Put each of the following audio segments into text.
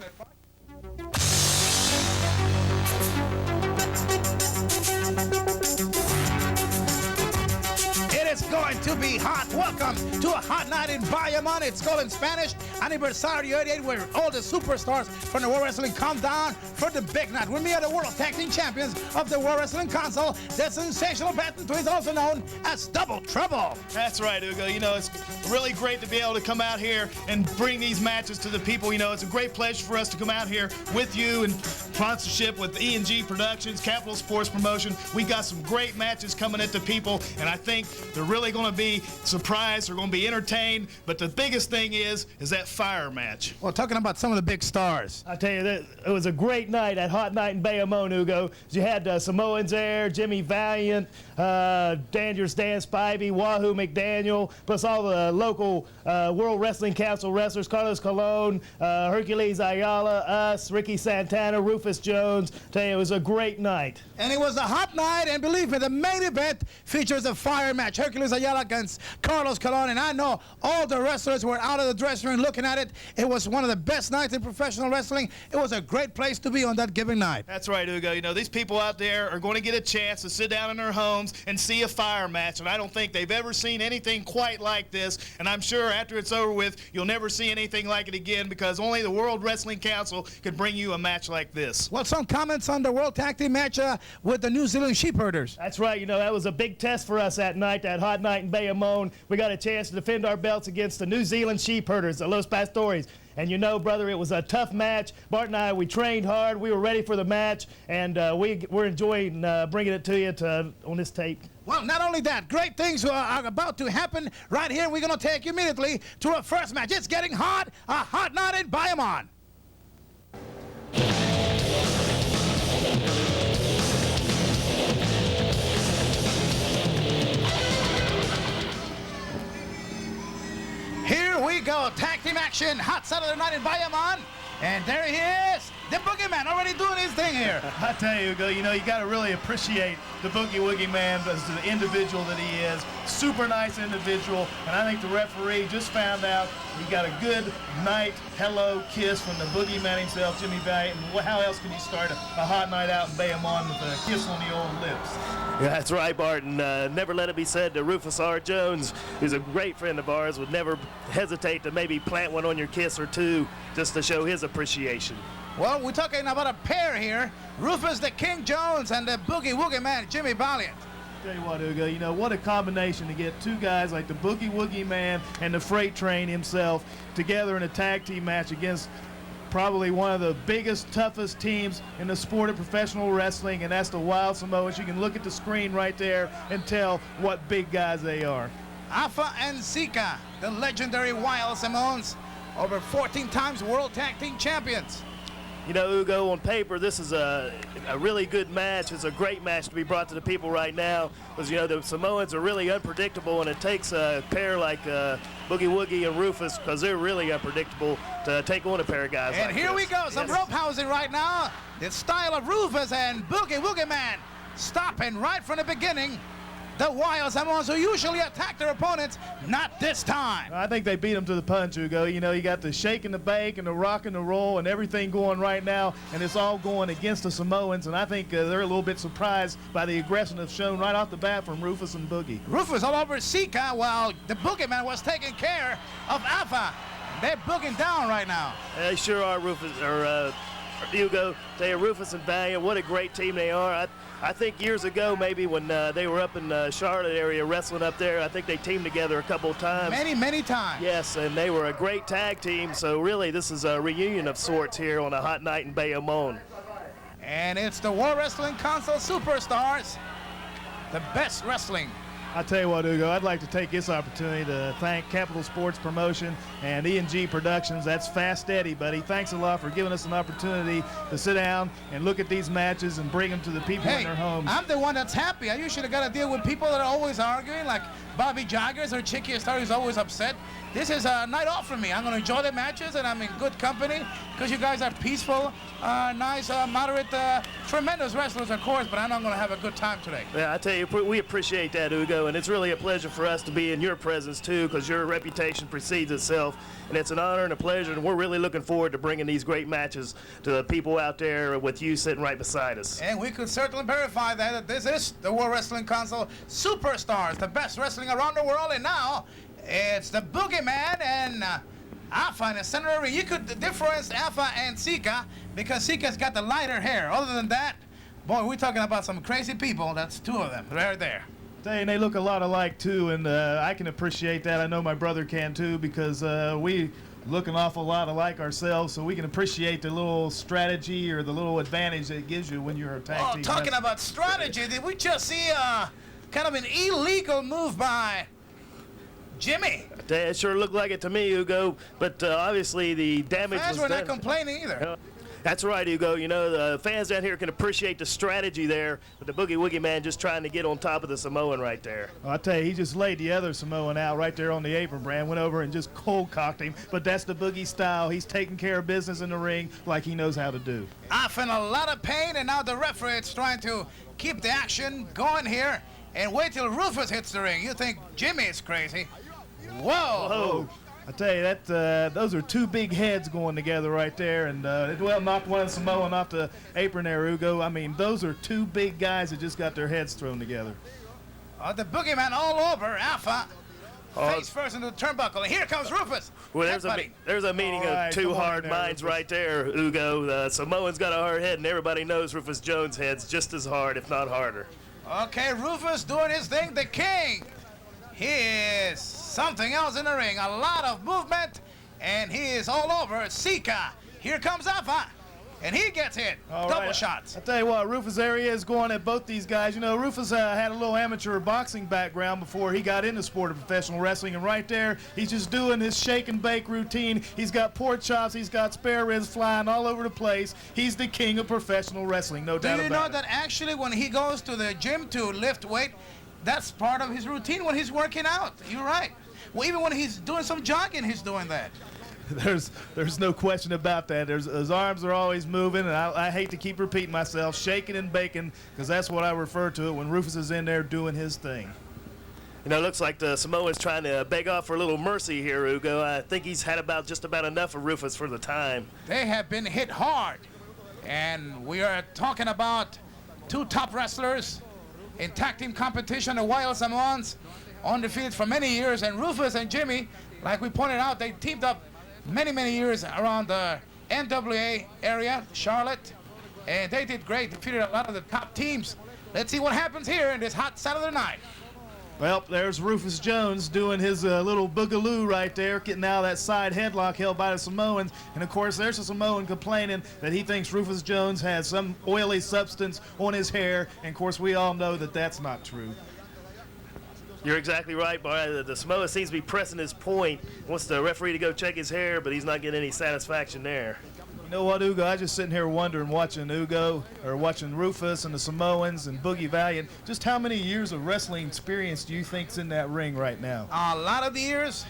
It is going to be hot. Welcome to a hot night in Bayamon. It's called in Spanish Aniversario 88, where all the superstars from the World Wrestling come down for the big night. With me are the World Tag Team Champions of the World Wrestling Council, the sensational Batten twins, also known as Double Trouble. That's right, Ugo. You know, it's really great to be able to come out here and bring these matches to the people. You know, it's a great pleasure for us to come out here with you in sponsorship with E&G Productions, Capital Sports Promotion. We got some great matches coming at the people, and I think they're really going to be surprised. They're going to be entertained. But the biggest thing is that fire match. Well, talking about some of the big stars. I tell you, it was a great night at Hot Night in Bayamon, Ugo. You had Samoans there, Jimmy Valiant, Dangerous Dan Spivey, Wahoo McDaniel, plus all the local World Wrestling Council wrestlers, Carlos Colon, Hercules Ayala, us, Ricky Santana, Rufus Jones. I tell you, it was a great night. And it was a hot night, and believe me, the main event features a fire match. Hercules Ayala against Carlos Colon, and I know all the wrestlers were out of the dressing room looking at it. It was one of the best nights in professional wrestling. It was a great place to be on that given night. That's right, Ugo. You know, these people out there are going to get a chance to sit down in their homes and see a fire match, and I don't think they've ever seen anything quite like this, and I'm sure after it's over with, you'll never see anything like it again, because only the World Wrestling Council could bring you a match like this. Well, some comments on the World Tag Team match with the New Zealand Sheepherders. That's right. You know, that was a big test for us that night, that Hot Night in Bayamon. We got a chance to defend our belts against the New Zealand Sheepherders, the Los Pastores. And you know, brother, it was a tough match. Bart and I, we trained hard. We were ready for the match, and we're enjoying bringing it to you on this tape. Well, not only that, great things are about to happen right here. We're going to take you immediately to our first match. It's getting hot, a hot night in Bayamon. Here we go, tag team action, hot Saturday night in Bayamon, and there he is, the Boogeyman, already doing his thing here. I tell you, Ugo, you know, you got to really appreciate the Boogie Woogie Man as the individual that he is. Super nice individual, and I think the referee just found out he got a good night hello kiss from the Boogeyman himself, Jimmy Valiant. And how else can you start a hot night out in Bayamon with a kiss on the old lips? Yeah, that's right, Bart, and never let it be said to Rufus R. Jones, who's a great friend of ours, would never hesitate to maybe plant one on your kiss or two just to show his appreciation. Well, we're talking about a pair here, Rufus the King Jones and the Boogie Woogie Man, Jimmy Valiant. Tell you what, Ugo, you know, what a combination to get two guys like the Boogie Woogie Man and the Freight Train himself together in a tag team match against probably one of the biggest, toughest teams in the sport of professional wrestling, and that's the Wild Samoans. You can look at the screen right there and tell what big guys they are. Alpha and Sika, the legendary Wild Samoans, over 14 times World Tag Team Champions. You know, Ugo, on paper, this is a really good match. It's a great match to be brought to the people right now, because, you know, the Samoans are really unpredictable, and it takes a pair like Boogie Woogie and Rufus, because they're really unpredictable, to take on a pair of guys and like here this. we go, some rope housing right now. The style of Rufus and Boogie Woogie Man stopping right from the beginning. The Wild Samoans, who usually attack their opponents, not this time. I think they beat them to the punch, Ugo. You know, you got the shake and the bake and the rock and the roll and everything going right now, and it's all going against the Samoans, and I think they're a little bit surprised by the aggression shown right off the bat from Rufus and Boogie. Rufus all over Sika while the Boogeyman was taking care of Alpha. They're booging down right now. They sure are, Rufus, or Ugo. Tell you, Rufus and Valiant, what a great team they are. I think years ago, maybe when they were up in the Charlotte area wrestling up there, I think they teamed together a couple of times. Many, many times. Yes, and they were a great tag team. So really, this is a reunion of sorts here on a hot night in Bayamon. And it's the World Wrestling Council Superstars, the best wrestling. I tell you what, Ugo, I'd like to take this opportunity to thank Capital Sports Promotion and E&G Productions. That's Fast Eddie, buddy. Thanks a lot for giving us an opportunity to sit down and look at these matches and bring them to the people in their homes. I'm the one that's happy. I usually got to deal with people that are always arguing, like Bobby Jaggers or Chicky or Starr is always upset. This is a night off for me. I'm going to enjoy the matches, and I'm in good company because you guys are peaceful, nice, moderate, tremendous wrestlers, of course, but I'm not going to have a good time today. Yeah, I tell you, we appreciate that, Ugo, and it's really a pleasure for us to be in your presence, too, because your reputation precedes itself, and it's an honor and a pleasure, and we're really looking forward to bringing these great matches to the people out there with you sitting right beside us. And we could certainly verify that this is the World Wrestling Council Superstars, the best wrestling around the world, and now it's the Boogeyman and Alpha in the center of the ring. You could difference Alpha and Sika because Sika's got the lighter hair. Other than that, boy, we're talking about some crazy people. That's two of them right there. And they look a lot alike, too, and I can appreciate that. I know my brother can, too, because we look an awful lot alike ourselves, so we can appreciate the little strategy or the little advantage that it gives you when you're a tag team. Talking about strategy, did we just see kind of an illegal move by Jimmy? It sure looked like it to me, Ugo, but obviously the damage was done. Fans were not complaining either. That's right, Ugo. You know, the fans down here can appreciate the strategy there, but the Boogie Woogie Man just trying to get on top of the Samoan right there. Well, I tell you, he just laid the other Samoan out right there on the apron, Brand. Went over and just cold-cocked him, but that's the Boogie style. He's taking care of business in the ring like he knows how to do. Off in a lot of pain, and now the referee is trying to keep the action going here and wait till Rufus hits the ring. You think Jimmy is crazy. Whoa! Whoa. I tell you, that those are two big heads going together right there, and it well knocked one Samoan off the apron there, Ugo. I mean, those are two big guys that just got their heads thrown together. The Boogeyman all over Alpha. Face first into the turnbuckle, and here comes Rufus. Well, there's a meeting of two hard minds right there, Ugo. The Samoan's got a hard head, and everybody knows Rufus Jones' head's just as hard, if not harder. Okay, Rufus doing his thing, the king. He is something else in the ring. A lot of movement, and he is all over Sika. Here comes Alpha, and he gets hit. Double shots. I tell you what, Rufus area is going at both these guys. You know, Rufus had a little amateur boxing background before he got into sport of professional wrestling, and right there, he's just doing his shake and bake routine. He's got pork chops. He's got spare ribs flying all over the place. He's the king of professional wrestling, no doubt about it. Do you know that actually when he goes to the gym to lift weight, that's part of his routine when he's working out? You're right. Well, even when he's doing some jogging, he's doing that. There's no question about that. His arms are always moving, and I hate to keep repeating myself, shaking and baking, because that's what I refer to it when Rufus is in there doing his thing. You know, it looks like the Samoan's trying to beg off for a little mercy here, Ugo. I think he's had just about enough of Rufus for the time. They have been hit hard, and we are talking about two top wrestlers in tag team competition, the Wild Samoans, undefeated for many years, and Rufus and Jimmy, like we pointed out, they teamed up many years around the NWA area, Charlotte, and they did great, defeated a lot of the top teams. Let's see what happens here in this hot Saturday night. Well, there's Rufus Jones doing his little boogaloo right there, getting out of that side headlock held by the Samoans. And, of course, there's a Samoan complaining that he thinks Rufus Jones has some oily substance on his hair. And, of course, we all know that that's not true. You're exactly right, Bart. The Samoan seems to be pressing his point. Wants the referee to go check his hair, but he's not getting any satisfaction there. You know what, Ugo? I was just sitting here wondering, watching Rufus and the Samoans and Boogie Valiant, just how many years of wrestling experience do you think's in that ring right now? A lot of years,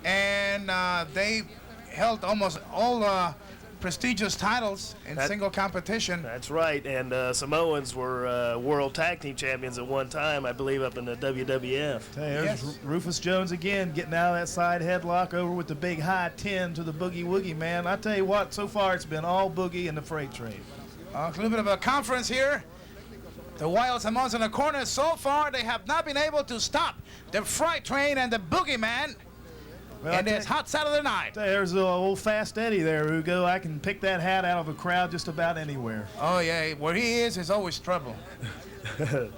and they held almost all prestigious titles in single competition. That's right, and Samoans were world tag team champions at one time, I believe, up in the WWF. There's Rufus Jones again, getting out of that side headlock over with the big high 10 to the Boogie Woogie Man. I tell you what, so far it's been all Boogie and the freight train. A little bit of a conference here. The Wild Samoans in the corner. So far, they have not been able to stop the freight train and the Boogie Man. Well, and it's hot Saturday night. There's the old Fast Eddie there, Ugo. I can pick that hat out of a crowd just about anywhere. Oh, yeah. Where he is always trouble. A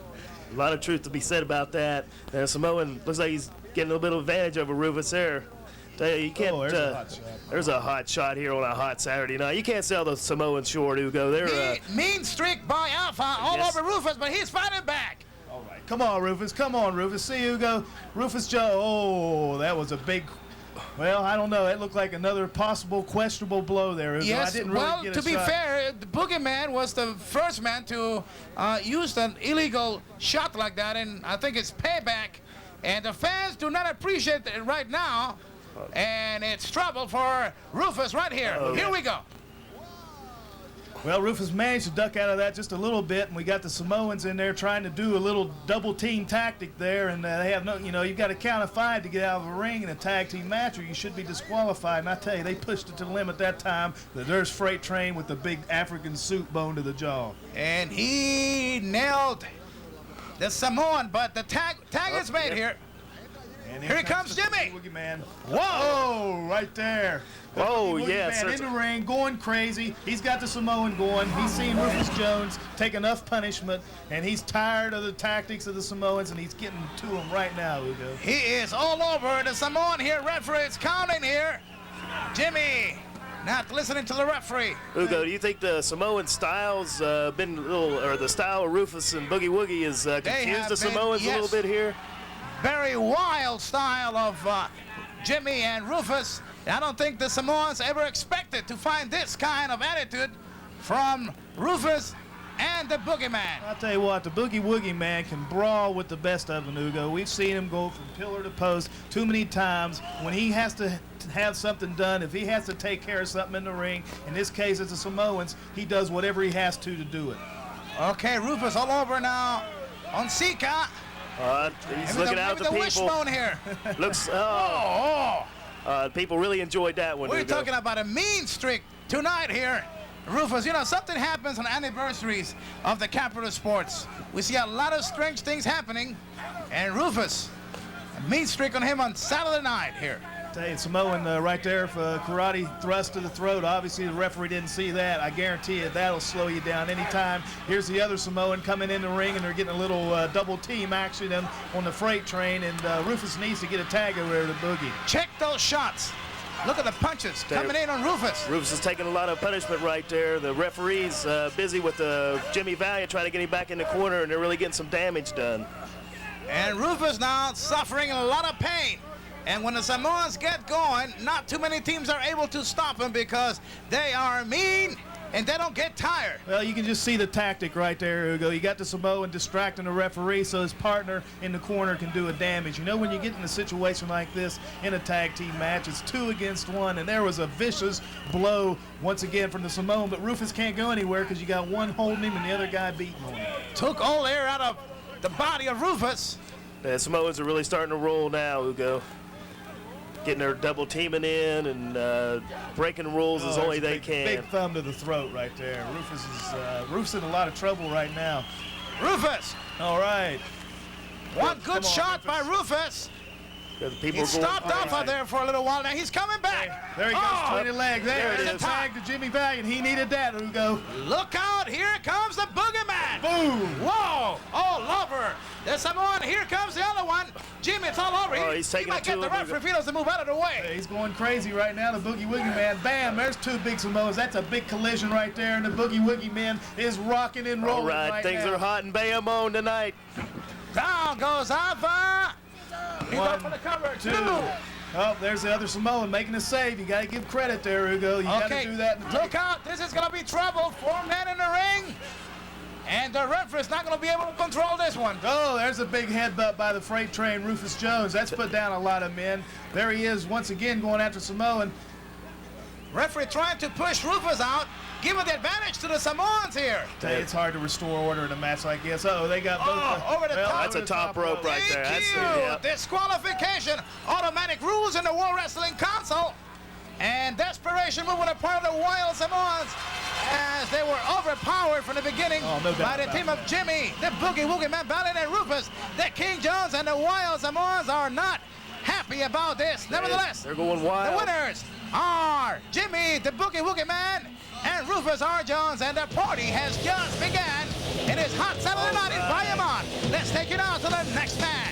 lot of truth to be said about that. Samoan looks like he's getting a little bit of advantage over Rufus there. Tell you can't. There's a hot shot here on a hot Saturday night. You can't sell the Samoans short, Ugo. They're mean streak by Alpha all over Rufus, but he's fighting back. All right. Come on, Rufus. Come on, Rufus. See, Ugo. Rufus Joe. Oh, that was a big. Well, I don't know. It looked like another possible questionable blow there. Yes, I didn't really get a to be fair, the Boogeyman was the first man to use an illegal shot like that, and I think it's payback And the fans do not appreciate it right now. And it's trouble for Rufus right here. Here we go. Well, Rufus managed to duck out of that just a little bit, and we got the Samoans in there trying to do a little double team tactic there, and they have no, you've got to count of 5 to get out of a ring in a tag team match, or you should be disqualified. And I tell you, they pushed it to the limit that time. There's Freight Train with the big African soup bone to the jaw. And he nailed the Samoan, but the tag is made here. And here comes Jimmy. Man. Whoa, right there. Oh, yes. Man in the ring, going crazy. He's got the Samoan going. He's seen Rufus Jones take enough punishment, and he's tired of the tactics of the Samoans, and he's getting to him right now, Ugo. He is all over the Samoan here. Referee is counting here. Jimmy not listening to the referee. Ugo, do you think the Samoan style's been a little, or the style of Rufus and Boogie Woogie has confused the Samoans a little bit here? Very wild style of Jimmy and Rufus. I don't think the Samoans ever expected to find this kind of attitude from Rufus and the Boogeyman. I'll tell you what, the Boogie Woogie Man can brawl with the best of them, Ugo. We've seen him go from pillar to post too many times. When he has to have something done, if he has to take care of something in the ring, in this case it's the Samoans, he does whatever he has to do it. Okay, Rufus all over now on Sika. He's looking out the people. Wishbone here. Looks. People really enjoyed that one. We're talking about a mean streak tonight here. Rufus, something happens on anniversaries of the capital sports. We see a lot of strange things happening. And Rufus, a mean streak on him on Saturday night here. Tell you, Samoan right there for karate thrust to the throat. Obviously, the referee didn't see that. I guarantee you that'll slow you down anytime. Here's the other Samoan coming in the ring, and they're getting a little double team action on the Freight Train, and Rufus needs to get a tag over there to Boogie. Check those shots. Look at the punches coming in on Rufus. Rufus is taking a lot of punishment right there. The referee's busy with Jimmy Valiant trying to get him back in the corner, and they're really getting some damage done. And Rufus now suffering a lot of pain. And when the Samoans get going, not too many teams are able to stop them because they are mean and they don't get tired. Well, you can just see the tactic right there, Ugo. You got the Samoan distracting the referee so his partner in the corner can do a damage. When you get in a situation like this in a tag team match, it's 2 against 1, and there was a vicious blow once again from the Samoan, but Rufus can't go anywhere because you got one holding him and the other guy beating on him. Took all air out of the body of Rufus. The Samoans are really starting to roll now, Ugo. Getting their double teaming in and breaking rules as only they can. Big thumb to the throat right there. Rufus in a lot of trouble right now. Rufus! All right. One good shot by Rufus. He stopped off out there for a little while. Now he's coming back. There he goes, 20 legs. There it is. Tag to Jimmy Valiant. He needed that, Ugo. Look out. Here comes the Boogeyman. Boom. Whoa. All over. There's someone. Here comes the other one. Jimmy, it's all over. He's taking he might get the referee if he doesn't move out of the way. He's going crazy right now, the Boogie Woogie Man. Bam, there's 2 big Samoans. That's a big collision right there, and the Boogie Woogie Man is rocking and rolling right now. All right, things are hot in Bayamon tonight. Down goes Ava. He's 1, up for the cover. 2. Oh, there's the other Samoan making a save. You got to give credit there, Ugo. You got to do that. Look out. This is going to be trouble. 4 men in the ring. And the referee's not going to be able to control this one. Oh, there's a big headbutt by the Freight Train, Rufus Jones. That's put down a lot of men. There he is once again going after Samoan. Referee trying to push Rufus out, giving the advantage to the Samoans here. It's hard to restore order in a match like this. Uh-oh, they got both. Over the top. That's a top rope right there. That's disqualification. Automatic rules in the World Wrestling Council. And desperation move on the part of the Wild Samoans as they were overpowered from the beginning by the team of Jimmy, the Boogie Woogie Man, Batten, and Rufus. The King Jones and the Wild Samoans are not happy about this. Nevertheless, they're going wild. The winners are Jimmy, the Boogie Woogie Man, and Rufus R. Jones, and the party has just begun. It is hot Saturday night in Bayamon. Let's take it on to the next match.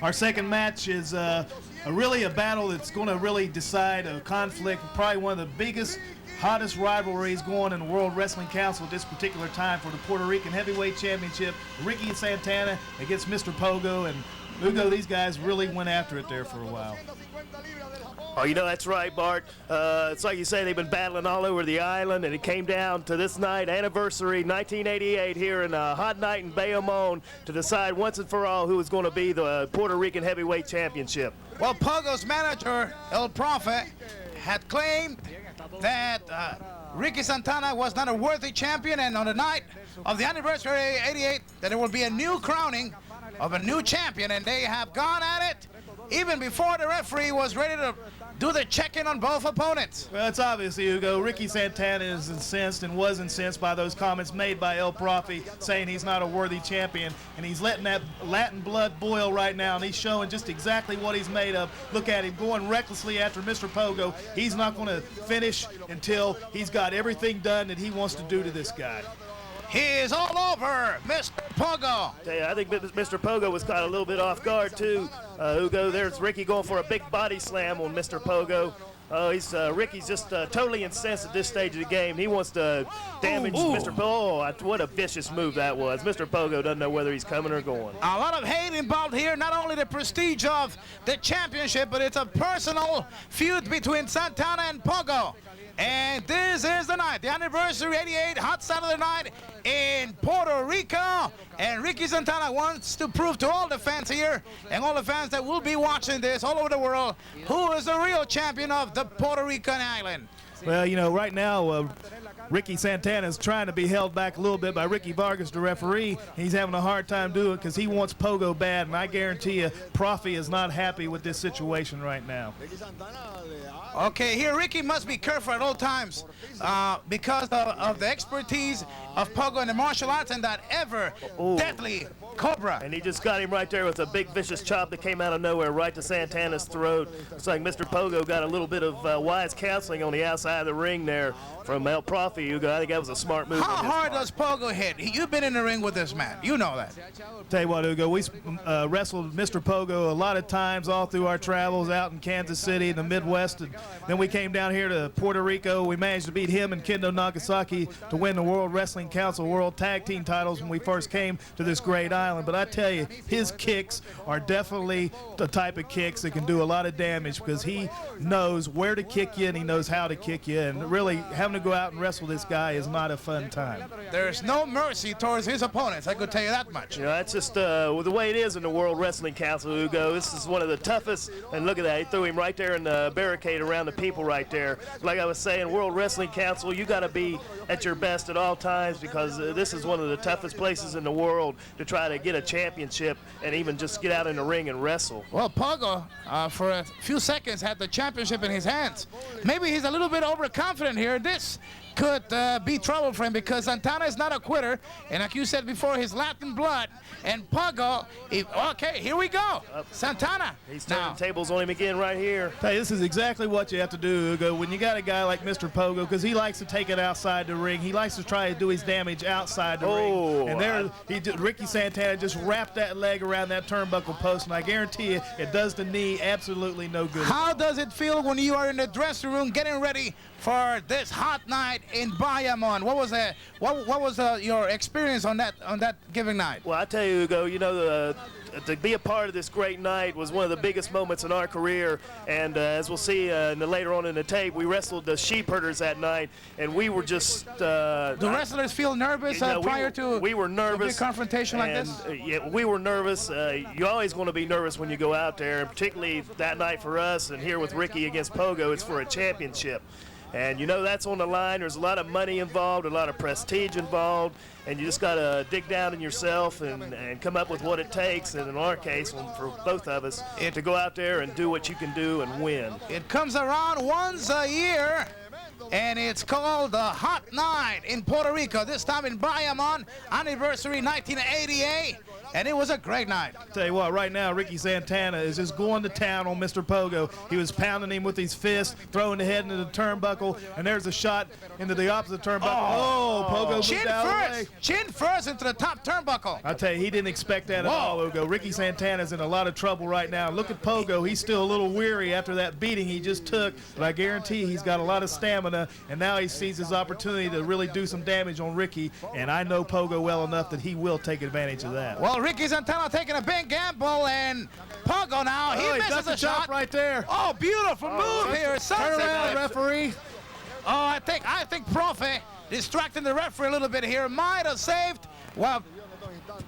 Our second match is really a battle that's going to really decide a conflict, probably one of the biggest hottest rivalries going in the World Wrestling Council at this particular time for the Puerto Rican Heavyweight Championship. Ricky Santana against Mr. Pogo, and Ugo, these guys really went after it there for a while. Oh, you know, that's right, Bart. It's like you say, they've been battling all over the island, and it came down to this night, anniversary 1988, here in a hot night in Bayamon, to decide once and for all who was going to be the Puerto Rican Heavyweight Championship. Well, Pogo's manager, El Profe, had claimed that Ricky Santana was not a worthy champion, and on the night of the anniversary 88, that there will be a new crowning of a new champion, and they have gone at it even before the referee was ready to do the check-in on both opponents. Well, it's obvious, Hugo. Ricky Santana is incensed and was incensed by those comments made by El Profe, saying he's not a worthy champion, and he's letting that Latin blood boil right now, and he's showing just exactly what he's made of. Look at him going recklessly after Mr. Pogo. He's not going to finish until he's got everything done that he wants to do to this guy. He is all over Mr. Pogo. I think Mr. Pogo was caught a little bit off guard, too. Hugo, there's Ricky going for a big body slam on Mr. Pogo. Ricky's just totally incensed at this stage of the game. He wants to damage Mr. Pogo. Oh, what a vicious move that was. Mr. Pogo doesn't know whether he's coming or going. A lot of hate involved here, not only the prestige of the championship, but it's a personal feud between Santana and Pogo. And this is the night, the anniversary 88 hot Saturday night in Puerto Rico. And Ricky Santana wants to prove to all the fans here and all the fans that will be watching this all over the world who is the real champion of the Puerto Rican island. Well, you know, right now, Ricky Santana is trying to be held back a little bit by Ricky Vargas, the referee. He's having a hard time doing it because he wants Pogo bad, and I guarantee you, Profi is not happy with this situation right now. Okay, here Ricky must be careful at all times because of the expertise of Pogo in the martial arts and that ever deadly cobra. And he just got him right there with a big vicious chop that came out of nowhere right to Santana's throat. Looks like Mr. Pogo got a little bit of wise counseling on the outside of the ring there from El Profi, Hugo. I think that was a smart move. How hard does Pogo hit? You've been in the ring with this man. You know that. Tell you what, Hugo, we wrestled Mr. Pogo a lot of times all through our travels out in Kansas City in the Midwest. And then we came down here to Puerto Rico. We managed to beat him and Kendo Nagasaki to win the World Wrestling Council World Tag Team titles when we first came to this great island. But I tell you, his kicks are definitely the type of kicks that can do a lot of damage because he knows where to kick you and he knows how to kick you. And really, having to go out and wrestle this guy is not a fun time. There's no mercy towards his opponents, I could tell you that much. You know, that's just the way it is in the World Wrestling Council, Hugo. This is one of the toughest, and look at that, he threw him right there in the barricade around the people right there. Like I was saying, World Wrestling Council, you got to be at your best at all times because this is one of the toughest places in the world to try to get a championship and even just get out in the ring and wrestle. Well, Pogo, for a few seconds, had the championship in his hands. Maybe he's a little bit overconfident here. This could be trouble for him because Santana is not a quitter, and like you said before, his Latin blood. And Pogo, okay, here we go. Santana. He's turning tables on him again right here. Hey, this is exactly what you have to do, Hugo, when you got a guy like Mr. Pogo, because he likes to take it outside the ring. He likes to try to do his damage outside the ring. And there, Ricky Santana just wrapped that leg around that turnbuckle post, and I guarantee you, it does the knee absolutely no good. How does it feel when you are in the dressing room getting ready for this hot night in Bayamon? What was that? What was your experience on that given night? Well, I tell you, Hugo, you know, to be a part of this great night was one of the biggest moments in our career. And as we'll see later on in the tape, we wrestled the Sheepherders that night, and we were just. The wrestlers feel nervous prior to. We were nervous. A big confrontation like this. Yeah, we were nervous. You're always going to be nervous when you go out there, and particularly that night for us. And here with Ricky against Pogo, it's for a championship. And you know that's on the line. There's a lot of money involved, a lot of prestige involved, and you just got to dig down in yourself and come up with what it takes. And in our case, for both of us, to go out there and do what you can do and win. It comes around once a year, and it's called the Hot Night in Puerto Rico. This time in Bayamon, anniversary 1988. and it was a great night. Tell you what, right now, Ricky Santana is just going to town on Mr. Pogo. He was pounding him with his fists, throwing the head into the turnbuckle, and there's a shot into the opposite turnbuckle. Pogo moved out of the way. Chin first into the top turnbuckle. I tell you, he didn't expect that at all, Ugo. Ricky Santana's in a lot of trouble right now. Look at Pogo. He's still a little weary after that beating he just took, but I guarantee he's got a lot of stamina, and now he sees his opportunity to really do some damage on Ricky, and I know Pogo well enough that he will take advantage of that. Well, Ricky Santana taking a big gamble, and Pogo now, he misses a shot right there. Oh, beautiful move here. Turn around, referee. Oh, I think Profe distracting the referee a little bit here might have saved. Well,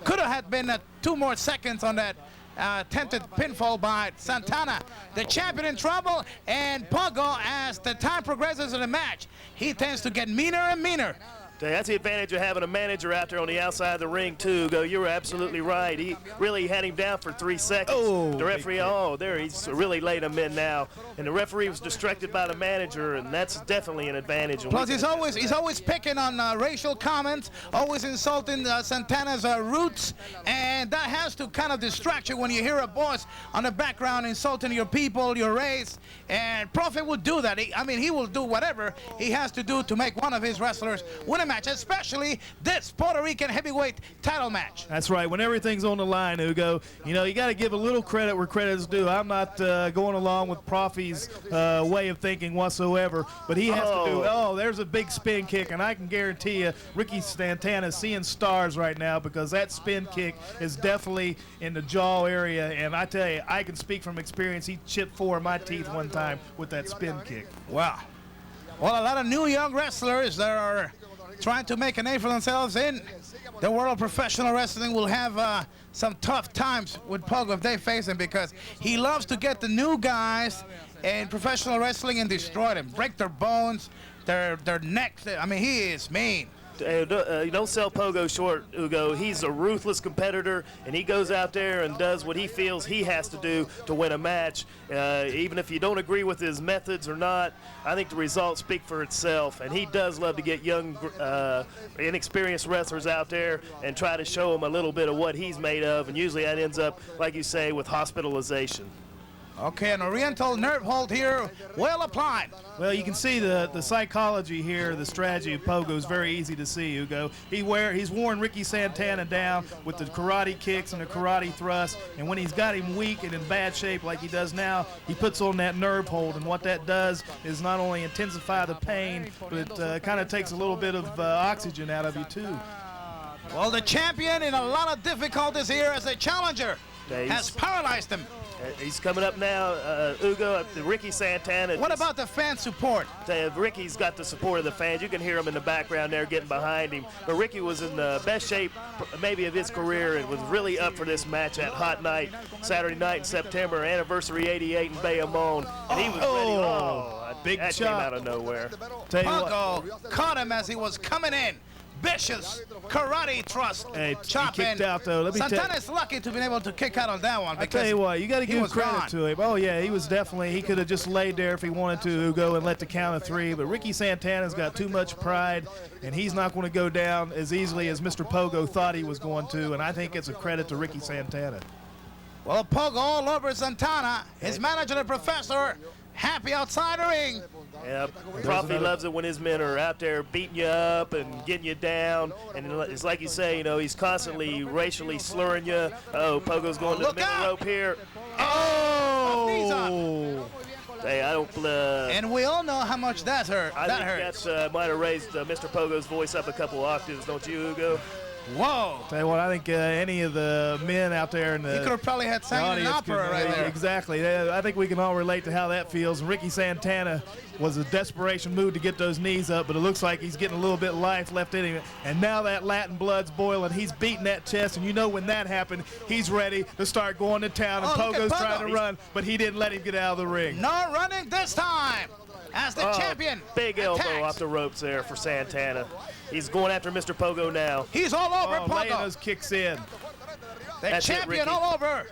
could have had been 2 more seconds on that attempted pinfall by Santana. The champion in trouble, and Pogo, as the time progresses in the match, he tends to get meaner and meaner. That's the advantage of having a manager out there on the outside of the ring, too, Ugo. You were absolutely right. He really had him down for 3 seconds. The referee, there, he's really laid him in now. And the referee was distracted by the manager, and that's definitely an advantage. Plus, he's always picking on racial comments, always insulting Santana's roots, and that has to kind of distract you when you hear a boss on the background insulting your people, your race, and Prophet will do that. He will do whatever he has to do to make one of his wrestlers win a match, especially this Puerto Rican heavyweight title match. That's right. When everything's on the line, Ugo, you got to give a little credit where credit is due. I'm not going along with Profi's way of thinking whatsoever, but he has to do, there's a big spin kick, and I can guarantee you Ricky Santana is seeing stars right now because that spin kick is definitely in the jaw area, and I tell you, I can speak from experience. He chipped 4 of my teeth one time with that spin kick. Wow. Well, a lot of new young wrestlers that are trying to make a name for themselves in the world of professional wrestling will have some tough times with Pogo if they face him, because he loves to get the new guys in professional wrestling and destroy them, break their bones, their necks. He is mean. You don't sell Pogo short, Ugo. He's a ruthless competitor, and he goes out there and does what he feels he has to do to win a match. Even if you don't agree with his methods or not, I think the results speak for itself, and he does love to get young, inexperienced wrestlers out there and try to show them a little bit of what he's made of, and usually that ends up, like you say, with hospitalization. Okay, an oriental nerve hold here, well applied. Well, you can see the psychology here, the strategy of Pogo is very easy to see, Ugo. He's worn Ricky Santana down with the karate kicks and the karate thrusts, and when he's got him weak and in bad shape like he does now, he puts on that nerve hold, and what that does is not only intensify the pain, but it kind of takes a little bit of oxygen out of you, too. Well, the champion in a lot of difficulties here as a challenger has paralyzed him. He's coming up now, Ugo, Ricky Santana. What about the fan support? Ricky's got the support of the fans. You can hear him in the background there getting behind him. But Ricky was in the best shape maybe of his career and was really up for this match at Hot Night, Saturday night in September, anniversary 88 in Bayamon. And he was ready. Big that shot. Came out of nowhere. Pogo caught him as he was coming in. Vicious karate thrust. Chop he kicked in. out, though. Santana's lucky to be able to kick out on that one. I tell you what, you got to give credit to him. Oh, yeah, he was definitely, he could have just laid there if he wanted to, Ugo, and let the count of 3. But Ricky Santana's got too much pride, and he's not going to go down as easily as Mr. Pogo thought he was going to, and I think it's a credit to Ricky Santana. Well, Pogo all over Santana. His manager, the professor, happy outside the ring. Yeah, Profi loves it when his men are out there beating you up and getting you down. And it's like you say, he's constantly racially slurring you. Oh, Pogo's going to the middle rope here. Oh! Hey, I don't. And we all know how much that hurt. I think that might have raised Mr. Pogo's voice up a couple octaves, don't you, Ugo? Whoa! Tell you what, I think any of the men out there in the he could have probably had sang an opera right there. Exactly. I think we can all relate to how that feels. Ricky Santana was a desperation move to get those knees up, but it looks like he's getting a little bit of life left in him. And now that Latin blood's boiling. He's beating that chest, and when that happened, he's ready to start going to town. And Pogo's trying to run, but he didn't let him get out of the ring. No running this time. As the champion big elbow off the ropes there for Santana. He's going after Mr. Pogo now. He's all over Pogo. Laying those kicks in. The champion all over.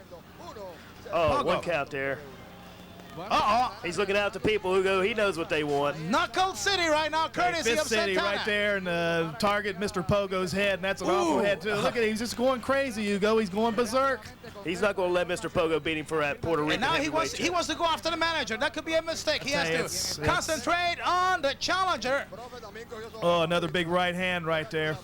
Pogo. One count there. He's looking out to people who go, he knows what they want. Knuckle City right now, courtesy Fifth of City Santana. right there, and target Mr. Pogo's head, and that's an awful head too. Look at him, he's just going crazy, Hugo. He's going berserk. He's not going to let Mr. Pogo beat him for that Puerto Rican And now he wants heavyweight to go after the manager. That could be a mistake. He has to it's- concentrate on the challenger. Oh, another big right hand right there.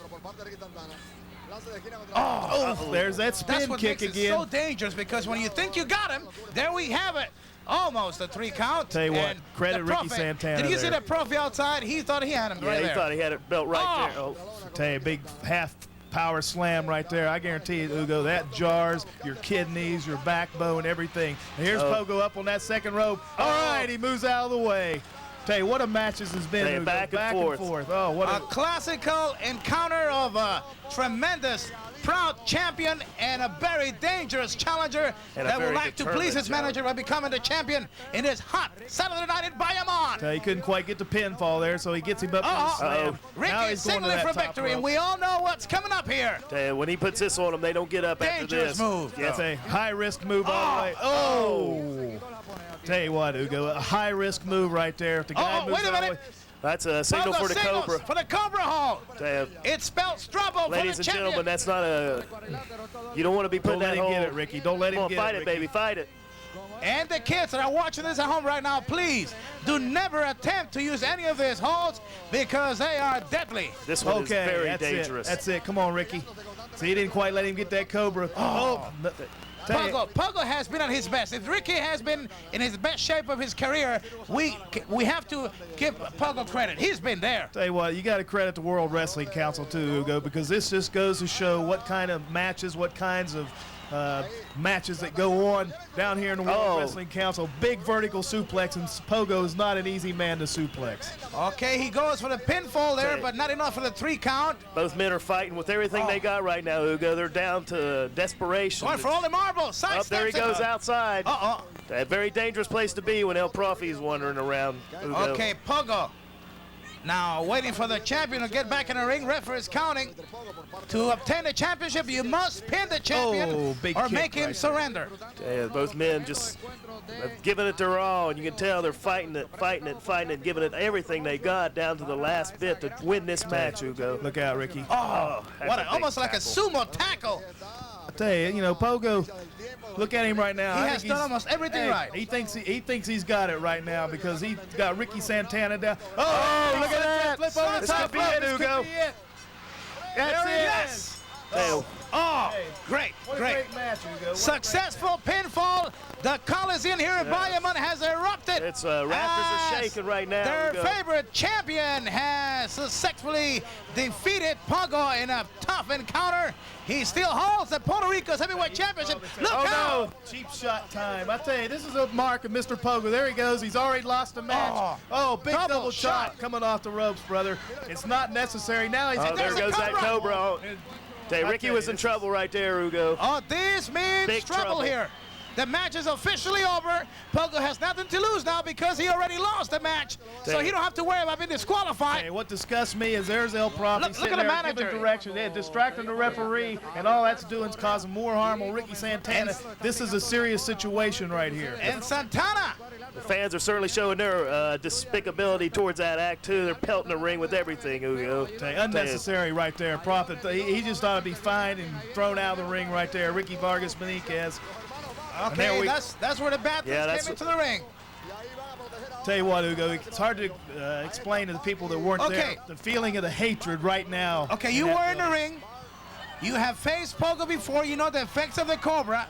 Oh, there's that That's spin what kick makes it again. so dangerous, because when you think you got him, there we have it. Almost a 3 count. Tell you what, And credit the Ricky Profi- Santana Did you see there. the Profi outside? He thought he had him Yeah, right he there. thought he had it belt right there. Oh. Tell you, big half power slam right there. I guarantee you, Hugo, that jars your kidneys, your backbone, everything. And here's Pogo up on that second rope. All right, he moves out of the way. Tell you what a match this has been, Tell you, Hugo. back and forth. Oh, what A a classical encounter of a tremendous, proud champion and a very dangerous challenger And a that would very like to please his determined manager by becoming the champion in this hot Saturday night in Bayamon. Tell you, he couldn't quite get the pinfall there, so he gets him up to the slam. Now Ricky he's going to signaling that for top victory, rope. and we all know what's coming up here. Tell you, when he puts this on them, they don't get up after Dangerous this. move. That's a high-risk move all the way. Oh! Tell you what, Hugo, a high-risk move right there. If the guy moves wait a all the minute. way- That's a signal Pogo for the signals Cobra. for the Cobra hold. Tell you, It spells trouble ladies for the and champion. gentlemen, that's not a. You don't want to be putting Don't let that him hold. get it, Ricky. Don't let him Come on, get fight it, it, Ricky. baby, fight it. And the kids that are watching this at home right now, please do never attempt to use any of these holds because they are deadly. This one Okay, is very that's dangerous. it. That's it. Come on, Ricky. See, he didn't quite let him get that Cobra. Oh, no, tell you- Pogo has been at his best. If Ricky has been in his best shape of his career, we have to give Pogo credit. He's been there. Tell you what, you got to credit the World Wrestling Council too, Hugo, because this just goes to show what kind of matches, what kinds of matches that go on down here in the World Wrestling Council. Big vertical suplex, and Pogo is not an easy man to suplex. Okay, he goes for the pinfall there, Okay. but not enough for the 3 count. Both men are fighting with everything they got right now, Hugo. They're down to desperation. Going for all the marbles. Side Up there he steps it. goes outside. Uh-oh. A very dangerous place to be when El Profi's wandering around, Hugo. Okay, Pogo. Now waiting for the champion to get back in the ring. Referee is counting. To obtain the championship, you must pin the champion Oh, big or kick make him right surrender. Yeah, both men just have given it their all, and you can tell they're fighting it, giving it everything they got down to the last bit to win this match, Hugo. Look out, Ricky. Oh, that's what a big almost like a tackle. sumo tackle. I tell you, you know, Pogo, look at him right now. He I has think done he's- almost everything hey, right. He thinks he's got it right now because he got Ricky Santana down. Oh, look at that! Flip over the This top could be rope. it, This could Hugo. be it. That's There it. it is. Hey, Oh, Hey, great, What a great. great match, Hugo. What a Successful pinfall. The Coliseum here in Bayamon has erupted. It's rafters are as shaking right now. Their Hugo. favorite champion has successfully defeated Pogo in a tough encounter. He still holds the Puerto Rico's heavyweight championship. Look Oh, out! no. Cheap shot time. I tell you, this is a mark of Mr. Pogo. There he goes. He's already lost the match. Oh, big double double shot. chop coming off the ropes, brother. It's not necessary. Now he's Oh, there There's a goes that Cobra. Cobra. Oh, Hey, I Ricky tell was you, in this trouble right there, Hugo. Oh, this means Big trouble trouble. here. The match is officially over. Pogo has nothing to lose now because he already lost the match. So he don't have to worry about being disqualified. Hey, what disgusts me is there's El Profi Look sitting at the there manager. giving direction, distracting the referee, and all that's doing is causing more harm on Ricky Santana. This is a serious situation right here. And Santana. The fans are certainly showing their despicability towards that act, too. They're pelting the ring with everything, Hugo. Unnecessary right there. Profit. He just ought to be fined and thrown out of the ring right there. Ricky Vargas Benitez. there Okay, we- that's where the bad things Yeah, came that's- into the ring. Tell you what, Hugo, it's hard to explain to the people that weren't Okay. there the feeling of the hatred right now. Okay, you were in the ring. You have faced Pogo before. You know the effects of the Cobra.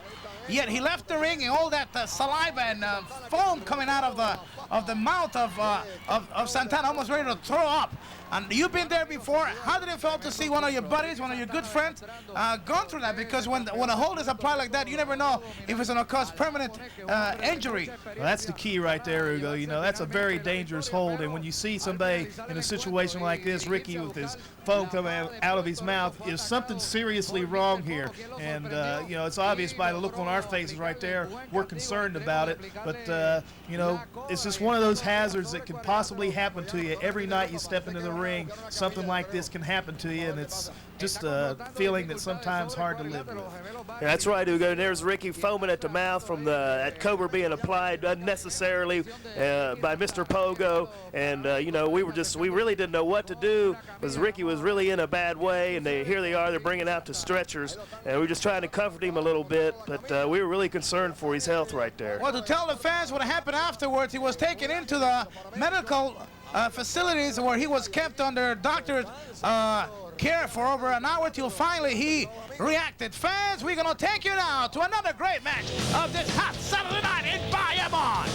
Yet he left the ring and all that saliva and foam coming out of the mouth of Santana, almost ready to throw up. And you've been there before. How did it feel to see one of your buddies, one of your good friends, gone through that? Because when a hold is applied like that, you never know if it's going to cause permanent injury. Well, that's the key right there, Hugo. You know, that's a very dangerous hold. And when you see somebody in a situation like this, Ricky with his foam coming out of his mouth, is something seriously wrong here. And, you know, it's obvious by the look on our faces right there. We're concerned about it. But, you know, it's just one of those hazards that can possibly happen to you every night you step into the ring. Something like this can happen to you, and it's just a feeling that's sometimes hard to live with. Yeah, that's right, Ugo. And there's Ricky foaming at the mouth from that Cobra being applied unnecessarily by Mr. Pogo. And, you know, we really didn't know what to do because Ricky was really in a bad way. And here they are, they're bringing out the stretchers. And we're just trying to comfort him a little bit. But we were really concerned for his health right there. Well, to tell the fans what happened afterwards, he was taken into the medical facilities where he was kept under doctor's care for over an hour till finally he reacted. Fans, we're going to take you now to another great match of this hot Saturday night in Bayamon.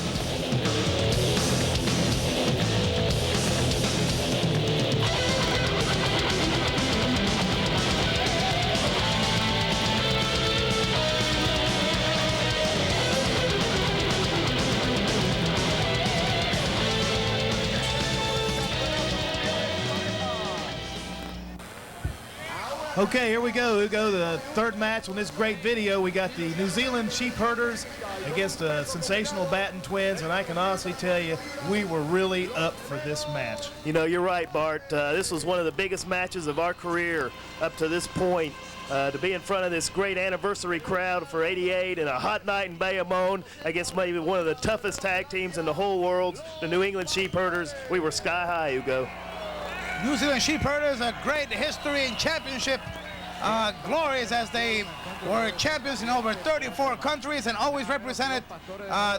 Okay, here we go, Ugo, the third match on this great video. We got the New Zealand Sheepherders against the sensational Batten twins, and I can honestly tell you, we were really up for this match. You know, you're right, Bart. This was one of the biggest matches of our career up to this point. To be in front of this great anniversary crowd for 88 and a hot night in Bayamon against maybe one of the toughest tag teams in the whole world, the New England Sheepherders. We were sky high, Ugo. New Zealand Sheepherders, a great history and championship glories as they were champions in over 34 countries and always represented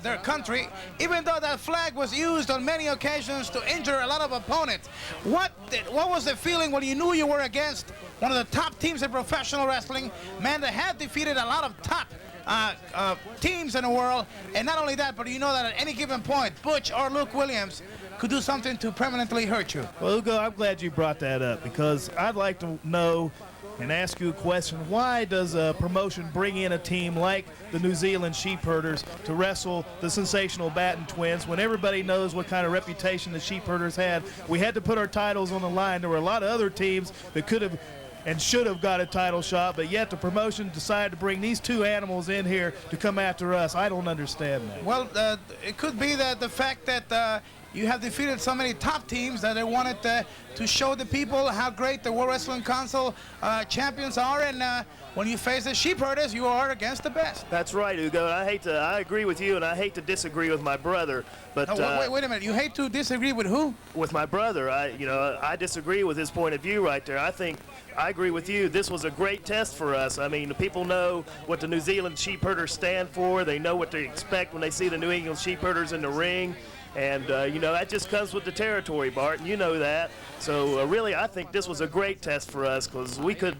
their country, even though that flag was used on many occasions to injure a lot of opponents. What was the feeling when you knew you were against one of the top teams in professional wrestling, man that had defeated a lot of top teams in the world, and not only that, but you know that at any given point, Butch or Luke Williams could do something to permanently hurt you? Well, Ugo, I'm glad you brought that up because I'd like to know and ask you a question. Why does a promotion bring in a team like the New Zealand Sheepherders to wrestle the sensational Batten twins when everybody knows what kind of reputation the Sheepherders had? We had to put our titles on the line. There were a lot of other teams that could have and should have got a title shot, but yet the promotion decided to bring these two animals in here to come after us. I don't understand that. Well, it could be that the fact that you have defeated so many top teams that they wanted to show the people how great the World Wrestling Council champions are, and when you face the Sheepherders, you are against the best. That's right, Ugo. I agree with you, and I hate to disagree with my brother, but wait a minute. You hate to disagree with who? With my brother. I disagree with his point of view right there. I agree with you. This was a great test for us. I mean, the people know what the New Zealand Sheepherders stand for. They know what to expect when they see the New England Sheepherders in the ring. And, you know, that just comes with the territory, Bart, and you know that. So, really, I think this was a great test for us because we could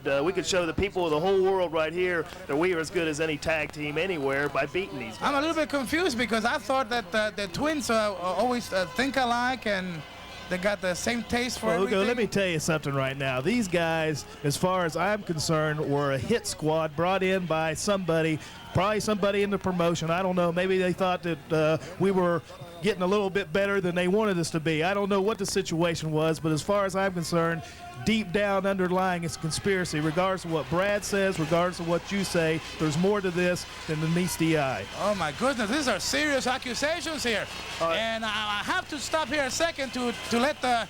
show the people of the whole world right here that we are as good as any tag team anywhere by beating these guys. I'm a little bit confused because I thought that the twins always think alike and they got the same taste for everything. Ugo, let me tell you something right now. These guys, as far as I'm concerned, were a hit squad brought in by somebody, probably somebody in the promotion. I don't know. Maybe they thought that we were getting a little bit better than they wanted us to be. I don't know what the situation was, but as far as I'm concerned, deep down underlying it's a conspiracy. Regardless of what Brad says, regardless of what you say, there's more to this than meets the eye. Oh my goodness, these are serious accusations here. And I have to stop here a second to let the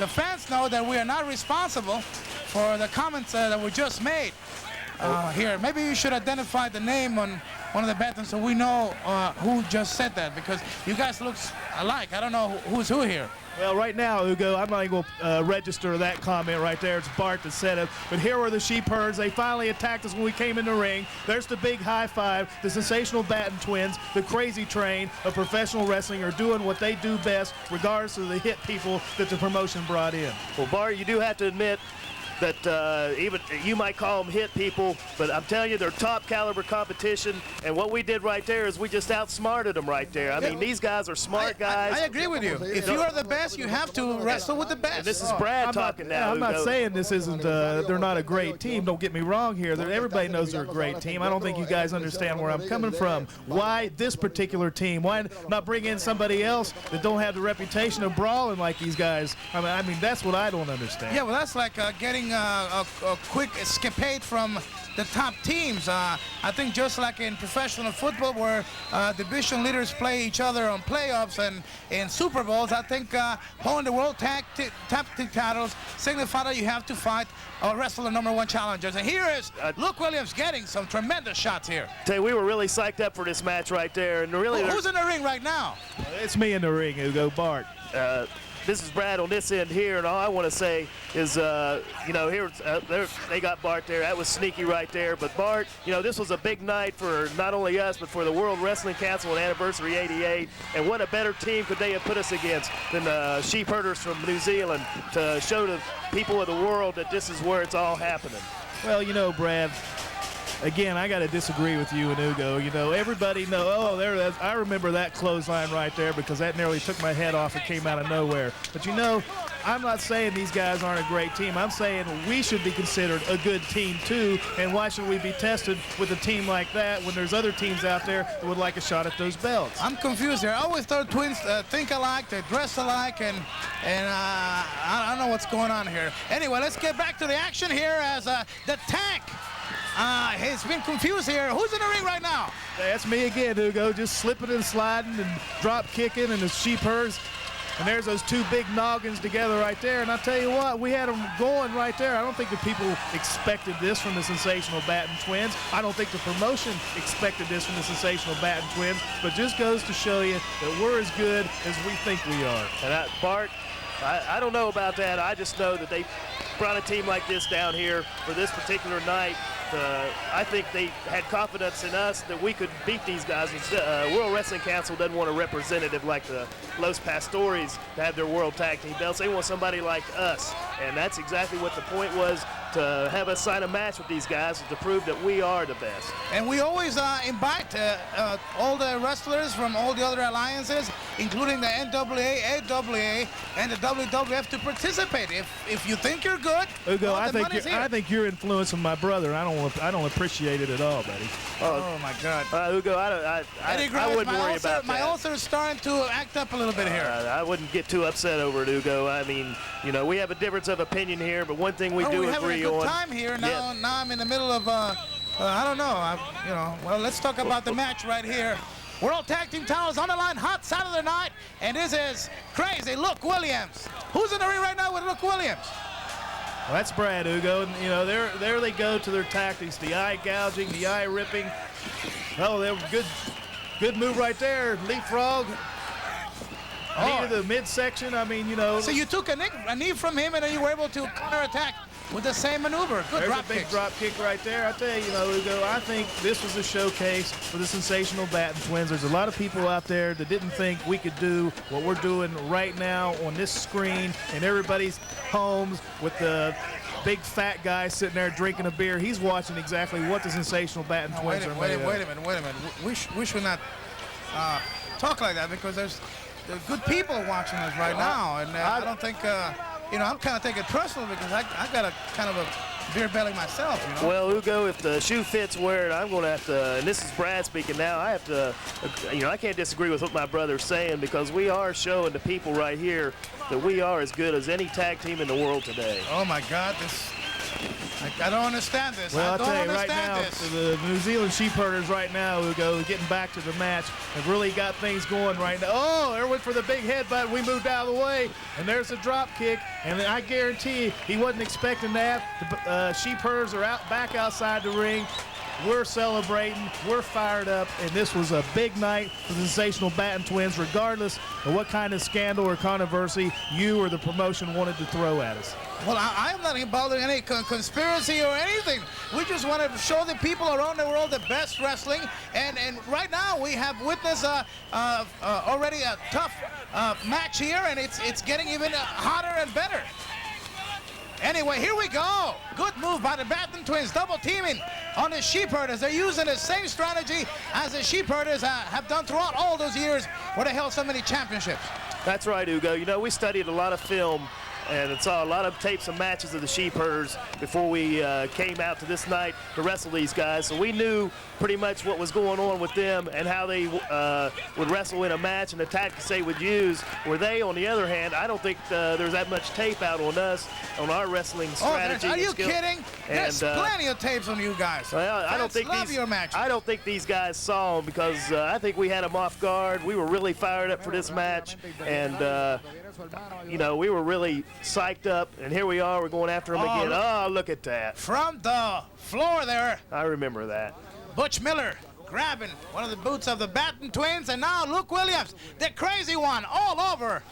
fans know that we are not responsible for the comments that were just made here. Maybe you should identify the name on one of the Battens so we know who just said that, because you guys look alike. I don't know who's who here. Well, right now, Ugo, I'm not going to register that comment right there. It's Bart that said it. But here were the Sheepherders. They finally attacked us when we came in the ring. There's the big high five. The sensational Batten twins, the crazy train of professional wrestling, are doing what they do best, regardless of the hit people that the promotion brought in. Well, Bart, you do have to admit that even you might call them hit people, but I'm telling you, they're top caliber competition, and what we did right there is we just outsmarted them right there. I mean, these guys are smart guys. I agree with you. If you are the best, you have to wrestle with the best. And this is Brad talking now. I'm not saying this isn't, they're not a great team. Don't get me wrong here. Everybody knows they're a great team. I don't think you guys understand where I'm coming from. Why this particular team? Why not bring in somebody else that don't have the reputation of brawling like these guys? I mean, that's what I don't understand. Yeah, well, that's like getting a quick escapade from the top teams. I think just like in professional football where division leaders play each other on playoffs and in Super Bowls, I think holding the World Tag Team titles signify that you have to fight or wrestle the #1 challengers. And here is Luke Williams getting some tremendous shots here. Tell you, we were really psyched up for this match right there. And really, who's in the ring right now? It's me in the ring, Hugo. Bart. This is Brad on this end here, and all I want to say is, here they got Bart there. That was sneaky right there. But Bart, this was a big night for not only us, but for the World Wrestling Council on Anniversary 88. And what a better team could they have put us against than the Sheepherders from New Zealand to show the people of the world that this is where it's all happening. Well, Brad, again, I got to disagree with you and Hugo. Everybody I remember that clothesline right there because that nearly took my head off. It came out of nowhere. But I'm not saying these guys aren't a great team. I'm saying we should be considered a good team too. And why should we be tested with a team like that when there's other teams out there that would like a shot at those belts? I'm confused here. I always thought twins think alike, they dress alike, and I don't know what's going on here. Anyway, let's get back to the action here as the Tank. He's been confused here. Who's in the ring right now? That's me again, Hugo, just slipping and sliding and drop kicking and the Sheepherders. And there's those two big noggins together right there. And I tell you what, we had them going right there. I don't think the people expected this from the Sensational Batten Twins. I don't think the promotion expected this from the Sensational Batten Twins. But just goes to show you that we're as good as we think we are. And Bart, I don't know about that. I just know that they brought a team like this down here for this particular night. I think they had confidence in us that we could beat these guys. World Wrestling Council doesn't want a representative like the Los Pastores to have their World Tag Team belts. They want somebody like us, and that's exactly what the point was, to have us sign a match with these guys to prove that we are the best. And we always invite all the wrestlers from all the other alliances, including the NWA, AWA, and the WWF to participate. If you think you're good, Hugo, I think you're influencing my brother. I don't appreciate it at all, buddy. Oh my God. Hugo, I wouldn't worry about that. My ulcer is starting to act up a little bit here. I wouldn't get too upset over it, Hugo. I mean, we have a difference of opinion here, but one thing we do agree on. We're having a good time here. Now I'm in the middle of, I don't know. Well, let's talk about the match right here. World Tag Team titles on the line, hot Saturday night, and this is crazy. Luke Williams. Who's in the ring right now with Luke Williams? Well, that's Brad, Hugo. And, there they go to their tactics, the eye gouging, the eye ripping. Oh, they were good move right there. Leapfrog. Knee to the midsection. I mean, So you took a knee from him, and then you were able to counterattack with the same maneuver. Good drop kick. There's a big drop kick right there. I tell you, Hugo, I think this was a showcase for the Sensational Batten Twins. There's a lot of people out there that didn't think we could do what we're doing right now on this screen in everybody's homes with the big fat guy sitting there drinking a beer. He's watching exactly what the Sensational Batten Twins are made of. Wait a minute. We should not talk like that because there's good people watching us right now, and I don't think. I'm kind of taking it personal because I got a kind of a beer belly myself. Well, Hugo, if the shoe fits, wear it. I'm going to have to, and this is Brad speaking now, I have to, I can't disagree with what my brother's saying because we are showing the people right here that we are as good as any tag team in the world today. Oh, my God. I don't understand this. Well, I'll tell you right now, the New Zealand Sheepherders right now, Hugo, getting back to the match, have really got things going right now. Oh, there went for the big headbutt. We moved out of the way, and there's a drop kick, and I guarantee he wasn't expecting that. The Sheepherders are back outside the ring. We're celebrating, we're fired up, and this was a big night for the Sensational Batten Twins, regardless of what kind of scandal or controversy you or the promotion wanted to throw at us. Well, I am not involved in any conspiracy or anything. We just want to show the people around the world the best wrestling, and right now we have witnessed already a tough match here, and it's getting even hotter and better. Anyway, here we go. Good move by the Batten Twins, double teaming on the Sheepherders. They're using the same strategy as the Sheepherders have done throughout all those years where they held so many championships. That's right, Hugo. We studied a lot of film and saw a lot of tapes and matches of the Sheepherders before we came out to this night to wrestle these guys. So we knew pretty much what was going on with them and how they would wrestle in a match and the tactics they would use. Where they, on the other hand, I don't think there's that much tape out on us, on our wrestling strategy. Are you skill. kidding? There's plenty of tapes on you guys. Well, I don't think these guys saw them because I think we had them off guard. We were really fired up for this match, and you know, we were really psyched up. And here we are, we're going after them again. Oh, look at that! From the floor there, I remember that. Butch Miller grabbing one of the boots of the Batten twins, and now Luke Williams, the crazy one, all over.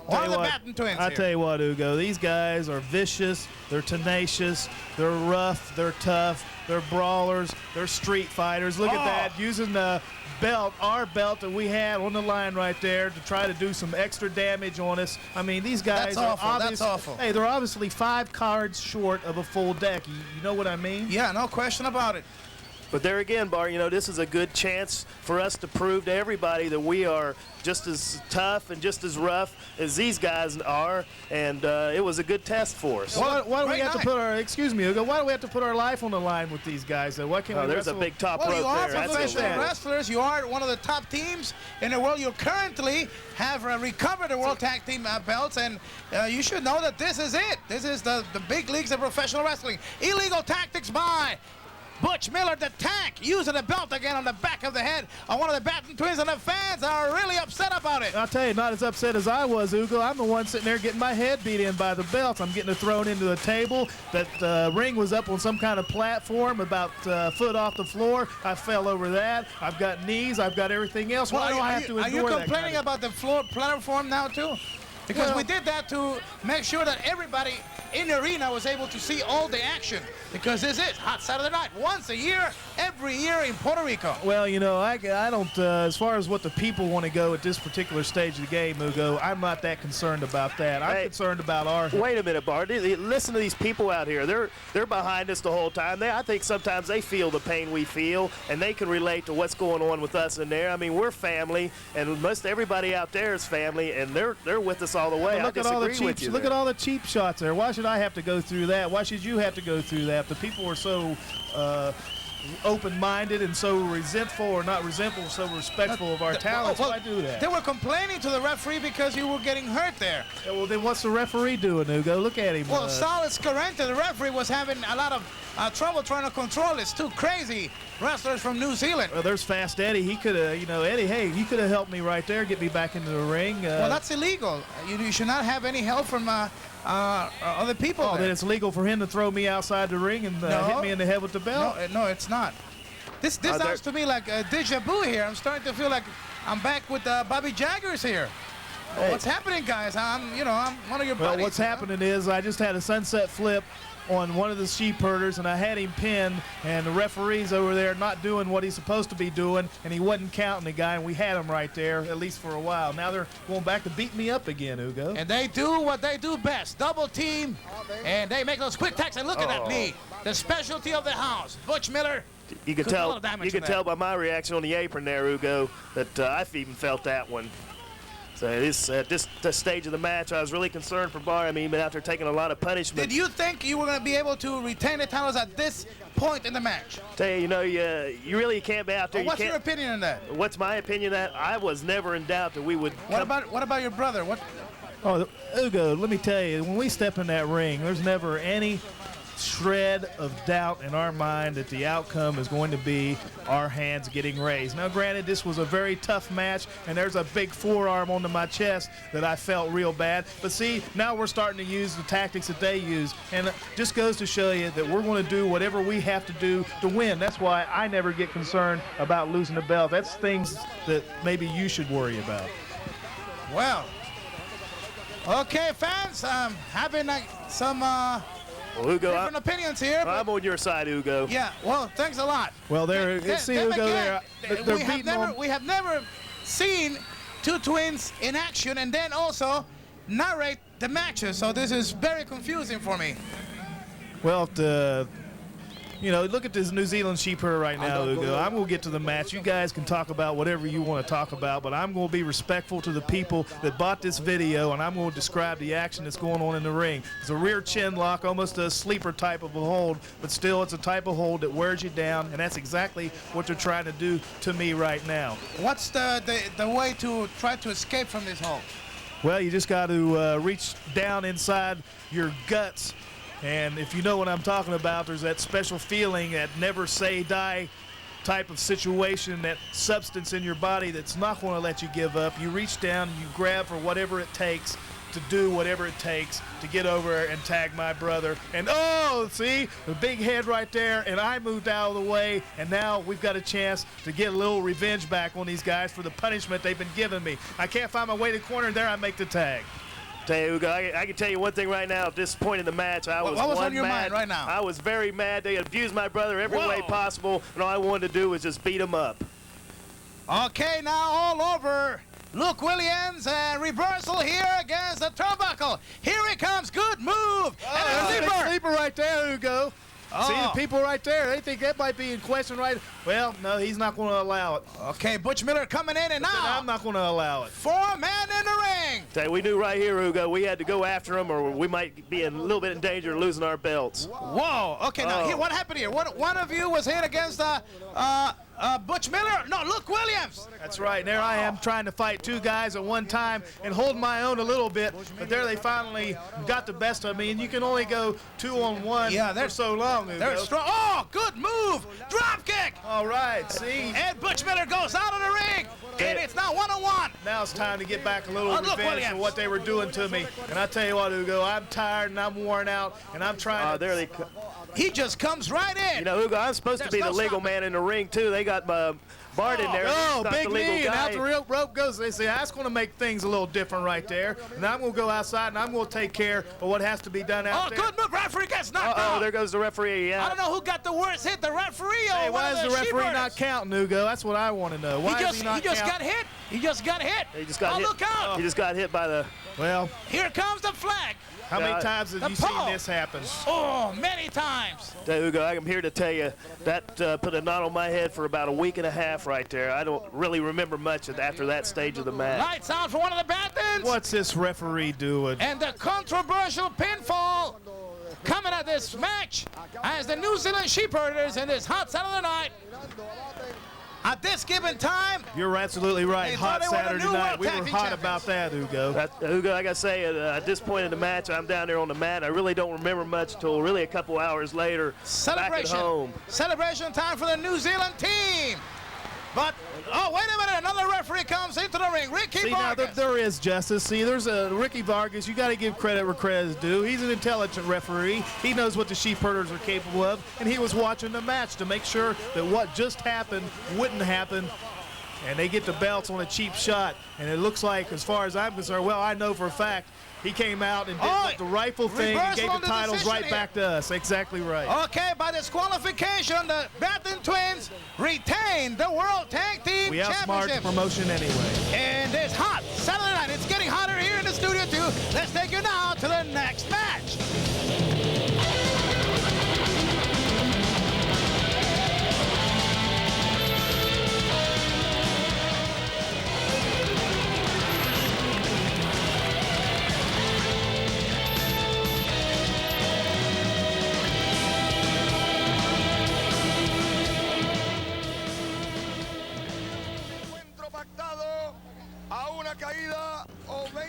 One of the Batten twins. I tell you what, Ugo, these guys are vicious, they're tenacious, they're rough, they're tough, they're brawlers, they're street fighters. Look at that, using the belt, our belt that we had on the line right there to try to do some extra damage on us. I mean, these guys That's awful. Hey, they're obviously 5 cards short of a full deck. You know what I mean? Yeah, no question about it. But there again, Bart, you know, this is a good chance for us to prove to everybody that we are just as tough and just as rough as these guys are, and it was a good test for us. Why do we have to put our, excuse me, Ugo, why do we have to put our life on the line with these guys? Why can't we there's wrestle? a big top Well, rope you are there. professional wrestlers. You are one of the top teams in the world. You currently have recovered the World Tag Team belts, and you should know that this is it. This is the big leagues of professional wrestling. Illegal tactics by Butch Miller, the tank, using the belt again on the back of the head on one of the Batten twins, and the fans are really upset about it. I'll tell you, not as upset as I was, Ugo. I'm the one sitting there getting my head beat in by the belts. I'm getting it thrown into the table. That ring was up on some kind of platform about a foot off the floor. I fell over that. I've got knees. I've got everything else. Why do I have to endure that? Are you complaining about the floor platform now, too? Because we did that to make sure that everybody in the arena was able to see all the action. Because this is Hot Saturday Night, once a year, every year in Puerto Rico. Well, you know, I don't, as far as what the people want to go at this particular stage of the game, Ugo, I'm not that concerned about that. I'm concerned about our... Wait a minute, Bart. Listen to these people out here. They're behind us the whole time. I think sometimes they feel the pain we feel, and they can relate to what's going on with us in there. I mean, we're family, and most everybody out there is family, and they're with us all the way. Look at all the cheap shots there. Why should I have to go through that? Why should you have to go through that? The people are so open-minded and so resentful, or not resentful, so respectful of our talents. Why do that? They were complaining to the referee because you were getting hurt there. Yeah, well, then what's the referee doing, Ugo? Look at him. Well, Sal Escarrente, the referee, was having a lot of trouble trying to control this. 2 crazy wrestlers from New Zealand. Well, there's Fast Eddie. He could have, you know, Eddie, hey, you could have helped me right there, get me back into the ring. Well, that's illegal. You should not have any help from other people. Oh, then it's legal for him to throw me outside the ring and hit me in the head with the belt? No, it's not. This sounds to me like a deja vu here. I'm starting to feel like I'm back with Bobby Jaggers here. Hey. What's happening, guys? I'm one of your buddies. Well, what's happening is I just had a sunset flip on one of the Sheepherders, and I had him pinned, and the referee's over there not doing what he's supposed to be doing, and he wasn't counting the guy, and we had him right there, at least for a while. Now they're going back to beat me up again, Ugo. And they do what they do best, double team, and they make those quick tacks, and look at that knee. The specialty of the house, Butch Miller. You can tell by my reaction on the apron there, Ugo, that I've even felt that one. So at this stage of the match, I was really concerned for Bart. I mean, he'd been out there taking a lot of punishment. Did you think you were going to be able to retain the titles at this point in the match? Tell you, you really can't be out there. Well, what's your opinion on that? What's my opinion on that? I was never in doubt that we would. What about your brother? Oh, Ugo, let me tell you, when we step in that ring, there's never any shred of doubt in our mind that the outcome is going to be our hands getting raised. Now, granted, this was a very tough match, and there's a big forearm onto my chest that I felt real bad. But see, now we're starting to use the tactics that they use, and it just goes to show you that we're going to do whatever we have to do to win. That's why I never get concerned about losing the belt. That's things that maybe you should worry about. Well, okay, fans, having some different opinions here. I'm on your side, Ugo. Yeah, well, thanks a lot. Well, see Ugo there. We have never seen 2 twins in action and then also narrate the matches, so this is very confusing for me. Well, you know, look at this New Zealand sheepherder right now, Ugo. I'm going to get to the match. You guys can talk about whatever you want to talk about, but I'm going to be respectful to the people that bought this video, and I'm going to describe the action that's going on in the ring. It's a rear chin lock, almost a sleeper type of a hold, but still it's a type of hold that wears you down, and that's exactly what they're trying to do to me right now. What's the way to try to escape from this hold? Well, you just got to reach down inside your guts. And if you know what I'm talking about, there's that special feeling, that never say die type of situation, that substance in your body that's not going to let you give up. You reach down, you grab for whatever it takes to do whatever it takes to get over and tag my brother. And oh, see, the big head right there, and I moved out of the way, and now we've got a chance to get a little revenge back on these guys for the punishment they've been giving me. I can't find my way to the corner, and there I make the tag. Tell you, Ugo, I can tell you one thing right now. At this point in the match, what was on your mind right now? I was very mad. They abused my brother every way possible, and all I wanted to do was just beat him up. Okay, now all over. Luke Williams and reversal here against the turnbuckle. Here he comes. Good move. And a Sleeper right there, Ugo. Oh. See the people right there, they think that might be in question, right? Well, no, he's not going to allow it. Okay, Butch Miller coming in, and now I'm not going to allow it. 4-man in the ring. Tell you, we knew right here, Ugo, we had to go after him, or we might be a little bit in danger of losing our belts. Whoa. Okay, now here, what happened here? One of you was hit against Butch Miller. No, Luke Williams. That's right. And there I am trying to fight two guys at one time and hold my own a little bit. But there they finally got the best of me. And you can only go 2-on-1 for so long. They're strong. Oh, good move. Drop kick. All right. See? And Butch Miller goes out of the ring. And it's now 1-on-1. Now it's time to get back a little revenge for what they were doing to me. And I tell you what, Ugo, I'm tired and I'm worn out. And I'm trying to... He just comes right in. You know, Ugo, I'm supposed to be the legal man in the ring, too. They got Bart in there. Oh, big knee, and out the rope goes. They say, that's going to make things a little different right there. And I'm going to go outside, and I'm going to take care of what has to be done out there. Oh, good move. Referee gets knocked out. Oh, there goes the referee, yeah. I don't know who got the worst hit, the referee or Hey, why is the referee Sheepherders? not counting, Ugo? That's what I want to know. Why is he not counting? Got hit. He just got hit. He just got hit. Look out. He just got hit by the... Well. Here comes the flag. How many times have you seen this happen? Oh, many times. Ugo, I'm here to tell you that put a knot on my head for about a week and a half right there. I don't really remember much after that stage of the match. Lights out for one of the Battens. What's this referee doing? And the controversial pinfall coming at this match as the New Zealand Sheepherders in this hot Saturday night. At this given time, you're absolutely right. Hot Saturday night. We were hot about that, Ugo. Ugo, like I say, at this point in the match, I'm down there on the mat. I really don't remember much until really a couple hours later. Back at home. Celebration time for the New Zealand team. But, oh, wait a minute, another referee comes into the ring. Ricky Vargas. Now, there is justice. See, there's a Ricky Vargas. You got to give credit where credit is due. He's an intelligent referee. He knows what the Sheepherders are capable of, and he was watching the match to make sure that what just happened wouldn't happen. And they get the belts on a cheap shot. And it looks like, as far as I'm concerned, well, I know for a fact, he came out and did the rightful thing and gave the titles right back to us. Exactly right. Okay, by disqualification, the Batten twins retain the World Tag Team Championship. We outsmarted the promotion anyway. And it's hot Saturday night. It's getting hotter here in the studio, too. Let's take you now to the next match.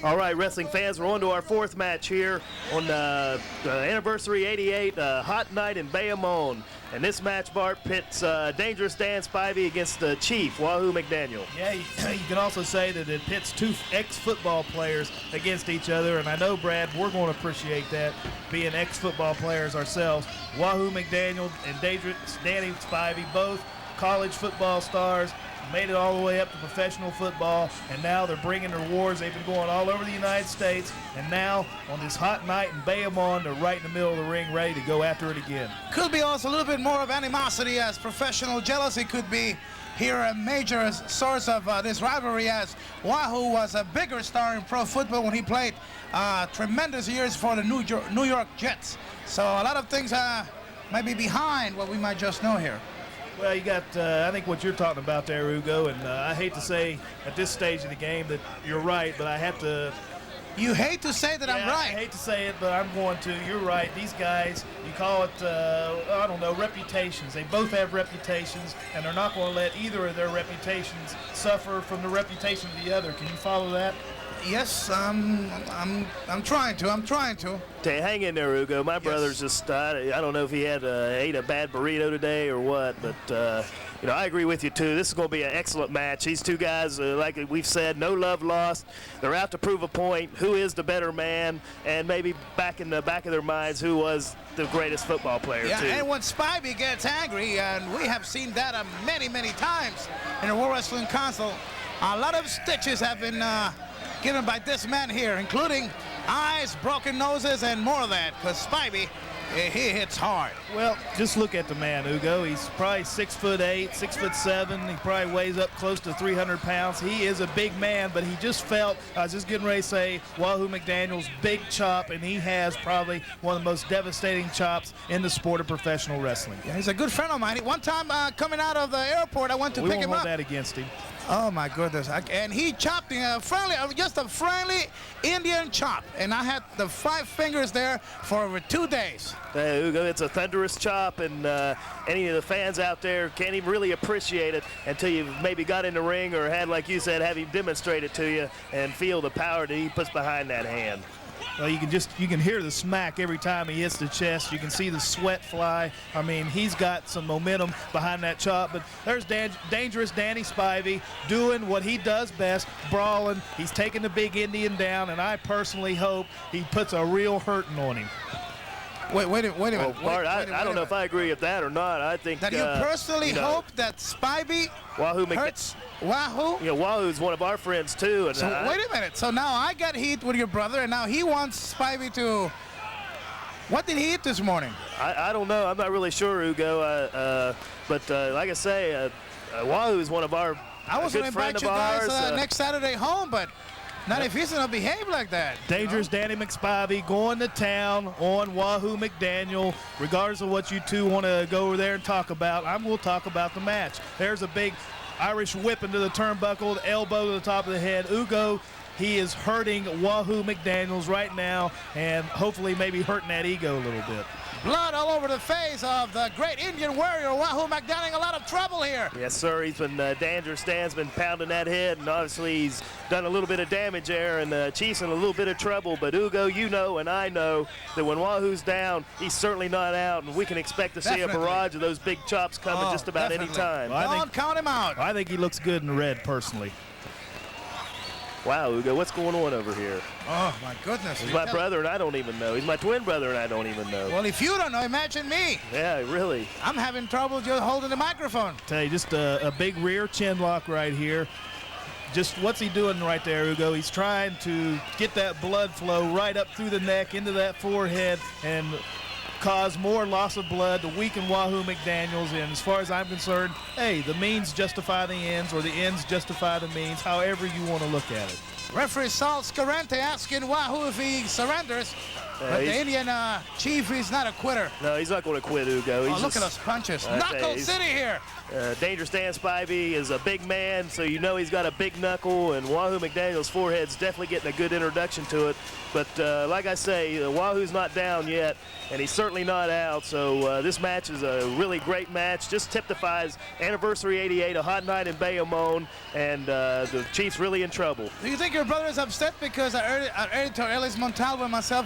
All right, wrestling fans, we're on to our fourth match here on the Anniversary 88 Hot Night in Bayamon. And this match, Bart, pits Dangerous Dan Spivey against the Chief, Wahoo McDaniel. Yeah, you can also say that it pits two ex-football players against each other. And I know, Brad, we're going to appreciate that, being ex-football players ourselves. Wahoo McDaniel and Dangerous Danny Spivey, both college football stars, made it all the way up to professional football, and now they're bringing their wars. They've been going all over the United States, and now on this hot night in Bayamon, they're right in the middle of the ring, ready to go after it again. Could be also a little bit more of animosity, as professional jealousy could be here a major source of this rivalry, as Wahoo was a bigger star in pro football when he played tremendous years for the New York Jets. So a lot of things might be behind what we might just know here? Well, you got, I think what you're talking about there, Ugo, and I hate to say at this stage of the game that you're right, but I have to. You hate to say that I'm right. I hate to say it, but I'm going to. You're right. These guys, you call it, I don't know, reputations. They both have reputations, and they're not going to let either of their reputations suffer from the reputation of the other. Can you follow that? Yes, I'm trying to. I'm trying to. Hang in there, Ugo. My brother's just, I don't know if he had ate a bad burrito today or what, but, you know, I agree with you, too. This is going to be an excellent match. These two guys, like we've said, no love lost. They're out to prove a point. Who is the better man? And maybe back in the back of their minds, who was the greatest football player, yeah, too. And when Spivey gets angry, and we have seen that many, many times in the World Wrestling Council, a lot of stitches have been given by this man here, including eyes, broken noses, and more of that, because Spivey, he hits hard. Well, just look at the man, Ugo. He's probably 6'8", 6'7". He probably weighs up close to 300 pounds. He is a big man, but he just felt, I was just getting ready to say, Wahoo McDaniel's big chop, and he has probably one of the most devastating chops in the sport of professional wrestling. Yeah, he's a good friend of mine. One time coming out of the airport, I went to pick him up. We won't hold that against him. Oh my goodness! And he chopped just a friendly Indian chop, and I had the 5 fingers there for over 2 days. Hey, Ugo, it's a thunderous chop, and any of the fans out there can't even really appreciate it until you maybe got in the ring or had, like you said, have him demonstrate it to you and feel the power that he puts behind that hand. Well, you can hear the smack every time he hits the chest. You can see the sweat fly. I mean, he's got some momentum behind that chop. But there's dangerous Danny Spivey doing what he does best, brawling. He's taking the big Indian down, and I personally hope he puts a real hurting on him. Wait a minute. Well, Bart, I don't know if I agree with that or not. I think that you personally hope that Spivey hurts Wahoo? You know, Wahoo's one of our friends, too. And so wait a minute. So now I got heat with your brother, and now he wants Spivey to... What did he eat this morning? I don't know. I'm not really sure, Ugo. But like I say, Wahoo is one of our I was going to invite you guys next Saturday home, but... Not if he's going to behave like that. Dangerous Danny McSpivey going to town on Wahoo McDaniel. Regardless of what you two want to go over there and talk about, I'm going to talk about the match. There's a big Irish whip into the turnbuckle, the elbow to the top of the head. Ugo, he is hurting Wahoo McDaniels right now, and hopefully maybe hurting that ego a little bit. Blood all over the face of the great Indian warrior, Wahoo McDaniel. A lot of trouble here. Yes, sir. He's been, Dangerous Dan's been pounding that head, and obviously he's done a little bit of damage there, and Chief's in a little bit of trouble. But, Ugo, you know and I know that when Wahoo's down, he's certainly not out, and we can expect to see a barrage of those big chops coming just about any time. Well, don't count him out. I think he looks good in the red, personally. Wow, Ugo, what's going on over here? Oh, my goodness. He's my brother, and I don't even know. He's my twin brother, and I don't even know. Well, if you don't know, imagine me. Yeah, really. I'm having trouble just holding the microphone. Tell you, just a big rear chin lock right here. Just what's he doing right there, Ugo? He's trying to get that blood flow right up through the neck, into that forehead, and cause more loss of blood to weaken Wahoo McDaniels. And as far as I'm concerned, hey, the means justify the ends, or the ends justify the means, however you want to look at it. Referee Sal Scarente asking Wahoo if he surrenders. But the Indian chief, he's not a quitter. No, he's not going to quit, Ugo. He's look at those punches. Knuckle City here. Dangerous Dan Spivey is a big man, so you know he's got a big knuckle, and Wahoo McDaniel's forehead's definitely getting a good introduction to it. But like I say, Wahoo's not down yet, and he's certainly not out. So this match is a really great match. Just typifies Anniversary 88, a hot night in Bayamon, and the Chief's really in trouble. Do you think your brother is upset because our editor, Ellis Montalvo, and myself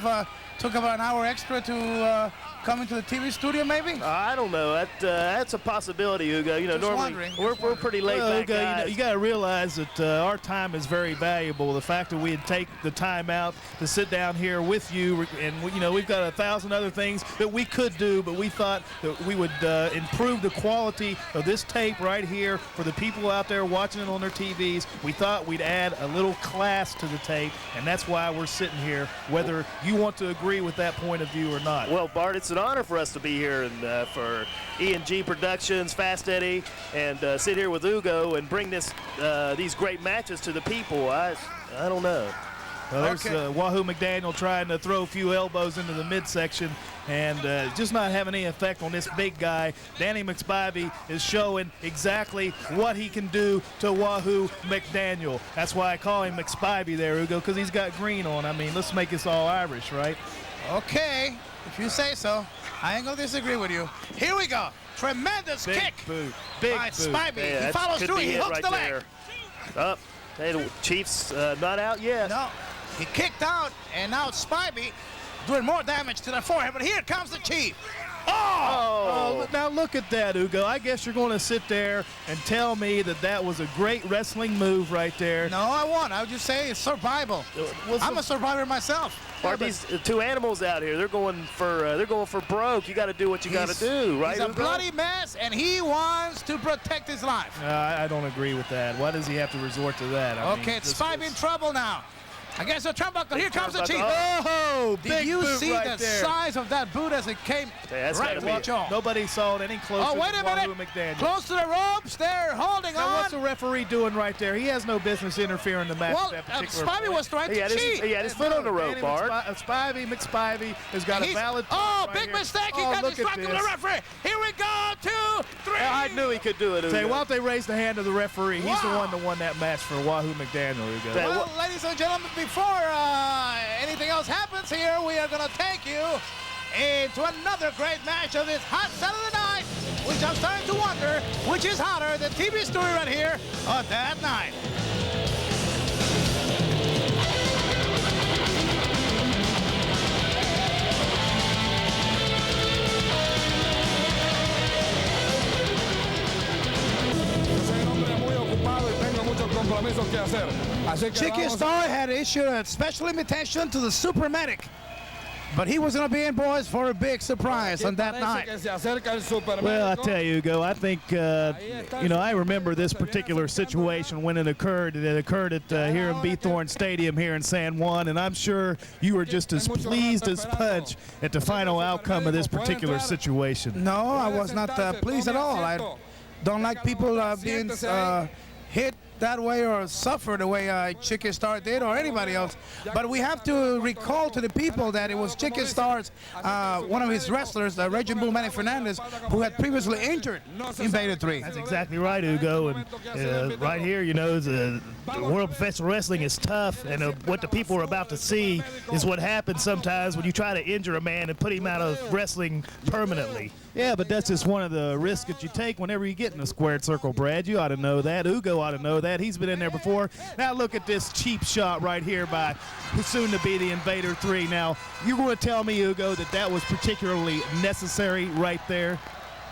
took about an hour extra to come into the TV studio, maybe? I don't know. That's a possibility, Ugo. You know, normally we're pretty laid back guys. You got to realize that our time is very valuable. The fact that we'd take the time out to sit down here with you, and you know, we've got 1,000 other things that we could do, but we thought that we would improve the quality of this tape right here for the people out there watching it on their TVs. We thought we'd add a little class to the tape, and that's why we're sitting here, whether you want to agree with that point of view or not. Well, Bart, it's an honor for us to be here and for E&G Productions, Fast Eddie, and sit here with Ugo and bring these great matches to the people. I don't know. Well, there's Wahoo McDaniel trying to throw a few elbows into the midsection and just not having any effect on this big guy. Danny McSpivey is showing exactly what he can do to Wahoo McDaniel. That's why I call him McSpivey there, Ugo, because he's got green on. I mean, let's make us all Irish, right? Okay, if you say so. I ain't gonna disagree with you. Here we go. Tremendous Big kick. boot. Big boot. Spivey. Yeah, he follows through. He hooks right the leg. Up. Hey, the Chief's not out yet. No, he kicked out, and now Spivey doing more damage to the forehead. But here comes the Chief. Oh, now look at that, Ugo. I guess you're going to sit there and tell me that that was a great wrestling move right there. No, I won't. I would just say it's survival. I'm a survivor myself. Bart, these two animals out here, they're going for broke. You got to do what you got to do, right? He's a Ugo? bloody mess, and he wants to protect his life. I don't agree with that. Why does he have to resort to that? I mean, It's Spivey in trouble now. Against the turnbuckle. Here comes the Chief. Oh, Did big you boot see right the there. size of that boot as it came that's right gotta to be the jaw? Nobody saw it any closer Oh, wait a than Wahoo minute. McDaniel. Close to the ropes. They're holding Now, on. what's the referee doing right there? He has no business interfering in the match Well, at that particular Spivey point. was trying to cheat. He had his foot on the rope, Bart. McSpivey has got a valid point right big here. mistake. He Oh, got look at distracted with the this. referee. Here we go. 2, 3. I knew he could do it. Say, Ugo. why don't they raise the hand of the referee? He's the Wow. one that won that match for Wahoo McDaniel. Ugo. That- Well, ladies and gentlemen, before anything else happens here, we are going to take you into another great match of this hot Saturday night, which I'm starting to wonder which is hotter, the TV story right here or that night. Chicky Starr had issued a special invitation to the Super Medic, but he was going to be in, boys, for a big surprise on that night. Well, I tell you, Ugo, I think, I remember this particular situation when it occurred. It occurred at here in B. Thorne Stadium here in San Juan, and I'm sure you were just as pleased as punch at the final outcome of this particular situation. No, I was not pleased at all. I don't like people being hit that way or suffer the way Chicky Starr did or anybody else. But we have to recall to the people that it was Chicky Starr's, one of his wrestlers, Raging Bull Manny Fernandez, who had previously injured Invader 3. That's exactly right, Ugo. And right here, the world of professional wrestling is tough, and what the people are about to see is what happens sometimes when you try to injure a man and put him out of wrestling permanently. Yeah, but that's just one of the risks that you take whenever you get in a squared circle, Brad. You ought to know that. Ugo ought to know that. He's been in there before. Now look at this cheap shot right here by soon to be the Invader 3. Now, you want to tell me, Ugo, that that was particularly necessary right there?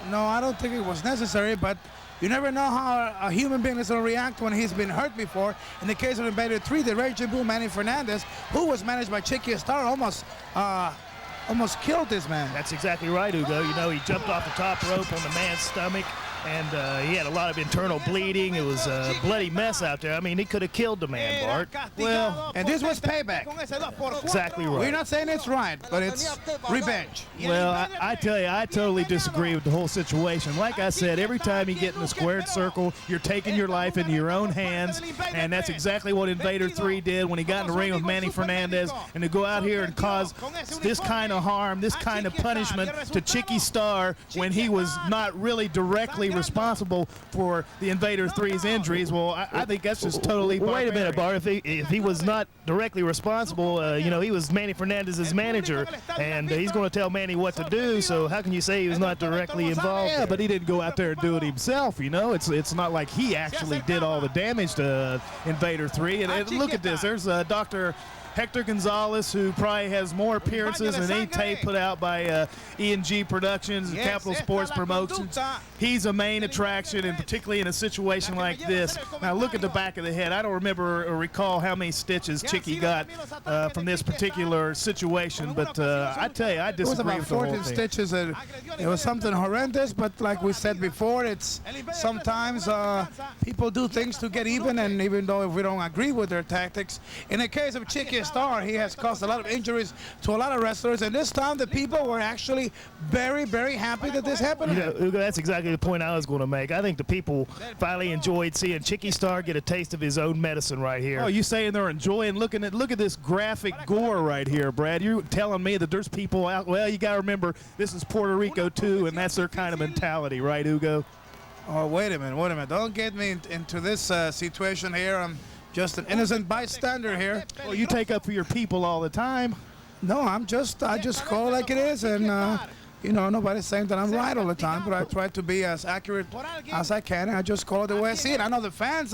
No, I don't think it was necessary, but you never know how a human being is going to react when he's been hurt before. In the case of Invader 3, the Raging Bull Manny Fernandez, who was managed by Chicky Starr, almost killed this man. That's exactly right, Ugo. He jumped off the top rope on the man's stomach, and he had a lot of internal bleeding. It was a bloody mess out there. I mean, he could have killed the man, Bart. Well, and this was payback. Exactly right. We're not saying it's right, but it's revenge. Well, I tell you, I totally disagree with the whole situation. Like I said, every time you get in a squared circle, you're taking your life into your own hands, and that's exactly what Invader 3 did when he got in the ring with Manny Fernandez. And to go out here and cause this kind of harm, this kind of punishment to Chicky Starr when he was not really directly responsible for the Invader 3's injuries, well, I think that's just totally barbaric. Wait a minute, Bart. If he was not directly responsible, he was Manny Fernandez's manager, and he's going to tell Manny what to do, so how can you say he was not directly involved? Yeah, but he didn't go out there and do it himself, It's not like he actually did all the damage to Invader 3. And look at this. There's Dr. Hector Gonzalez, who probably has more appearances than any tape put out by E&G Productions and Capital Sports Promotions. He's a main attraction, and particularly in a situation like this. Now look at the back of the head. I don't remember or recall how many stitches Chicky got from this particular situation, but I tell you, I disagree with the whole thing. It was about 14 stitches. It was something horrendous, but like we said before, it's sometimes people do things to get even, and even though if we don't agree with their tactics, in the case of Chicky Chicky Starr. He has caused a lot of injuries to a lot of wrestlers, and this time the people were actually very, very happy that this happened. You know, Ugo, that's exactly the point I was going to make. I think the people finally enjoyed seeing Chicky Starr get a taste of his own medicine right here. Oh, you saying they're enjoying look at this graphic gore right here, Brad. You're telling me that there's people out. Well, you got to remember this is Puerto Rico too, and that's their kind of mentality, right, Ugo? Oh, wait a minute. Don't get me into this situation here. I'm just an innocent bystander here. Well, you take up for your people all the time. No, I just call it like it is, and you know, nobody's saying that I'm right all the time, but I try to be as accurate as I can, and I just call it the way I see it. I know the fans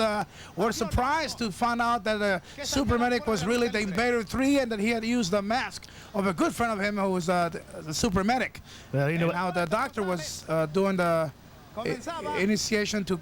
were surprised to find out that the Super Medic was really the Invader 3 and that he had used the mask of a good friend of him who was the Super Medic. Well, you know, and how the doctor was doing the initiation to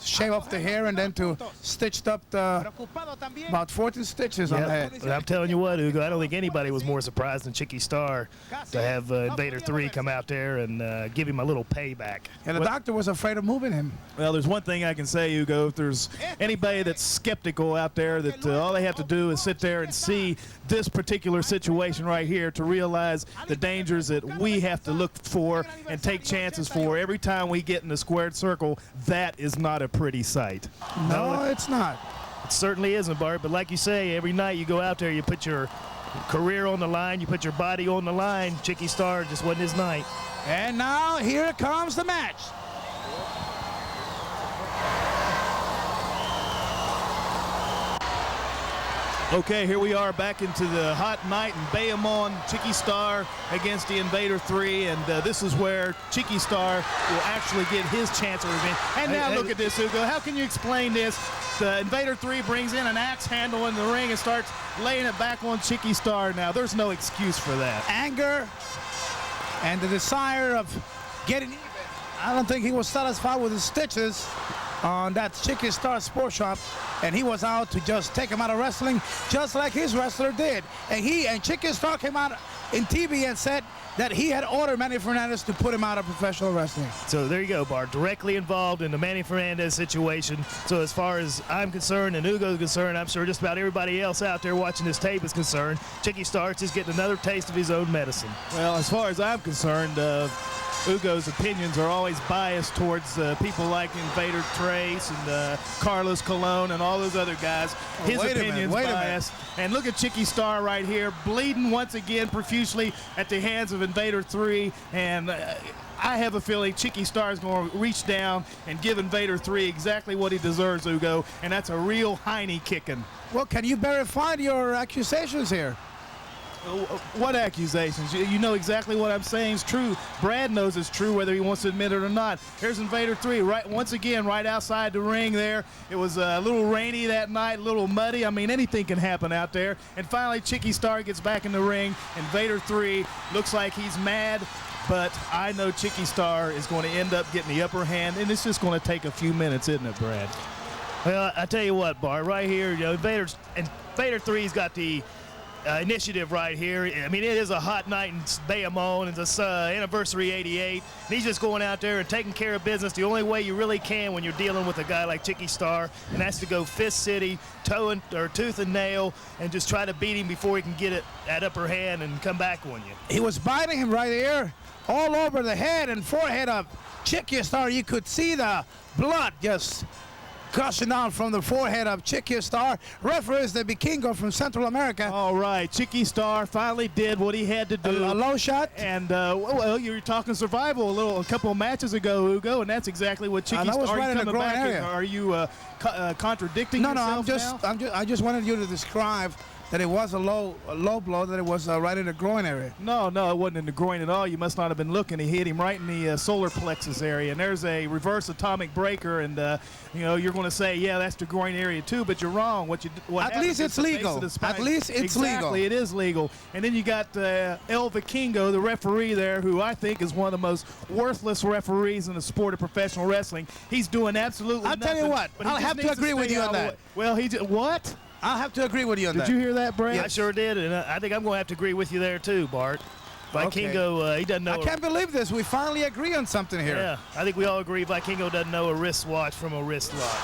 shave off the hair and then to stitched up about 14 stitches on the head. But I'm telling you what, Ugo, I don't think anybody was more surprised than Chicky Starr to have Invader 3 come out there and give him a little payback. And the doctor was afraid of moving him. Well, there's one thing I can say, Ugo. If there's anybody that's skeptical out there, that all they have to do is sit there and see this particular situation right here to realize the dangers that we have to look for and take chances for every time we get in the squared circle. That is not a pretty sight. No, it's not. It certainly isn't, Bart, but like you say, every night you go out there, you put your career on the line, you put your body on the line. Chicky Starr just wasn't his night. And now here comes the match. Okay, here we are back into the hot night in Bayamon. Chicky Starr against the Invader 3, and this is where Chicky Starr will actually get his chance of revenge. And now look at this, Ugo. How can you explain this? The Invader 3 brings in an axe handle in the ring and starts laying it back on Chicky Starr. Now, there's no excuse for that. Anger and the desire of getting even. I don't think he was satisfied with his stitches on that Chicky Starr Sports Shop, and he was out to just take him out of wrestling, just like his wrestler did. And Chicky Starr came out in TV and said that he had ordered Manny Fernandez to put him out of professional wrestling. So there you go, Bart, directly involved in the Manny Fernandez situation. So as far as I'm concerned and Ugo's concerned, I'm sure just about everybody else out there watching this tape is concerned, Chicky Starr is getting another taste of his own medicine. Well, as far as I'm concerned, Ugo's opinions are always biased towards people like Invader Trace and Carlos Colon and all those other guys. His opinion's biased. And look at Chicky Starr right here, bleeding once again profusely at the hands of Invader 3. And I have a feeling Chicky Starr is going to reach down and give Invader 3 exactly what he deserves, Ugo. And that's a real hiney kicking. Well, can you verify your accusations here? What accusations? You know exactly what I'm saying is true. Brad knows it's true whether he wants to admit it or not. Here's Invader 3 right once again right outside the ring there. It was a little rainy that night, a little muddy. I mean, anything can happen out there. And finally, Chicky Starr gets back in the ring. Invader 3 looks like he's mad, but I know Chicky Starr is going to end up getting the upper hand, and it's just going to take a few minutes, isn't it, Brad? Well, I tell you what, Bart, right here, you know, Invader 3's got the initiative right here. I mean, it is a hot night in Bayamon. It's anniversary 88. And he's just going out there and taking care of business the only way you really can when you're dealing with a guy like Chicky Starr, and that's to go fist city, tooth and nail, and just try to beat him before he can get it that upper hand and come back on you. He was biting him right here, all over the head and forehead of Chicky Starr. You could see the blood just gushing down from the forehead of Chicky Starr. Referee is the Vikingo from Central America. All right, Chicky Starr finally did what he had to do. A low shot. And, well, you were talking survival a couple of matches ago, Ugo, and that's exactly what Chicky Starr. Right in the groin area. Are you contradicting yourself now? I just wanted you to describe that it was a low blow, that it was right in the groin area. No, it wasn't in the groin at all. You must not have been looking. He hit him right in the solar plexus area, and there's a reverse atomic breaker, and you know, you're going to say, yeah, that's the groin area too, but you're wrong. At least it's legal. At least it's legal. Exactly, it is legal. And then you got El Vikingo, the referee there, who I think is one of the most worthless referees in the sport of professional wrestling. He's doing absolutely nothing. I'll tell you what, I'll have to agree with you on that. Well, what? I'll have to agree with you on that. Did you hear that, Brad? Yeah, I sure did, and I think I'm going to have to agree with you there too, Bart. Vikingo, he doesn't know. I can't believe this. We finally agree on something here. Yeah, I think we all agree Vikingo doesn't know a wristwatch from a wrist lock.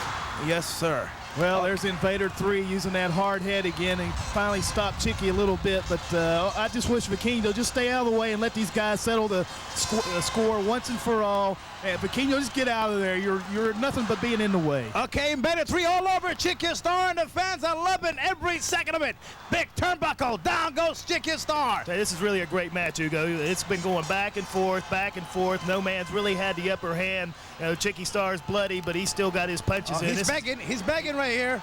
Yes, sir. Well, there's Invader 3 using that hard head again, and finally stopped Chicky a little bit. But I just wish Vaquino just stay out of the way and let these guys settle the score once and for all. And Vaquino, just get out of there. You're nothing but being in the way. Okay, Invader 3 all over Chicky Starr, and the fans are loving every second of it. Big turnbuckle, down goes Chicky Starr. Hey, this is really a great match, Hugo. It's been going back and forth, back and forth. No man's really had the upper hand. Chicky Starr's bloody, but he's still got his punches in. He's begging right here.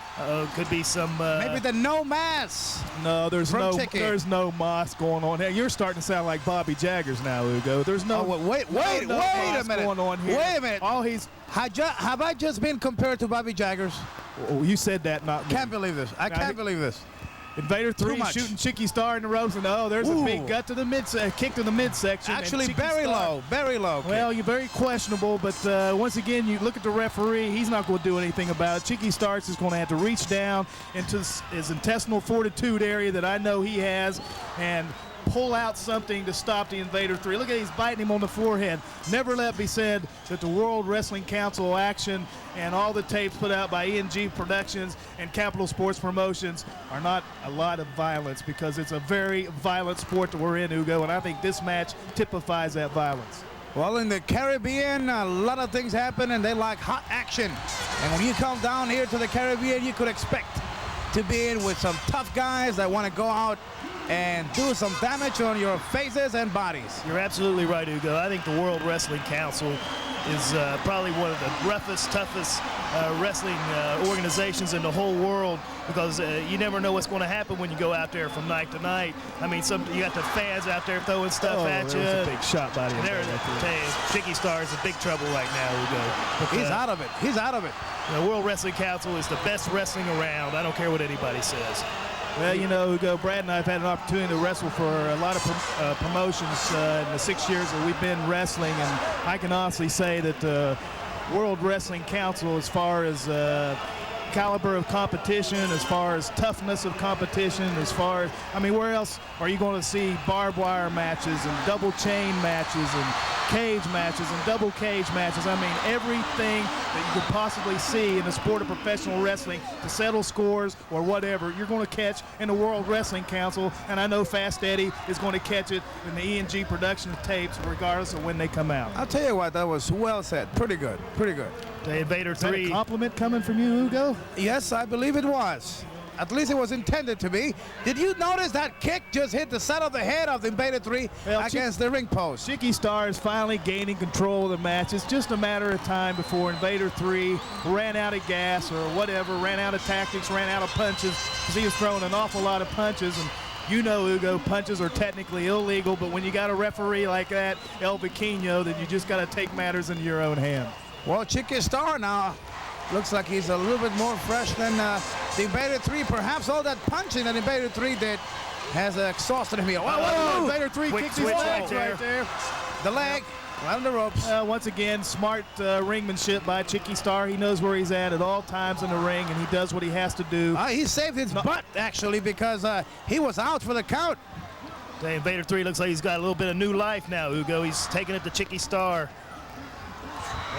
Could be some. Maybe the no mass. No, there's no moss going on here. You're starting to sound like Bobby Jaggers now, Hugo. There's no. Oh, wait a minute. Going on here. Wait a minute. Have I just been compared to Bobby Jaggers? Oh, you said that, not me. Can't believe this. I can't believe this. Invader 3 shooting Chicky Starr in the ropes, and there's a big gut to the kick to the midsection. Actually, very low. Well, you're very questionable, but once again, you look at the referee. He's not going to do anything about it. Chicky Starr is going to have to reach down into his intestinal fortitude area that I know he has, and pull out something to stop the Invader 3. Look at he's biting him on the forehead. Never let be said that the World Wrestling Council action and all the tapes put out by ENG Productions and Capital Sports Promotions are not a lot of violence, because it's a very violent sport that we're in, Hugo, and I think this match typifies that violence. Well, in the Caribbean, a lot of things happen, and they like hot action. And when you come down here to the Caribbean, you could expect to be in with some tough guys that want to go out and do some damage on your faces and bodies. You're absolutely right, Hugo. I think the World Wrestling Council is probably one of the roughest, toughest wrestling organizations in the whole world, because you never know what's going to happen when you go out there from night to night. I mean, you got the fans out there throwing stuff at you. There's a big shot by the Chicky Starr is in big trouble right now, Hugo. But he's out of it. He's out of it. The World Wrestling Council is the best wrestling around. I don't care what anybody says. Well, Hugo, Brad and I have had an opportunity to wrestle for a lot of promotions in the 6 years that we've been wrestling, and I can honestly say that the World Wrestling Council, as far as caliber of competition, as far as toughness of competition, as far as, where else are you going to see barbed wire matches and double chain matches and cage matches and double cage matches? Everything that you could possibly see in the sport of professional wrestling to settle scores or whatever, you're going to catch in the World Wrestling Council, and I know Fast Eddie is going to catch it in the ENG production tapes regardless of when they come out. I'll tell you what, that was well said. Pretty good. The Invader 3. Is that a compliment coming from you, Hugo? Yes, I believe it was. At least it was intended to be. Did you notice that kick just hit the side of the head of the Invader 3 against the ring post? Chicky Starr is finally gaining control of the match. It's just a matter of time before Invader 3 ran out of gas or whatever, ran out of tactics, ran out of punches, because he was throwing an awful lot of punches. And Hugo, punches are technically illegal, but when you got a referee like that, El Vaquino, then you just got to take matters into your own hand. Well, Chicky Starr now looks like he's a little bit more fresh than the Invader 3. Perhaps all that punching that Invader 3 did has exhausted him here. Whoa. Invader 3 kicked his leg right there. The leg, right on the ropes. Once again, smart ringmanship by Chicky Starr. He knows where he's at all times in the ring, and he does what he has to do. He saved his butt, actually, because he was out for the count. The Invader 3 looks like he's got a little bit of new life now, Hugo. He's taking it to Chicky Starr.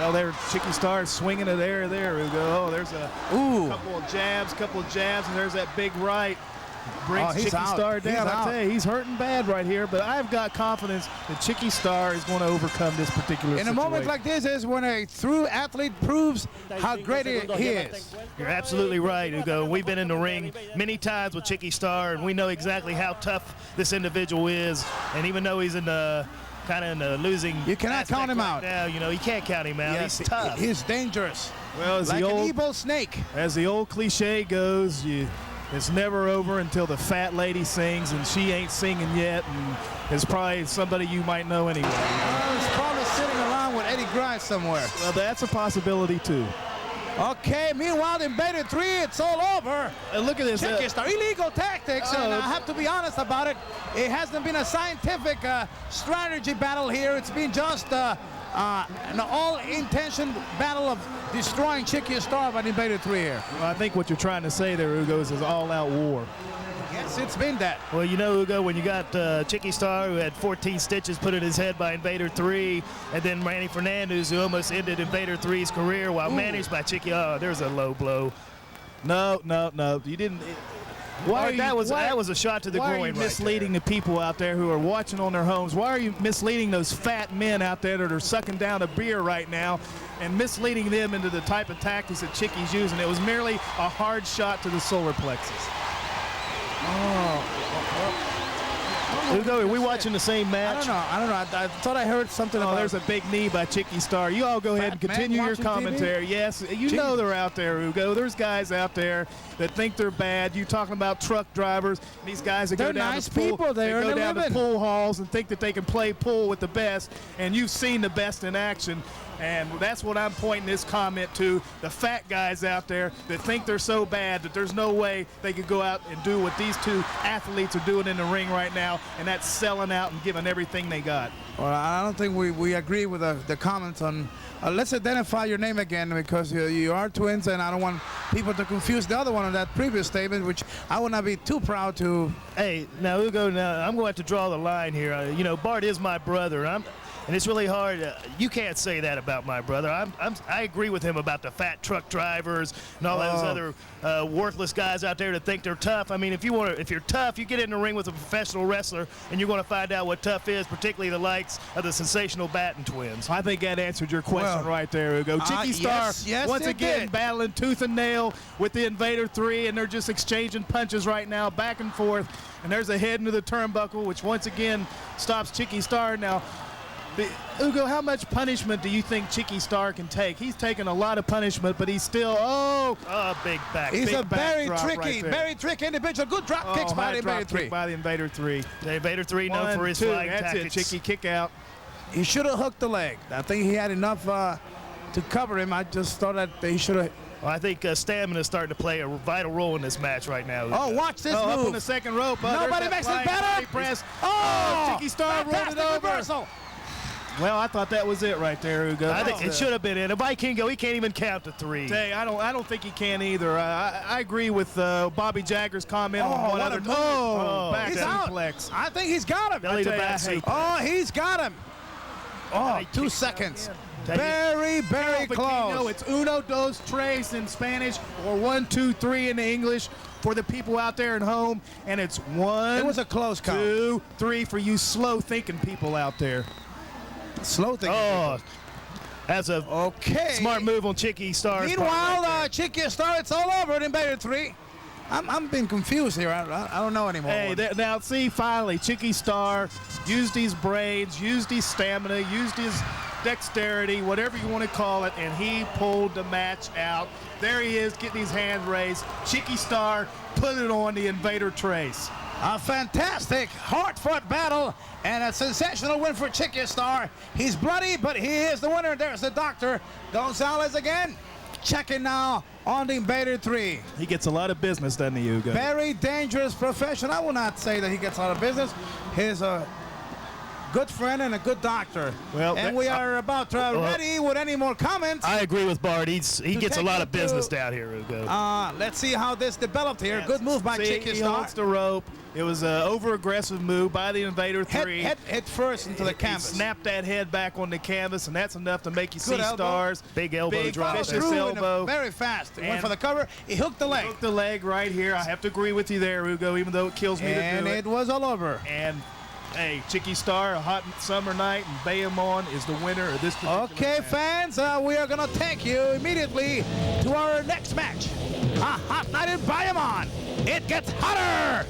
Well, there, Chicky Starr swinging it there, Hugo. Oh, there's a couple of jabs, and there's that big right. Brings Chicky Starr down. I tell you, he's hurting bad right here, but I've got confidence that Chicky Starr is going to overcome this particular situation. In a moment like this is when a true athlete proves how great he is. You're absolutely right, Hugo. We've been in the ring many times with Chicky Starr, and we know exactly how tough this individual is. And even though he's in the kind of in the losing, you cannot count him out. Now, you can't count him out. He's tough. He's dangerous. Well, as like an evil snake. As the old cliche goes, it's never over until the fat lady sings, and she ain't singing yet, and it's probably somebody you might know anyway. He's probably sitting around with Eddie Grimes somewhere. Well, that's a possibility too. Okay, meanwhile, Invader 3, it's all over. Look at this. Chicky Starr, illegal tactics, and I have to be honest about it. It hasn't been a scientific strategy battle here. It's been just an all-intention battle of destroying Chicky Starr by Invader 3 here. Well, I think what you're trying to say there, Hugo, is all-out war. Yes, it's been that. Well, Hugo, when you got Chicky Starr, who had 14 stitches put in his head by Invader 3, and then Manny Fernandez, who almost ended Invader 3's career while managed by Chicky. Oh, there's a low blow. No. You didn't. That was a shot to the groin. Why are you misleading the people out there who are watching on their homes? Why are you misleading those fat men out there that are sucking down a beer right now and misleading them into the type of tactics that Chicky's using? It was merely a hard shot to the solar plexus. Ugo, are we watching the same match? I don't know. I thought I heard something about. There's a big knee by Chicky Starr. You all go ahead and continue your commentary. TV? Yes, you know they're out there, Ugo. There's guys out there that think they're bad. You talking about truck drivers? These guys that go down nice to pool, people. they go down to pool halls and think that they can play pool with the best. And you've seen the best in action. And that's what I'm pointing this comment to, the fat guys out there that think they're so bad that there's no way they could go out and do what these two athletes are doing in the ring right now, and that's selling out and giving everything they got. Well, I don't think we agree with the comments on. Let's identify your name again, because you are twins, and I don't want people to confuse the other one on that previous statement, which I would not be too proud to. Hey, now Ugo, I'm going to have to draw the line here. Bart is my brother. And it's really hard. You can't say that about my brother. I agree with him about the fat truck drivers and all those other worthless guys out there that think they're tough. I mean, if you're tough, you get in the ring with a professional wrestler, and you're going to find out what tough is, particularly the likes of the sensational Batten twins. I think that answered your question right there, Ugo. Chicky Starr once again battling tooth and nail with the Invader 3, and they're just exchanging punches right now, back and forth. And there's a head into the turnbuckle, which once again stops Chicky Starr. Now, Ugo, how much punishment do you think Chicky Starr can take? He's taken a lot of punishment, but he's still, big back. He's big a very tricky individual. Good drop kicks by the Invader 3. By the Invader 3. The Invader 3 known for his flying tactics. That's it, Chicky, kick out. He should have hooked the leg. I think he had enough to cover him. I just thought that he should have. Well, I think stamina is starting to play a vital role in this match right now. Watch this move. Up on the second rope. Nobody makes it better. Press. Chicky Starr rolled it over. Reversal. Well, I thought that was it right there, Ugo. I think it should have been in. If I can go, he can't even count to 3. I don't think he can either. I agree with Bobby Jaggers' comment on one other. Back he's suplex. I think he's got him. Belly to back. He's got him. 2 seconds. Very, very close. It's uno, dos, tres in Spanish, or 1, 2, 3 in English for the people out there at home. And it's 1. It was a close count. 2, 3 for you slow-thinking people out there. Slow thinking. That's a smart move on Chicky Starr. Meanwhile, Chicky Starr, it's all over in Invader 3. I'm being confused here. I don't know anymore. Hey, now see, finally, Chicky Starr used his brains, used his stamina, used his dexterity, whatever you want to call it, and he pulled the match out. There he is, getting his hand raised. Chicky Starr put it on the Invader Trace. A fantastic, hard-fought battle and a sensational win for Chicky Starr. He's bloody, but he is the winner. There's the doctor, Gonzalez again. Checking now on the Invader 3. He gets a lot of business, doesn't he, Ugo? Very dangerous profession. I will not say that he gets a lot of business. He's a good friend and a good doctor. Well, and we are about ready with any more comments. I agree with Bart. He gets a lot of business down here, Ugo. Let's see how this developed here. Good move by Chicky Starr. He holds the rope. It was an over-aggressive move by the Invader 3. Head first into the canvas. He snapped that head back on the canvas, and that's enough to make you see Stars. Big elbow drop. Vicious elbow. Very fast. He went for the cover. He hooked the leg. Hooked the leg right here. I have to agree with you there, Ugo, even though it kills me to do it. And it was all over. And hey, Chicky Starr, a hot summer night, and Bayamon is the winner of this particular match. Fans, we are going to take you immediately to our next match. A hot night in Bayamon. It gets hotter.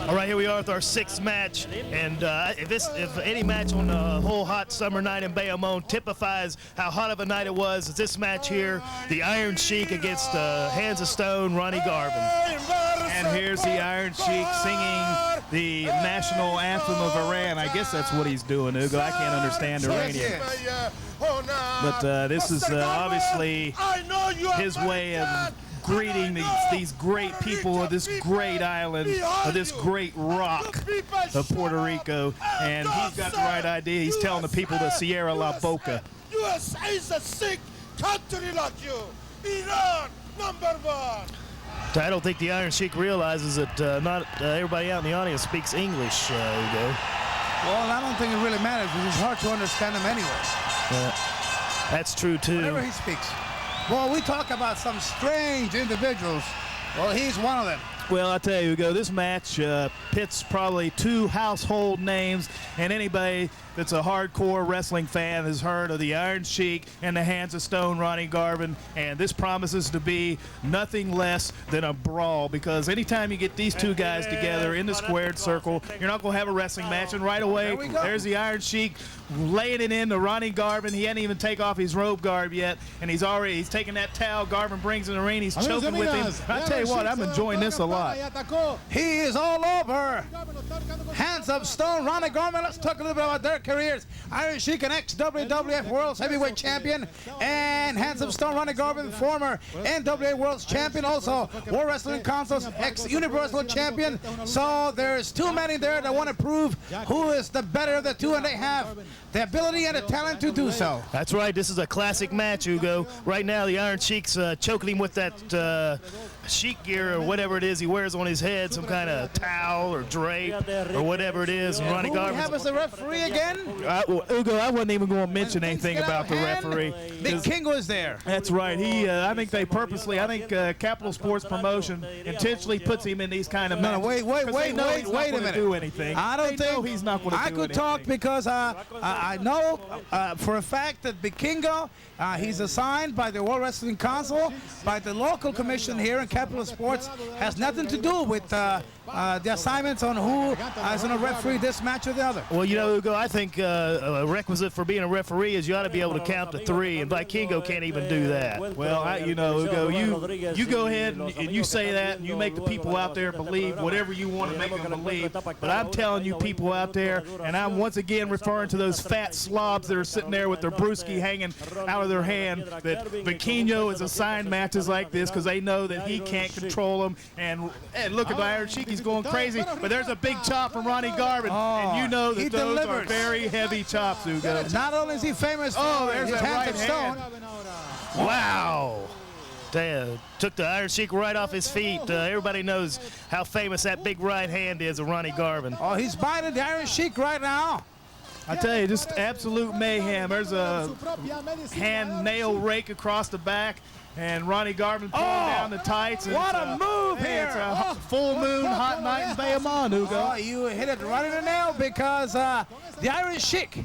All right, here we are with our 6th match, and if any match on the whole hot summer night in Bayamon typifies how hot of a night it was, it's this match here, the Iron Sheik against Hands of Stone, Ronnie Garvin. And here's the Iron Sheik singing the national anthem of Iran. I guess that's what he's doing, Ugo. I can't understand Iranian. But this is obviously his way of greeting these great people of this great island, of this great rock of Puerto Rico. And he's got the right idea. He's telling the people to Sierra La Boca. USA is a sick country like you. Iran, #1. I don't think the Iron Sheik realizes that not everybody out in the audience speaks English, Ugo. Well, I don't think it really matters because it's hard to understand him anyway. That's true, too. Whenever he speaks. Well, we talk about some strange individuals. Well, he's one of them. Well, I tell you, Ugo, this match pits probably two household names, and anybody that's a hardcore wrestling fan has heard of the Iron Sheik and the Hands of Stone, Ronnie Garvin, and this promises to be nothing less than a brawl, because anytime you get these two guys together in the squared circle, you're not going to have a wrestling match, and right away, there's the Iron Sheik laying it in to Ronnie Garvin. He hadn't even take off his robe garb yet, and he's taking that towel Garvin brings in the ring. He's choking with him. I tell you what, I'm enjoying this a lot. He is all over. Hands of Stone, Ronnie Garvin. Let's talk a little bit about their careers. Iron Sheik, an ex-WWF World Heavyweight Champion, and Hands of Stone, Ronnie Garvin, former NWA World Champion, also World Wrestling Council's ex-Universal Champion. So there's too many there that want to prove who is the better of the two, and they have the ability and the talent to do so. That's right. This is a classic match, Ugo. Right now, the Iron Sheik's choking him with that Sheik gear or whatever it is he wears on his head, some kind of towel or drape or whatever it is. And Ronnie Garvin. Who we have as the referee again? Ugo, I wasn't even going to mention anything about the referee. Big Kingo is there. That's right. I think they purposely, Capital Sports Promotion intentionally puts him in these kind of matches. No, wait a minute. Do anything. I don't think he's not going to do anything. I could talk because I know for a fact that Big Kingo, he's assigned by the World Wrestling Council, by the local commission here in Capital Sports, has nothing to do with the assignments on who is going to referee this match or the other. Well, you know, Ugo, I think a requisite for being a referee is you ought to be able to count to three, and Vikingo can't even do that. Well, Ugo, you go ahead and you say that, and you make the people out there believe whatever you want to make them believe. But I'm telling you people out there, and I'm once again referring to those fat slobs that are sitting there with their brewski hanging out of their hand, that Vikingo is assigned matches like this because they know that he can't control them. And look at the Iron Sheik, he's going crazy, but there's a big chop from Ronnie Garvin, and you know that those are very heavy chops, Ugo. Not only is he famous for there's his that Hands right of Stone. hand. Wow. Took the Iron Sheik right off his feet. Everybody knows how famous that big right hand is of Ronnie Garvin. Oh, he's biting the Iron Sheik right now. I tell you, just absolute mayhem. There's a hand nail rake across the back, and Ronnie Garvin pulling down the tights. And what a move here! It's a full moon, hot night in Bayamon, Ugo. Oh, you hit it right in the nail because the Iron Sheik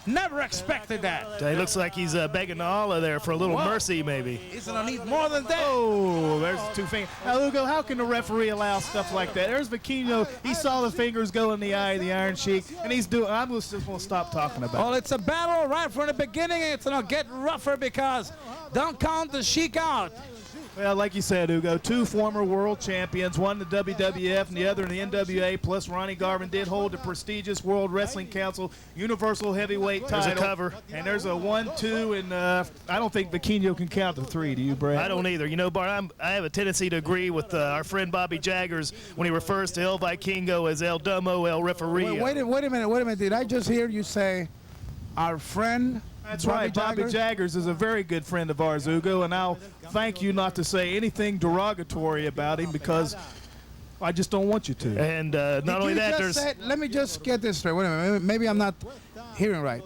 never expected that. It looks like he's begging Allah there for a little mercy, maybe. He's going to need more than that. Oh, there's two fingers. Now, Ugo, how can the referee allow stuff like that? There's Vikingo. He saw the fingers go in the eye of the Iron Sheik, and he's doing. I'm just going to stop talking about it. Well, it's a battle right from the beginning. It's going to get rougher because don't count the Sheik out. Well, like you said, Ugo, two former world champions, one the WWF and the other in the NWA, plus Ronnie Garvin did hold the prestigious World Wrestling Council Universal Heavyweight title. There's a cover. And there's a 1-2, and I don't think Vikingo can count to three. Do you, Brad? I don't either. You know, Bart, I have a tendency to agree with our friend Bobby Jaggers when he refers to El Vikingo as El Domo, El Referee. Wait a minute. Did I just hear you say our friend? That's right. Bobby Jaggers is a very good friend of ours, Ugo, and I'll thank you not to say anything derogatory about him because I just don't want you to. And not only that, let me just get this straight. Wait a minute. Maybe I'm not hearing right.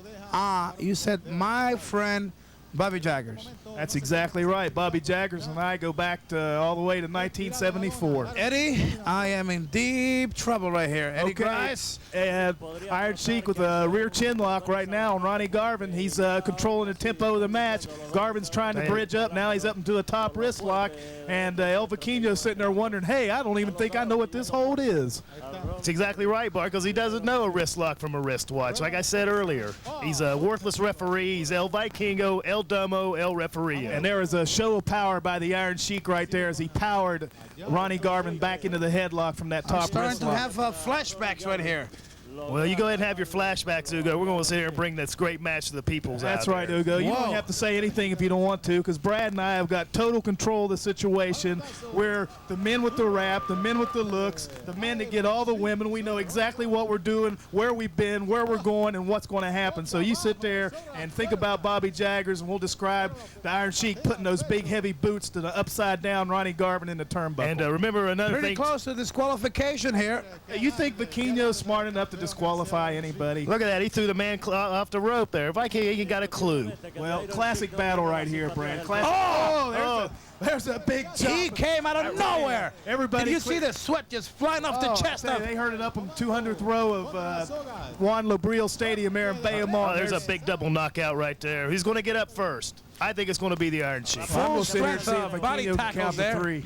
You said my friend Bobby Jaggers. That's exactly right. Bobby Jaggers and I go back all the way to 1974. Eddie, I am in deep trouble right here. Eddie Grice. And Iron Sheik with a rear chin lock right now on Ronnie Garvin. He's controlling the tempo of the match. Garvin's trying to bridge up. Now he's up into a top wrist lock. And El Vikingo's sitting there wondering, hey, I don't even think I know what this hold is. That's exactly right, Bart, because he doesn't know a wrist lock from a wristwatch. Like I said earlier, he's a worthless referee. He's El Vikingo, El Domo, El Referee. And there is a show of power by the Iron Sheik right there as he powered Ronnie Garvin back into the headlock from that top wrist lock. I'm starting to have flashbacks right here. Well, you go ahead and have your flashbacks, Ugo. We're going to sit here and bring this great match to the peoples. That's out right, there. Ugo. You Whoa. don't have to say anything if you don't want to, because Brad and I have got total control of the situation. We're the men with the rap, the men with the looks, the men that get all the women. We know exactly what we're doing, where we've been, where we're going, and what's going to happen. So you sit there and think about Bobby Jaggers, and we'll describe the Iron Sheik putting those big, heavy boots to the upside-down Ronnie Garvin in the turnbuckle. And remember another Pretty thing. close to disqualification here. You think Vaquino's smart enough to disqualify anybody? Look at that. He threw the man off the rope there. If I can't, he got a clue. Well, classic battle right here, Brad. Classic. There's a big jump. He came out of nowhere. Everybody Did you quit. see the sweat just flying off the chest? I tell you, they heard it up on 200th row of Juan Lobriel Stadium there in Bayamon. Oh, there's a big double knockout right there. He's going to get up first. I think it's going to be the Iron Sheik. Full I'm gonna sit here and strength see if of body Vaquino can tackles count to there. 3.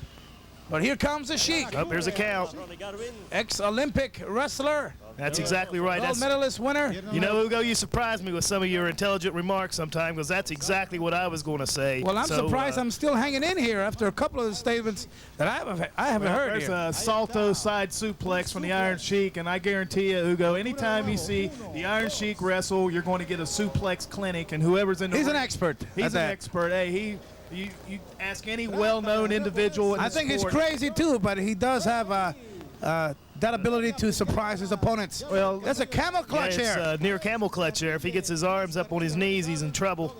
But here comes the Sheik, Oh, there's a count. ex-Olympic wrestler, That's exactly right. gold That's, medalist winner. you know, Ugo, you surprise me with some of your intelligent remarks sometimes, because that's exactly what I was going to say. Well, I'm So, surprised I'm still hanging in here after a couple of the statements that I haven't heard There's here. a salto side suplex from the Iron Sheik, and I guarantee you, Ugo, anytime you see the Iron Sheik wrestle, you're going to get a suplex clinic, and whoever's in the He's an ring- expert. He's at an that. expert. Hey, you ask any well-known individual in I the think he's sport. crazy too, but he does have that ability to surprise his opponents. Well, that's a camel clutch yeah, here. it's near camel clutch there. If he gets his arms up on his knees, he's in trouble.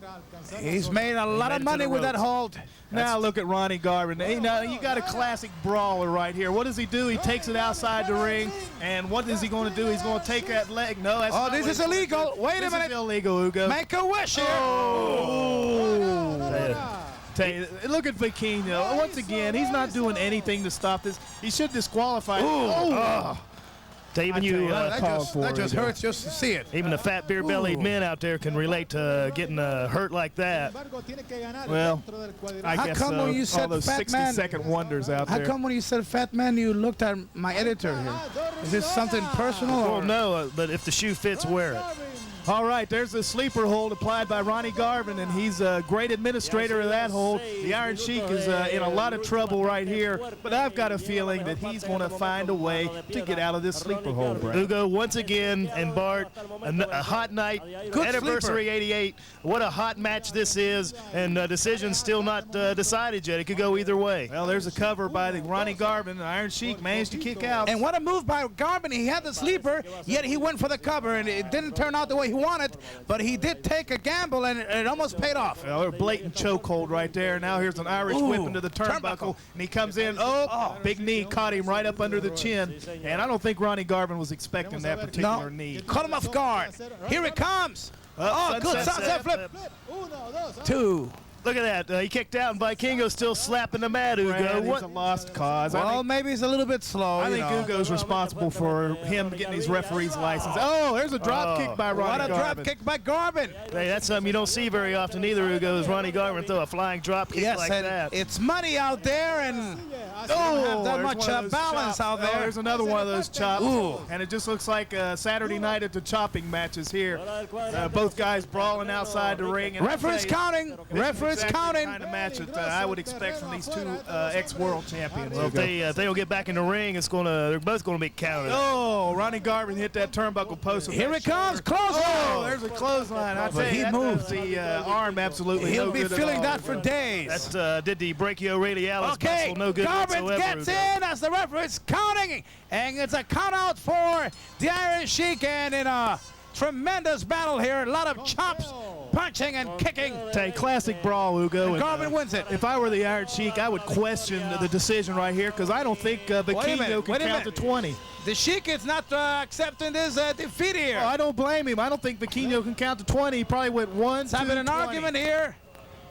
He's made a lot made of it to money the with that ropes. hold. Now look at Ronnie Garvin. Hey, now you got a classic brawler right here. What does he do? He takes it outside the ring, and what is he going to do? He's going to take that leg. No, that's Oh, not this what is he's gonna illegal. do. Wait a This minute. is illegal, Ugo. Make a wish here. Tell you, look at Vaquino. Once again, he's not doing anything to stop this. He should disqualify. Even I tell you, you, That just hurts just to see it. even the fat beer-bellied men out there can relate to getting hurt like that. Well, I How guess come when you all said those fat man- 60-second wonders out How there. come when you said fat man, you looked at my editor here? Is this something personal? Well, Or? no, but if the shoe fits, wear it. All right, there's a sleeper hold applied by Ronnie Garvin, and he's a great administrator of that hold. The Iron Sheik is in a lot of trouble right here, but I've got a feeling that he's going to find a way to get out of this sleeper hold, Brad. Ugo, once again, and Bart, a hot night, Good anniversary sleeper. 88. What a hot match this is, and decision's still not decided yet. It could go either way. Well, there's a cover by the Ronnie Garvin. The Iron Sheik managed to kick out. And what a move by Garvin. He had the sleeper, yet he went for the cover, and it didn't turn out the way he wanted, but he did take a gamble, and it almost paid off. Well, a blatant chokehold right there. Now here's an Irish whip into the turnbuckle, and he comes in. Oh, big knee caught him right up under the chin. And I don't think Ronnie Garvin was expecting that particular No, knee. caught him off guard. Here it comes. Oh, good sunset flip. 2. Look at that. He kicked out, and Vikingo's still slapping the mat, Ugo. Brad, he's What? a lost cause. Well, maybe he's a little bit slow. I you think know. Ugo's responsible for him getting his referee's license. Oh, there's a drop kick by Ronnie What a Garvin. drop kick by Garvin. Hey, that's something you don't see very often either, Ugo, is Ronnie Garvin throw a flying drop kick Yes, like and that. it's muddy out there, and don't have that there's much one of those balance chops. out Oh, there. there's another one of those chops. Ooh. And it just looks like Saturday night at the chopping matches here. Both guys brawling outside the ring. And Referee's counting. This is Referee's exactly counting. the kind of match that I would expect from these two ex-world champions. Well, if they don't get back in the ring, they're both going to be counted. Oh, Ronnie Garvin hit that turnbuckle post. with Here that it comes. shoulder. Clothesline. Oh, there's a clothesline. I tell he you, that moved. does the arm absolutely He'll no be good at feeling all. that for days. That did the brachioradialis Okay, muscle no good Garvin whatsoever. gets Ugo. in as the referee is counting, and it's a count out for the Iron Sheik, and in a tremendous battle here, a lot of chops, punching, and kicking. Tell you, classic brawl, Ugo. And and, Garvin wins it. If I were the Iron Sheik, I would question the decision right here because I don't think Vaquino minute, can wait a count to minute. 20. The Sheik is not accepting this defeat here. Oh, I don't blame him. I don't think Vaquino can count to 20. He probably went 1, 2, It's having an 20. argument here.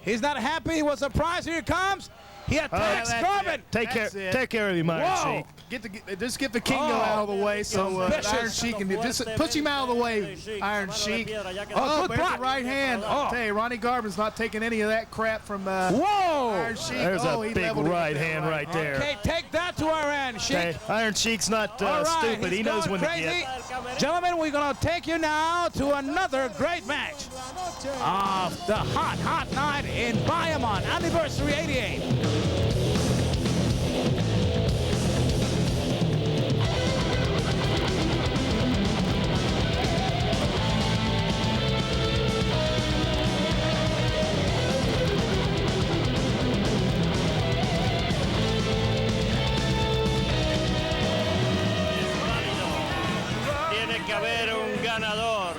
He's not happy. He was surprised. Here he comes. He attacks that's Garvin. Take care That's it. of him, Iron Whoa. Sheik. Just get Vaquino out of the way so Vicious. Iron Sheik can just push him out of the way, Iron Sheik. Oh, good there's block. the right hand. Oh. I tell you, Ronnie Garvin's not taking any of that crap from Whoa. Iron Sheik. There's Oh, a he big leveled him right with that hand right there. Okay, take that to our end, Sheik. Hey, Iron Sheik's not All right, stupid. he's He knows going when crazy. to get. Gentlemen, we're going to take you now to another great match of the hot night in Bayamon, anniversary 88. ganador.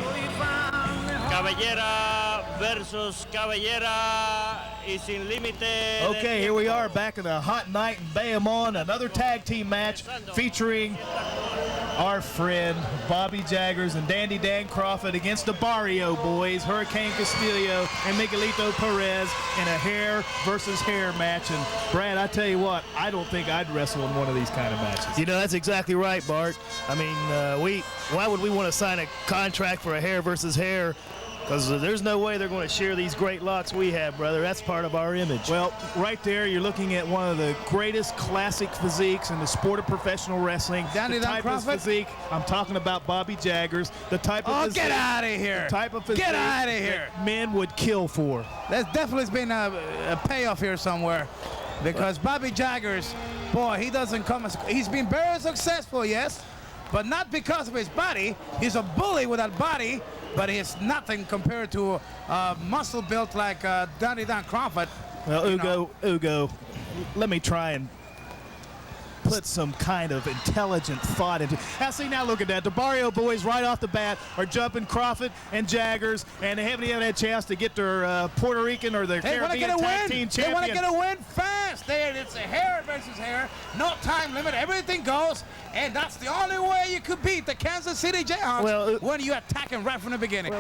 Cabellera versus Cabellera y sin límite. Okay, here we are back in a hot night in Bayamon. Another tag team match featuring our friend Bobby Jaggers and Dandy Dan Kroffat against the Barrio Boys, Hurricane Castillo and Miguelito Perez in a hair versus hair match. And Brad, I tell you what, I don't think I'd wrestle in one of these kind of matches. You know, that's exactly right, Bart. I mean, why would we want to sign a contract for a hair versus hair? Because there's no way they're going to share these great locks we have, brother. That's part of our image. Well, right there, you're looking at one of the greatest classic physiques in the sport of professional wrestling. Danny the type of physique, I'm talking about Bobby Jaggers. The type of physique, get out of here. The type of physique Get out of here. that men would kill for. There's definitely been a payoff here somewhere, because Bobby Jaggers, boy, he's been very successful, yes, but not because of his body. He's a bully with that body, but he's nothing compared to muscle built like Danny Dan Kroffat. Well, Ugo, let me try and put some kind of intelligent thought into. Now look at that. The Barrio Boys right off the bat are jumping Kroffat and Jaggers, and they haven't even had a chance to get their Puerto Rican or their Caribbean tag team champion. They want to get a win fast. It's a hair versus hair, no time limit, everything goes, and that's the only way you could beat the Kansas City Jayhawks when you attack and right from the beginning.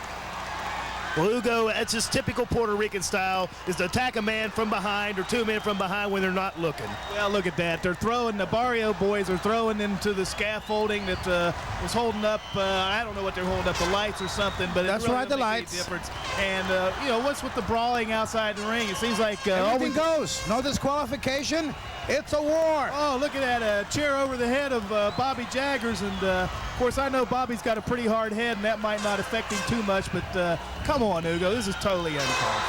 Well, Ugo, it's just typical Puerto Rican style, is to attack a man from behind or two men from behind when they're not looking. Well, look at that. They're throwing, the Barrio Boys are throwing into the scaffolding that was holding up, I don't know what they're holding up, the lights or something, but that's really right, the make any lights. Difference. And, you know, what's with the brawling outside the ring? It seems like everything goes. No disqualification. It's a war. Oh, look at that, chair over the head of Bobby Jaggers. And, of course, I know Bobby's got a pretty hard head, and that might not affect him too much, but come on, Ugo, this is totally uncalled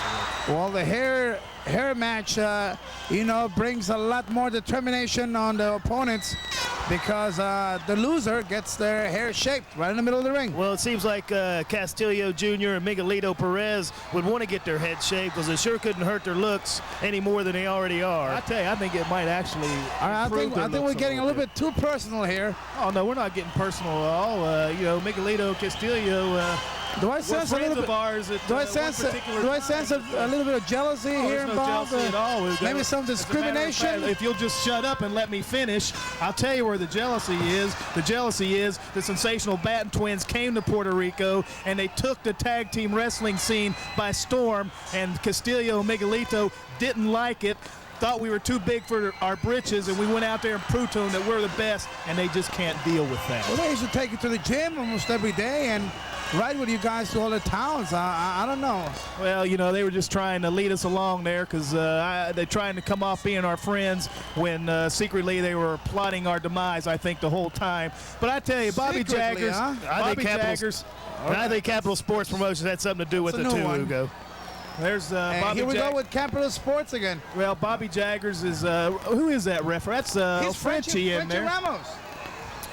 for. Well, the hair match, you know, brings a lot more determination on the opponents, because the loser gets their hair shaped right in the middle of the ring. Well, it seems like Castillo Jr. and Miguelito Perez would want to get their head shaped, because it sure couldn't hurt their looks any more than they already are. I tell you, I think it might actually I think we're getting a little bit too personal here. Oh, no, we're not getting personal at all. You know, Miguelito Castillo, do I sense a little bit? Do I sense a little bit of jealousy here involved? No jealousy at all. Maybe some discrimination. If you'll just shut up and let me finish, I'll tell you where the jealousy is. The jealousy is the sensational Batten twins came to Puerto Rico and they took the tag team wrestling scene by storm. And Castillo and Miguelito didn't like it. Thought we were too big for our britches, and we went out there and proved to them that we're the best, and they just can't deal with that. Well, they used to take you to the gym almost every day and ride with you guys to all the towns. I don't know. Well, you know, they were just trying to lead us along there, because they're trying to come off being our friends when secretly they were plotting our demise, I think, the whole time. But I tell you, Bobby Jaggers, I think Capital Sports Promotions had something to do with it too, Ugo. There's Bobby here we go with Capital Sports again. Well, Bobby Jaggers is who is that referee? That's Frenchie in there. Ramos.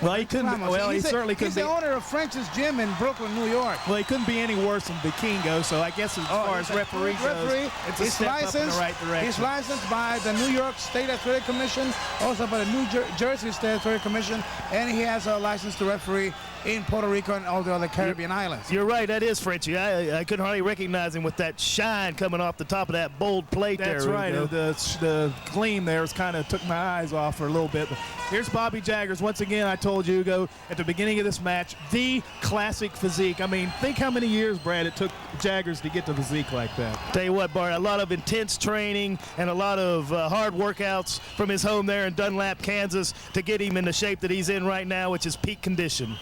Well, he couldn't. Well, he certainly couldn't be. He's the owner of French's Gym in Brooklyn, New York. Well, he couldn't be any worse than Vikingo. So I guess as far as referee goes, it's a step up in the right direction. He's licensed by the New York State Athletic Commission, also by the New Jersey State Athletic Commission, and he has a license to referee in Puerto Rico and all the other Caribbean islands. You're right, that is Frenchie. I couldn't hardly recognize him with that shine coming off the top of that bold plate. That's there. Right. The gleam there kind of took my eyes off for a little bit. But here's Bobby Jaggers. Once again, I told you, Ugo, at the beginning of this match, the classic physique. I mean, think how many years, Brad, it took Jaggers to get the physique like that. Tell you what, Bart, a lot of intense training and a lot of hard workouts from his home there in Dunlap, Kansas, to get him in the shape that he's in right now, which is peak condition.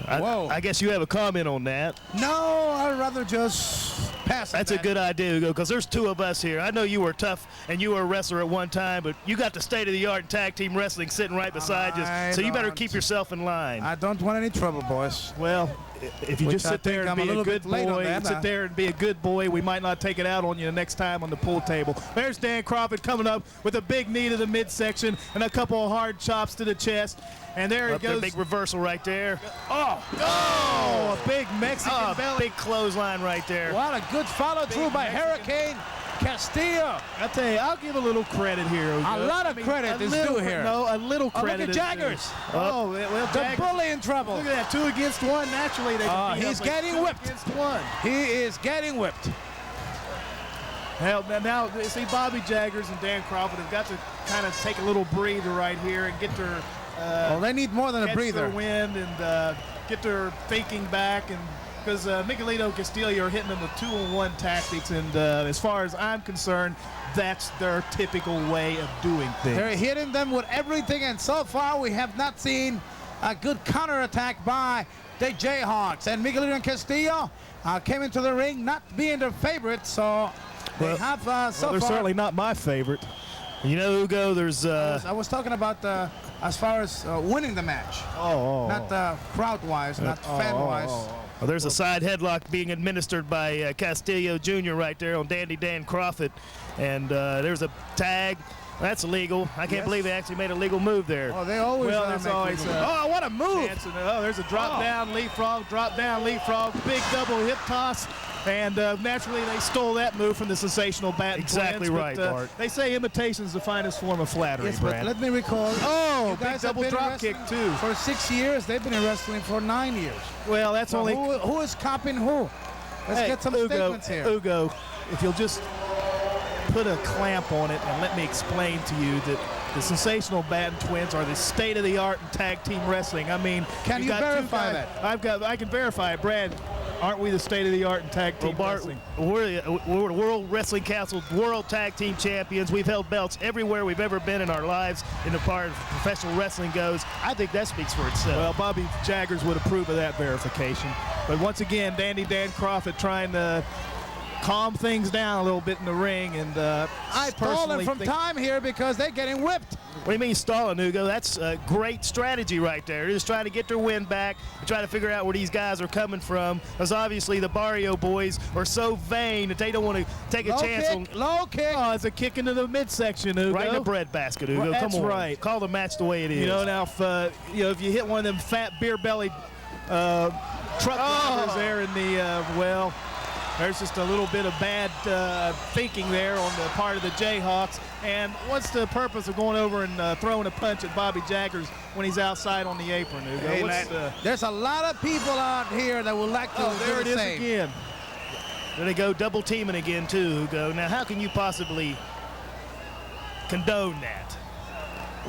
I guess you have a comment on that. No, I'd rather just pass it. That's a good idea, Ugo, because there's two of us here. I know you were tough and you were a wrestler at one time, but you got the state-of-the-art tag team wrestling sitting right beside you, so you better keep yourself in line. I don't want any trouble, boys. Well, if you just sit there and be a good boy, we might not take it out on you the next time on the pool table. There's Dan Kroffat coming up with a big knee to the midsection and a couple of hard chops to the chest. And there it goes. Big reversal right there. Oh, a big Mexican belly. Big clothesline right there. What a good follow through by Hurricane Castillo. I'll tell you, I'll give a little credit here. A lot of credit is due here. No, a little Oh, credit. look at Jaggers. Oh, well, The Jaggers. bully in trouble. Look at that, 2 against 1. Naturally, they can beat he's up, but getting 2 whipped. against 1. He is getting whipped. Hell, now see, Bobby Jaggers and Dan Kroffat have got to kind of take a little breather right here and get their Well, they need more than a catch breather. their wind and get their thinking back, and because Miguelito Castillo are hitting them with 2-on-1 tactics, and as far as I'm concerned, that's their typical way of doing things. They're hitting them with everything, and so far we have not seen a good counterattack by the Jayhawks. And Miguelito and Castillo came into the ring not being their favorite, so they have so they're far. certainly not my favorite. You know, Hugo, there's... I was talking about as far as winning the match, not crowd-wise, not fan-wise. Well, there's a side headlock being administered by Castillo Jr. right there on Dandy Dan Kroffat. And there's a tag. That's illegal. I can't believe they actually made a legal move there. Oh, they always there's make always legal. Oh, what a move! There's a drop down leapfrog, big double hip toss, and naturally they stole that move from the sensational Batten Exactly twins, right, but, Bart. They say imitation is the finest form of flattery, Yes, but Brad. let me recall. Oh, you big guys double have been in drop kick, wrestling too. For 6 years. They've been in wrestling for 9 years. Well, that's So only... who is copying who? Let's Hey, get some Ugo, statements here. Ugo, if you'll just put a clamp on it and let me explain to you that the sensational Batten twins are the state-of-the-art in tag team wrestling. I mean, Can you got two verify guys- that? I can verify it, Brad. Aren't we the state-of-the-art in tag team Bart, wrestling? we're the World Wrestling Council World Tag Team Champions. We've held belts everywhere we've ever been in our lives in the part of professional wrestling goes. I think that speaks for itself. Well, Bobby Jaggers would approve of that verification. But once again, Dandy Dan Kroffat trying to calm things down a little bit in the ring, and I Stalling personally from think time here because they're getting whipped. What do you mean stalling, Hugo? That's a great strategy right there. They're just trying to get their wind back and try to figure out where these guys are coming from. Because obviously the Barrio boys are so vain that they don't want to take a chance on... Low kick. Oh, it's a kick into the midsection, Hugo. Right in the breadbasket, Hugo. Well, Come that's on. right. Call the match the way it is. You know, now if you hit one of them fat beer-bellied truck drivers there in the there's just a little bit of bad thinking there on the part of the Jayhawks. And what's the purpose of going over and throwing a punch at Bobby Jaggers when he's outside on the apron, Hugo? Hey, there's a lot of people out here that would like to do there it the is same. again. There they go, double teaming again too, Hugo. Now, how can you possibly condone that?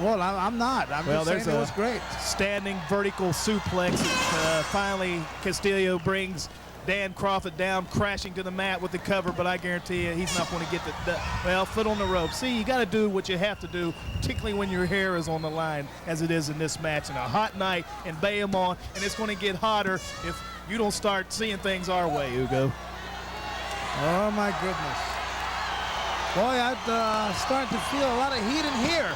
Well, I'm not. I'm just saying it was great. Standing vertical suplex. Finally, Castillo brings Dan Kroffat down, crashing to the mat with the cover, but I guarantee you he's not going to get the foot on the rope. See, you got to do what you have to do, particularly when your hair is on the line, as it is in this match. And a hot night in Bayamon, and it's going to get hotter if you don't start seeing things our way, Hugo. Oh, my goodness. Boy, I'm starting to feel a lot of heat in here.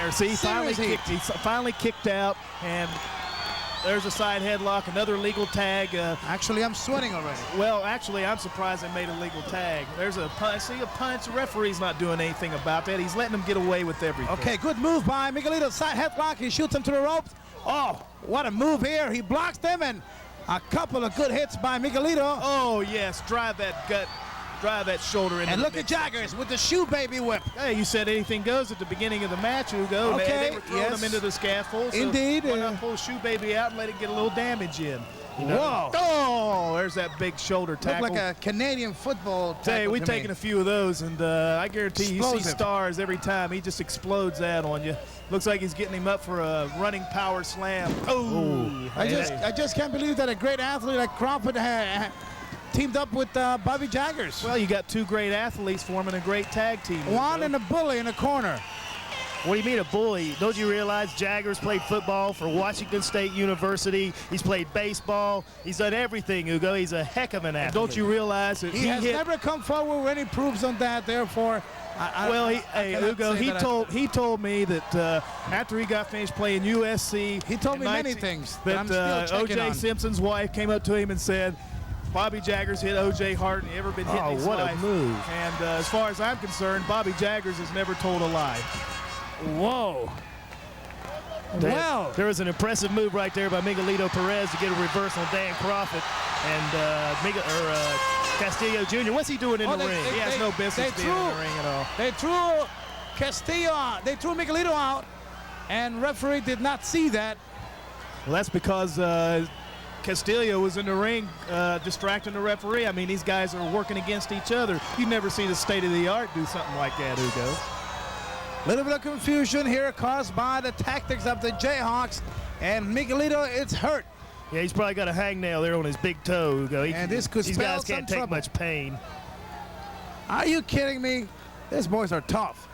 There, see, Serious he finally kicked out, and there's a side headlock, another legal tag. Actually, I'm sweating already. Well, actually, I'm surprised they made a legal tag. There's a punch. See, a punch. The referee's not doing anything about that. He's letting them get away with everything. Okay, good move by Miguelito. Side headlock. He shoots him to the ropes. Oh, what a move here. He blocks them, and a couple of good hits by Miguelito. Oh, yes. Drive that gut. Drive that shoulder in. And look at Jaggers with the shoe baby whip. Hey, you said anything goes at the beginning of the match, Hugo. Okay, They were throwing yes. him into the scaffold. So Indeed. Why not pull shoe baby out and let it get a little damage in? Whoa. Oh, there's that big shoulder tackle. Looked like a Canadian football tackle. Hey, we've taken a few of those, and I guarantee you see Explosive. Stars every time. He just explodes that on you. Looks like he's getting him up for a running power slam. Oh, I just can't believe that a great athlete like Kroffat teamed up with Bobby Jaggers. Well, you got two great athletes forming a great tag team. One and a bully in the corner. What do you mean a bully? Don't you realize Jaggers played football for Washington State University? He's played baseball. He's done everything, Hugo. He's a heck of an athlete. Don't you realize that He has hit? never come forward with any proofs on that. Therefore, Hugo, he told me that after he got finished playing USC, He told in me many things that I'm that still checking O.J. on. Simpson's wife came up to him and said, Bobby Jaggers hit O.J. harder than he ever been hit in his what life. a move. And as far as I'm concerned, Bobby Jaggers has never told a lie. Whoa. Well, There was an impressive move right there by Miguelito Perez to get a reverse on Dan Kroffat. And Castillo Jr., what's he doing in the ring? He has no business being in the ring at all. They threw Castillo out. They threw Miguelito out, and referee did not see that. Well, that's because Castillo was in the ring distracting the referee. I mean, these guys are working against each other. You never see the state of the art do something like that, Ugo. Little bit of confusion here caused by the tactics of the Jayhawks, and Miguelito is hurt. Yeah, he's probably got a hangnail there on his big toe, Ugo. And this could these spell guys can't some take trouble. much pain. Are you kidding me? These boys are tough.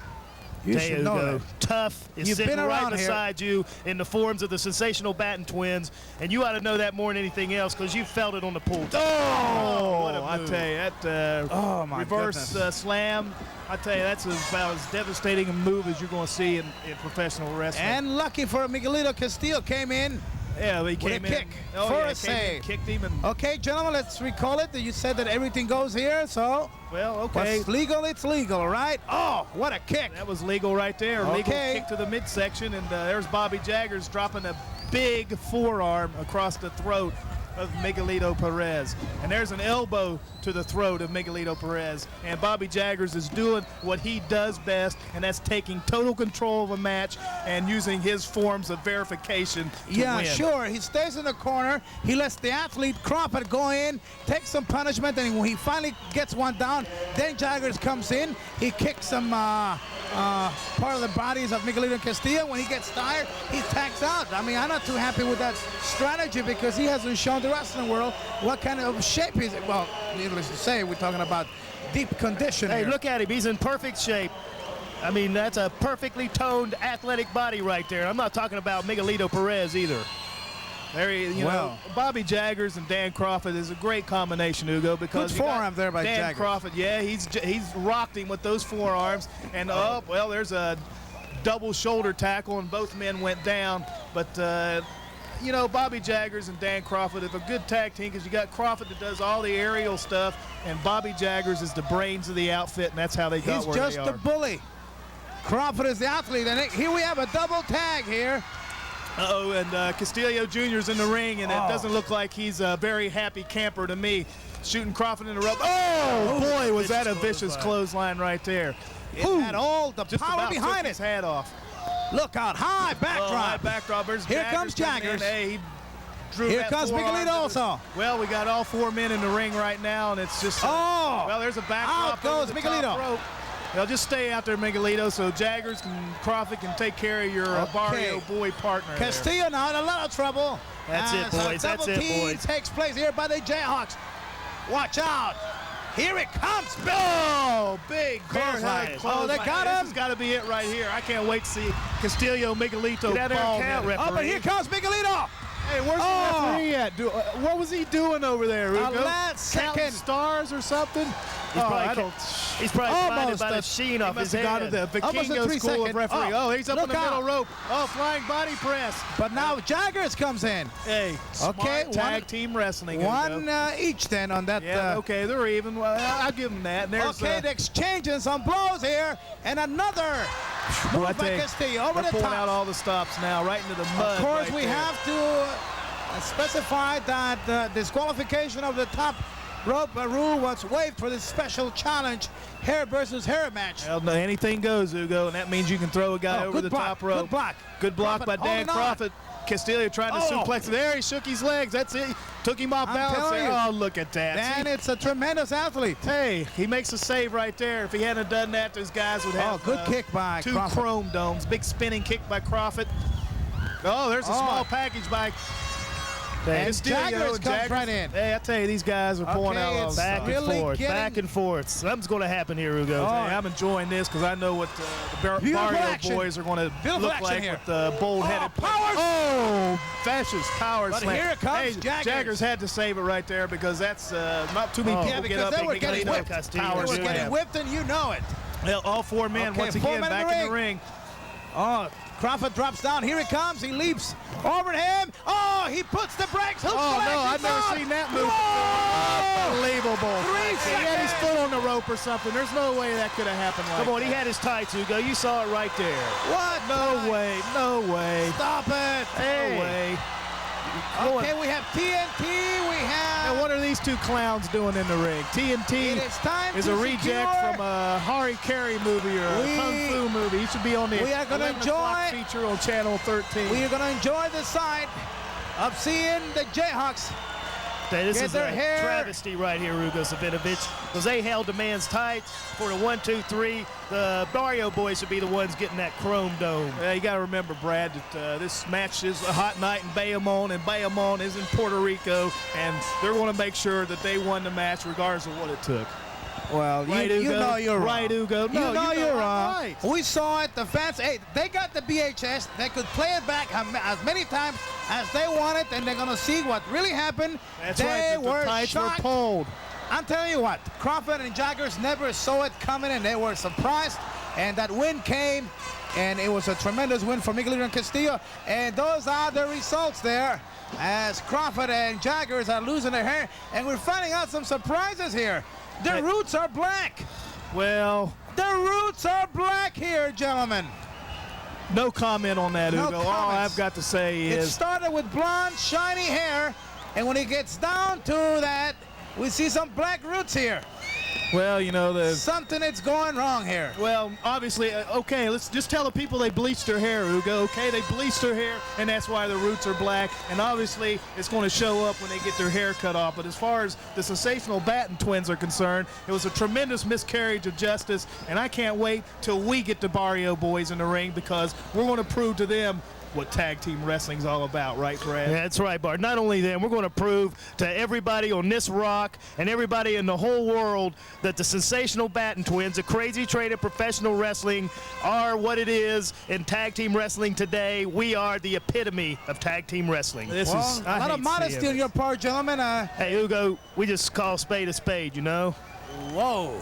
You should know Ugo, that. Tough is You've sitting been right around here. beside you in the forms of the sensational Batten twins, and you ought to know that more than anything else because you felt it on the pool. Oh, what a I move. tell you, that Oh, my reverse goodness. slam, I tell you, that's about as devastating a move as you're going to see in professional wrestling. And lucky for Miguelito, Castillo came in. yeah, he with a came in. kick Oh, for yeah, a came in, save. kicked him, and Okay, gentlemen, let's recall it. You said that everything goes here, so well, okay. what's legal, it's legal, right? Oh, what a kick. That was legal right there. Legal Okay. kick to the midsection, and there's Bobby Jaggers dropping a big forearm across the throat of Miguelito Perez. And there's an elbow to the throat of Miguelito Perez. And Bobby Jaggers is doing what he does best, and that's taking total control of a match and using his forms of verification to Yeah, win. sure. He stays in the corner. He lets the athlete Kroffat go in, takes some punishment, and when he finally gets one down, then Jaggers comes in. He kicks some part of the bodies of Miguelito Castillo. When he gets tired, he tags out. I mean, I'm not too happy with that strategy because he hasn't shown the wrestling world what kind of shape he's in. Well, needless to say, we're talking about deep condition Hey, here. look at him. He's in perfect shape. I mean, that's a perfectly toned athletic body right there. I'm not talking about Miguelito Perez either. There he, you know, Bobby Jaggers and Dan Kroffat is a great combination, Ugo, because Good you got forearm there by Dan Jaggers. Kroffat, yeah, he's rocked him with those forearms, and well, there's a double shoulder tackle, and both men went down. But you know, Bobby Jaggers and Dan Kroffat is a good tag team because you got Kroffat that does all the aerial stuff, and Bobby Jaggers is the brains of the outfit, and that's how they got He's where just they the are. bully. Kroffat is the athlete, and here we have a double tag here. Uh-oh, and Castillo Jr.'s in the ring, and it doesn't look like he's a very happy camper to me. Shooting Kroffat in the rope. Oh, boy, was that a vicious clothesline right there. It had all the Just power about behind took it. his hat off. Look out, high backdrop. High backdrop. There's Here Jaggers comes coming in. Jaggers. Hey, he drew Here that comes forearm Miguelito to the- also. Well, we got all four men in the ring right now, and it's just well, there's a backdrop. Out goes over the Miguelito. top rope. They'll just stay out there, Miguelito, so Jaggers and Kroffat can take care of your barrio boy partner. there. Castillo now in a lot of trouble. That's it, boys. So That's double it, team boys. takes place here by the Jayhawks. Watch out. Here it comes. Oh, big Clothesline. barehead Oh, they clothesline. got This him. has got to be it right here. I can't wait to see Castillo, Miguelito Get out there and ball count, him. referee. Oh, but here comes Miguelito. Hey, where's the referee at? What was he doing over there, Ugo? last Counting second. stars or something? He's probably blinded Almost by the a- sheen He off his must have gone to head. the Almost a Vikingo 3 School of second. Referee. Oh, Oh, he's up in look the middle out. rope. Oh, flying body press. But now Jaggers comes in. Hey, smart Okay, tag team wrestling. Ugo. One each then on that. Yeah, okay, they're even. Well, I'll give them that. And there's, Okay, they're exchanging some blows here, and another well, I move by think Castillo over they're the pulling out top. all the stops now, right into the mud. Of course, right we there. have to specify that the disqualification of the top rope rule was waived for this special challenge, hair versus hair match. Well, no, anything goes, Ugo, and that means you can throw a guy over good the block, top rope. good block. Good block Kroffat by Dan holding on. Kroffat. Castillo trying to suplex it. There, he shook his legs. That's it. Took him off I'm balance telling there. you. Oh, look at that. And See? it's a tremendous athlete. Hey, he makes a save right there. If he hadn't done that, those guys would have good kick by two Kroffat. chrome domes. Big spinning kick by Kroffat. Oh, there's a small package by And Castillo. Jaggers comes right in. Hey, I tell you, these guys are pulling out all it's the Back stops. really and forth, getting- back and forth. Something's going to happen here, Ugo. Hey, I'm enjoying this because I know what the Beautiful Barrio action. boys are going to Beautiful look action like here. with the bold-headed power. Oh, fascist power But slam. here it comes, Hey, Jaggers. Jaggers had to save it right there because that's not too many Oh. people Yeah, get because up they and were get getting a whipped. Castillo power They were slam. getting whipped, and you know it. Well, all four men Okay, once 4 again men in back the in the ring. Oh, Kroffat drops down. Here he comes. He leaps over to him. Oh, he puts the brakes. Hooks Oh, the legs. no, I've He's never on. seen that move. Whoa! Unbelievable. 3 He had his seconds. foot on the rope or something. There's no way that could have happened like Come on, that. he had his tights, Ugo. You saw it right there. What? No way. No way. Stop it. No way. Okay, we have TNT. We have. Now, what are these two clowns doing in the ring? TNT It is time is to a reject secure. from a Hari Kari movie or a Kung Fu movie. He should be on the We are gonna 11 o'clock enjoy- feature on Channel 13. We are going to enjoy the sight of seeing the Jayhawks. This Get is their a hair. travesty right here, Ugo Savinovich, because they held the man's tights for the 1, 2, 3. The Barrio boys should be the ones getting that chrome dome. You got to remember, Brad, that this match is a hot night in Bayamon, and Bayamon is in Puerto Rico, and they're going to make sure that they won the match regardless of what it took. Well, Right, you Ugo? know you're wrong. Right, Ugo? No, you know you're I'm wrong. right. We saw it. The fans, hey, they got the BHS. They could play it back as many times as they wanted, and they're going to see what really happened. That's they right, the were tights shocked. were pulled. I'm telling you what, Kroffat and Jaggers never saw it coming, and they were surprised. And that win came, and it was a tremendous win for Miguelito Castillo. And those are the results there, as Kroffat and Jaggers are losing their hair. And we're finding out some surprises here. Their roots are black. Well, The roots are black here, gentlemen. no comment on that, No Ugo. All comments. I've got to say It is started with blonde, shiny hair, and when it gets down to that, we see some black roots here. Well, you know, Something is going wrong here. well, obviously, okay, let's just tell the people they bleached their hair, Ugo, okay? They bleached their hair, and that's why the roots are black, and obviously it's going to show up when they get their hair cut off. But as far as the sensational Batten twins are concerned, it was a tremendous miscarriage of justice, and I can't wait till we get the Barrio boys in the ring, because we're going to prove to them what tag team wrestling's all about, right, Brad? Yeah, that's right, Bart. Not only them, we're going to prove to everybody on this rock and everybody in the whole world that the sensational Batten twins, the crazy trade of professional wrestling, are what it is in tag team wrestling today. We are the epitome of tag team wrestling. This Well, is a lot of modesty on your part, gentlemen. Hey, Ugo, we just call spade a spade, you know? Whoa.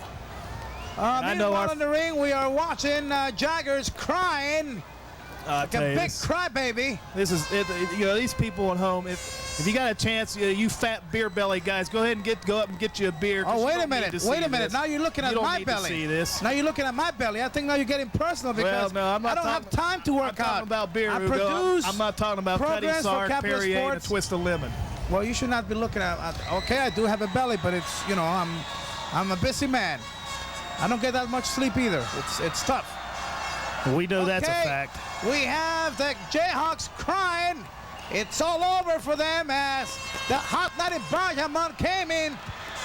I know Meanwhile our- in the ring, we are watching Jaggers crying like a big crybaby. This is, you know, these people at home. If you got a chance, you fat beer belly guys, go ahead and go up and get you a beer. 'cause Oh, you wait a don't need minute. to see Wait a minute. this. Now you're looking at You don't my need belly. to see this. Now you're looking at my belly. I think now you're getting personal because Well, no, I'm not I don't have time to work I'm talking out. about beer, I Ugo. produce I'm not talking about Cutty programs for Sark, Capital Perrier, and a Sports. twist of lemon. Well, you should not be looking at. Okay, I do have a belly, but it's, you know, I'm a busy man. I don't get that much sleep either. It's tough. We know that's a Okay, fact. We have the Jayhawks crying. It's all over for them as the Hot Night in Bayamon came in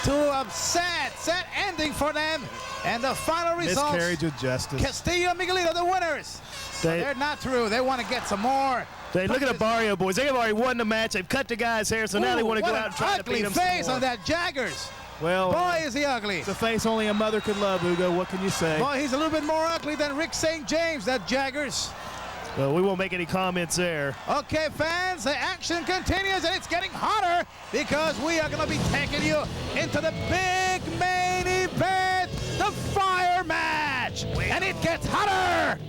to a sad ending for them. And the final results, Miscarriage of justice. Castillo and Miguelito, the winners. They're not through. They want to get some more. Look at the Barrio boys. They have already won the match. They've cut the guy's hair, so now they want to go out and try to beat ugly him some face more. on that Jaggers. Well, Boy, is he ugly. it's a face only a mother could love, Ugo. What can you say? Boy, he's a little bit more ugly than Rick St. James, that Jaggers. Well, we won't make any comments there. Okay, fans, the action continues, and it's getting hotter because we are going to be taking you into the big main event, the fire match. And it gets hotter.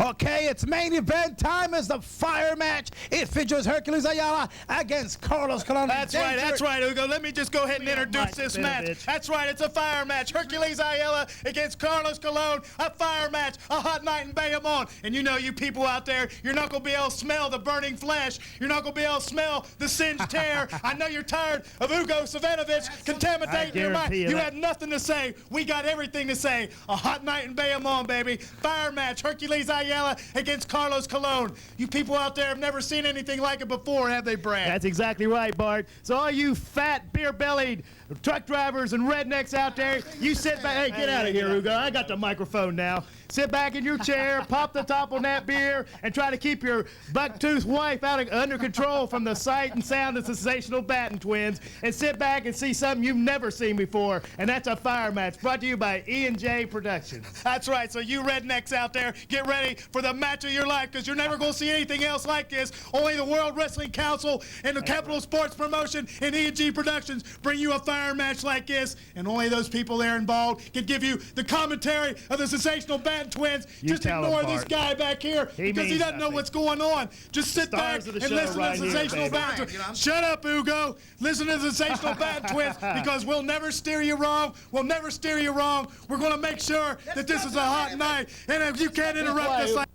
Okay, it's main event time as the fire match. It features Hercules Ayala against Carlos Colon. That's right, Ugo. Let me just go ahead and introduce this match. Bitch. That's right, it's a fire match. Hercules Ayala against Carlos Colon, a fire match, a hot night in Bayamon. And you know, you people out there, you're not going to be able to smell the burning flesh. You're not going to be able to smell the singed tear. I know you're tired of Ugo Savinovich contaminating your mind. guarantee you You that. had nothing to say. We got everything to say. A hot night in Bayamon, baby. Fire match, Hercules Ayala against Carlos Colon. You people out there have never seen anything like it before, have they, Brad? That's exactly right, Bart. So all you fat, beer-bellied truck drivers and rednecks out there, you sit back. Hey, get out of here, Ugo. I got the microphone now. Sit back in your chair, pop the top on that beer, and try to keep your buck-toothed wife under control from the sight and sound of sensational Batten twins, and sit back and see something you've never seen before, and that's a fire match brought to you by E&J Productions. That's right. So you rednecks out there, get ready for the match of your life, because you're never going to see anything else like this. Only the World Wrestling Council and the Capital Sports Promotion and E&G Productions bring you a fire match like this, and only those people there involved can give you the commentary of the sensational Batten twins. Just ignore this guy back here because he doesn't know what's going on. Just sit back and listen to the sensational Batten twins. Shut up, Ugo. Listen to the sensational Batten twins, because we'll never steer you wrong. We'll never steer you wrong. We're going to make sure that this is a hot night, and if you can't interrupt us like...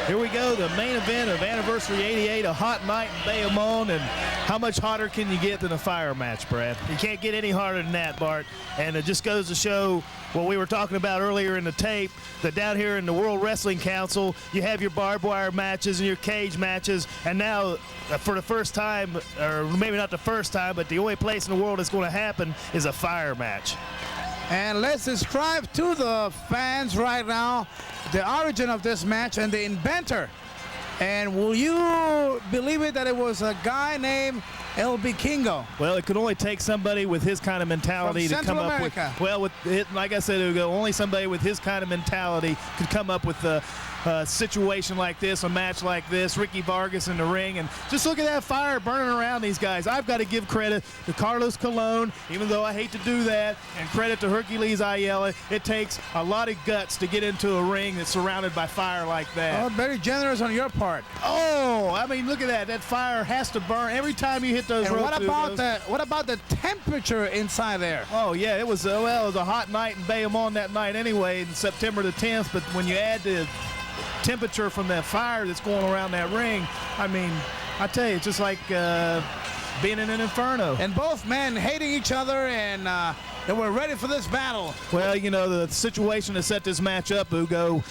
Here we go, the main event of Anniversary 88, a hot night in Bayamon, and how much hotter can you get than a fire match, Brad? You can't get any harder than that, Bart. And it just goes to show what we were talking about earlier in the tape, that down here in the World Wrestling Council, you have your barbed wire matches and your cage matches, and now for the first time, or maybe not the first time, but the only place in the world that's going to happen is a fire match. And let's describe to the fans right now the origin of this match and the inventor. And will you believe it that it was a guy named El Vikingo? Well, it could only take somebody with his kind of mentality to come up with. Well, with it, like I said, Ugo, only somebody with his kind of mentality could come up with a situation like this, a match like this. Ricky Vargas in the ring, and just look at that fire burning around these guys. I've got to give credit to Carlos Colon, even though I hate to do that, and credit to Hercules Ayala. It takes a lot of guts to get into a ring that's surrounded by fire like that. Oh, very generous on your part. Oh, I mean, look at that. That fire has to burn every time you hit those ropes. What about the temperature inside there? Oh, yeah, it was, well, it was a hot night in Bayamon that night anyway, in September the 10th, but when you add the temperature from that fire that's going around that ring, I mean, I tell you, it's just like being in an inferno. And both men hating each other, and they were ready for this battle. Well, you know, the situation that set this match up, Ugo,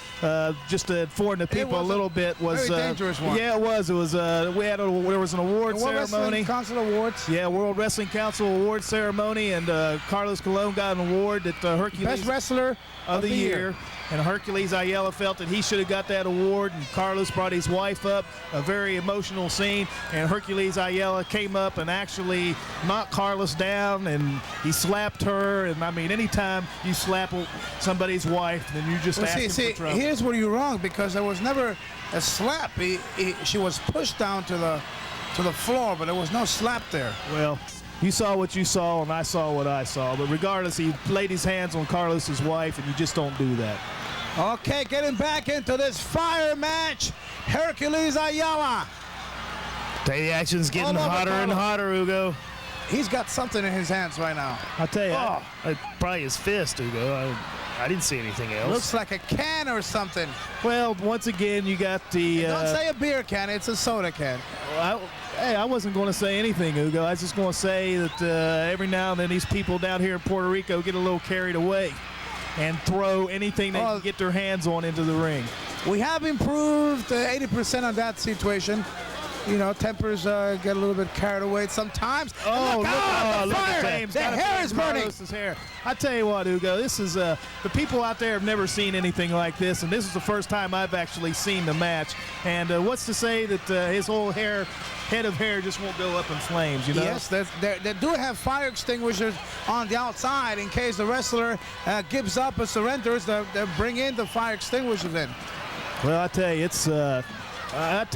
just to inform the people a little bit, was very dangerous one. Yeah, it was. It was. There was an award ceremony. World Wrestling Council Awards. Yeah, World Wrestling Council Award ceremony, and Carlos Colon got an award that Hercules Best Wrestler of the Year. And Hercules Ayala felt that he should have got that award, and Carlos brought his wife up, a very emotional scene, and Hercules Ayala came up and actually knocked Carlos down, and he slapped her. And I mean, anytime you slap somebody's wife, then you just ask him for trouble. Here's where you're wrong, because there was never a slap. She was pushed down to the floor, but there was no slap there. Well, you saw what you saw, and I saw what I saw. But regardless, he laid his hands on Carlos's wife, and you just don't do that. Okay, getting back into this fire match, Hercules Ayala. The action's getting hotter and hotter, Ugo. He's got something in his hands right now. I'll tell you. Probably his fist, Ugo. I didn't see anything else. Looks like a can or something. Well, once again, you got the... Don't say a beer can, it's a soda can. Well, hey, I wasn't going to say anything, Ugo. I was just going to say that every now and then these people down here in Puerto Rico get a little carried away and throw anything they can get their hands on into the ring. We have improved 80% on that situation. You know, tempers get a little bit carried away sometimes. Oh, look at James. The hair is burning. Hair. I tell you what, Ugo, this is the people out there have never seen anything like this, and this is the first time I've actually seen the match. And what's to say that his whole head of hair just won't go up in flames, you know? Yes, they do have fire extinguishers on the outside in case the wrestler gives up or surrenders. They bring in the fire extinguishers in. Well, I tell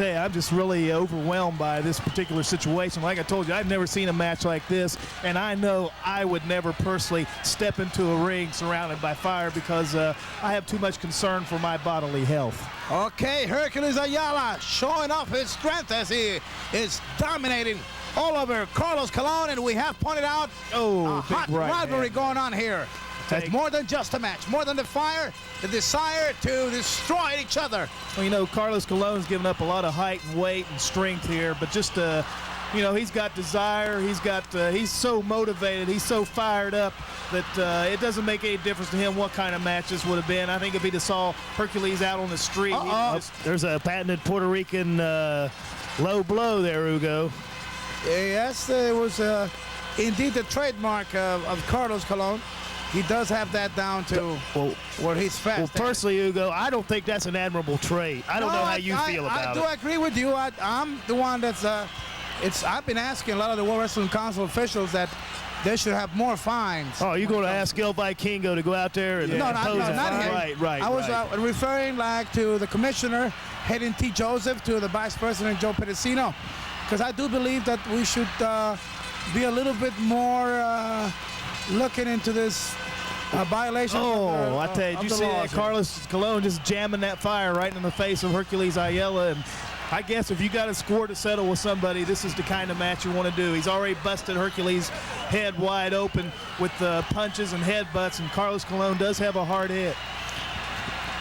you, I'm just really overwhelmed by this particular situation. Like I told you, I've never seen a match like this, and I know I would never personally step into a ring surrounded by fire because I have too much concern for my bodily health. Okay, Hercules Ayala showing off his strength as he is dominating all over Carlos Colon, and we have pointed out a hot rivalry going on here. It's more than just a match, more than the fire, the desire to destroy each other. Well, you know, Carlos Colon's given up a lot of height and weight and strength here, but just, you know, he's got desire. He's so motivated. He's so fired up that it doesn't make any difference to him what kind of match this would have been. I think if he'd have saw Hercules out on the street. There's a patented Puerto Rican low blow there, Ugo. Yes, it was indeed the trademark of Carlos Colon. He does have that down to where he's fast. Well, personally, Ugo, I don't think that's an admirable trait. I don't know how you feel about it. I do agree with you. I'm the one that's I've been asking a lot of the World Wrestling Council officials that they should have more fines. Oh, you're going to ask El Vikingo to go out there and No, impose a not fine? him. Right. I was referring like to the commissioner, Hayden T. Joseph, to the vice president, Joe Pedicino, because I do believe that we should be a little bit more looking into this violation. Oh, I tell you, did you see that? Carlos Colon just jamming that fire right in the face of Hercules Ayala. And I guess if you got a score to settle with somebody, this is the kind of match you want to do. He's already busted Hercules' head wide open with punches and headbutts, and Carlos Colon does have a hard hit.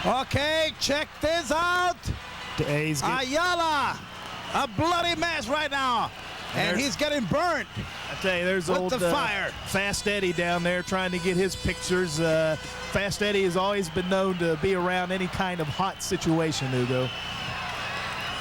Okay, check this out. Ayala, a bloody mess right now, and he's getting burnt. I tell you, there's old fire. Fast Eddie down there trying to get his pictures. Fast Eddie has always been known to be around any kind of hot situation, Hugo.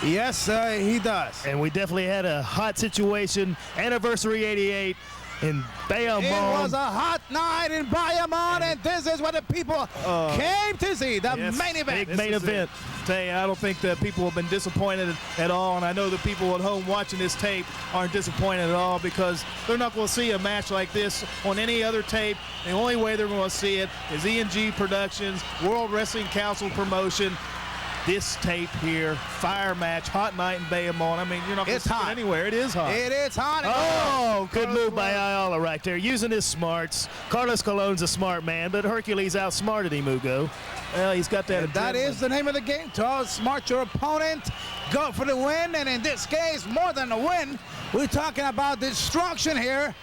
Yes, he does. And we definitely had a hot situation. Anniversary 88 in Bayamon. It was a hot night in Bayamon, and this is what the people came to see, the main event. Big main event. Tell you, I don't think that people have been disappointed at all, and I know the people at home watching this tape aren't disappointed at all because they're not going to see a match like this on any other tape. The only way they're going to see it is E&G Productions, World Wrestling Council promotion. This tape here, fire match, hot night in Bayamon. I mean, you're not going to see it anywhere. It is hot. It is hot. Oh, good move by Ayala right there, using his smarts. Carlos Colon's a smart man, but Hercules outsmarted him, Hugo. Well, he's got that. That is the name of the game, to outsmart your opponent, go for the win, and in this case, more than a win, we're talking about destruction here.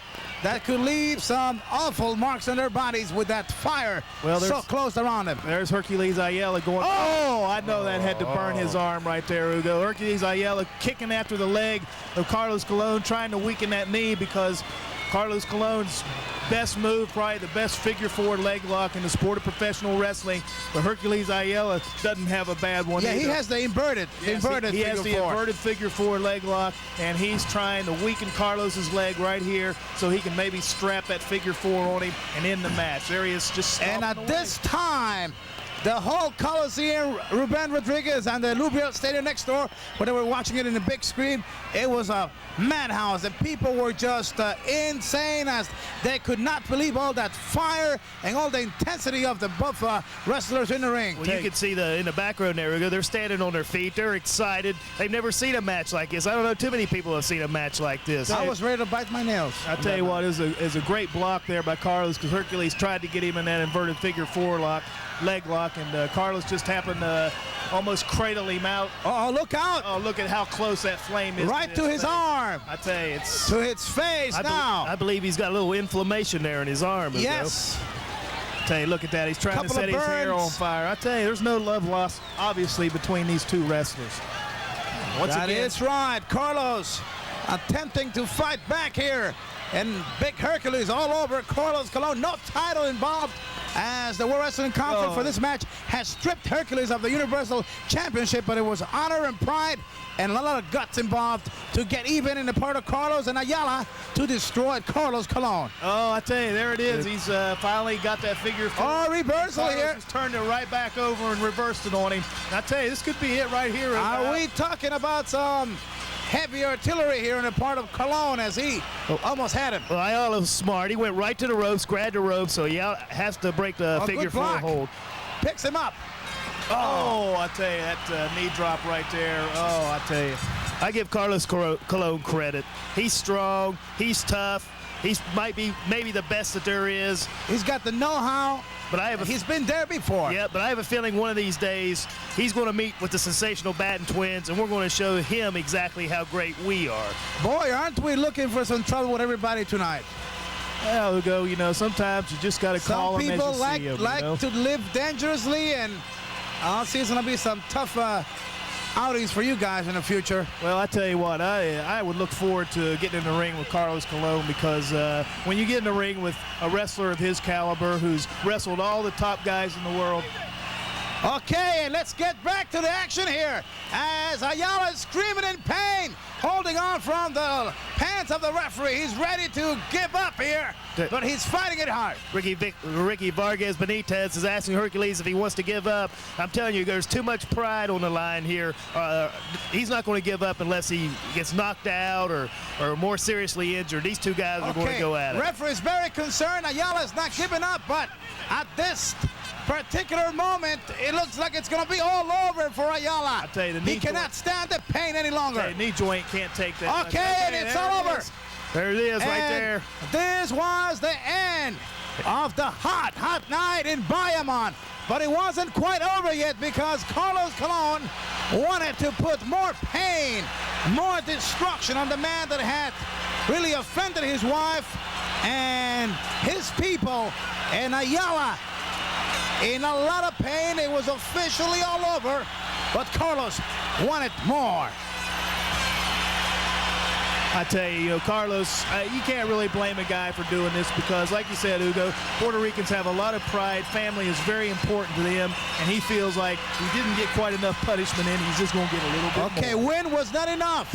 That could leave some awful marks on their bodies with that fire so close around them. There's Hercules Ayala going. Oh, I know that had to burn his arm right there, Hugo. Hercules Ayala kicking after the leg of Carlos Colon, trying to weaken that knee because Carlos Colon's best move, probably the best figure-4 leg lock in the sport of professional wrestling. But Hercules Ayala doesn't have a bad one either. He has the inverted, he has the inverted figure-4 leg lock, and he's trying to weaken Carlos's leg right here so he can maybe strap that figure-4 on him and end the match. There he is, just and at this time, the whole Coliseum, Ruben Rodriguez, and the Lubriel Stadium next door, where they were watching it in the big screen, it was a madhouse. The people were just insane as they could not believe all that fire and all the intensity of the both wrestlers in the ring. Well, you can see in the background there, Hugo, they're standing on their feet. They're excited. They've never seen a match like this. I don't know too many people have seen a match like this. I was ready to bite my nails. I tell you what, it was a great block there by Carlos because Hercules tried to get him in that inverted figure-4 leg lock, and Carlos just happened to almost cradle him out. Oh, look out. Oh, look at how close that flame is. Right to his arm. I tell you, it's to his face now. I believe he's got a little inflammation there in his arm. Yes. I tell you, look at that. He's trying to set his hair on fire. I tell you, there's no love lost, obviously, between these two wrestlers. That is right. Carlos attempting to fight back here. And big Hercules all over Carlos Colon. No title involved, as the World Wrestling Council for this match has stripped Hercules of the Universal Championship, but it was honor and pride and a lot of guts involved to get even in the part of Carlos and Ayala to destroy Carlos Colon. Oh, I tell you, there it is. He's finally got that figure. Oh, reversal here. He's turned it right back over and reversed it on him. And I tell you, this could be it right here. Are we talking about some heavy artillery here in the part of Colon as he almost had him? Well, Ayala's smart. He went right to the ropes, grabbed the ropes, so he has to break the figure-4 hold. Picks him up. Oh, I tell you, that knee drop right there. Oh, I tell you. I give Carlos Colon credit. He's strong. He's tough. He's maybe the best that there is. He's got the know-how. But he's been there before. Yeah, but I have a feeling one of these days he's going to meet with the sensational Batten twins, and we're going to show him exactly how great we are. Boy, aren't we looking for some trouble with everybody tonight? Well, Hugo, you know, sometimes you just got to call them as you see them. Some people like to live dangerously, and I'll see it's going to be some tough outings for you guys in the future. Well, I tell you what, I would look forward to getting in the ring with Carlos Colon because when you get in the ring with a wrestler of his caliber who's wrestled all the top guys in the world, Okay, and let's get back to the action here as Ayala is screaming in pain, holding on from the pants of the referee. He's ready to give up here, but he's fighting it hard. Ricky Vargas Benitez is asking Hercules if he wants to give up. I'm telling you, there's too much pride on the line here. He's not going to give up unless he gets knocked out or more seriously injured. These two guys are going to go at it. Referee is very concerned. Ayala is not giving up, but at this particular moment, it looks like it's going to be all over for Ayala. I tell you, he cannot stand the pain any longer. The knee joint can't take that. Okay, and it's all over. There it is, and right there. This was the end of the hot night in Bayamon. But it wasn't quite over yet because Carlos Colon wanted to put more pain, more destruction on the man that had really offended his wife and his people. And Ayala, in a lot of pain, it was officially all over, but Carlos wanted more. I tell you, Carlos, you can't really blame a guy for doing this because, like you said, Hugo, Puerto Ricans have a lot of pride. Family is very important to them, and he feels like he didn't get quite enough punishment in. He's just going to get a little bit more. Okay, win was not enough.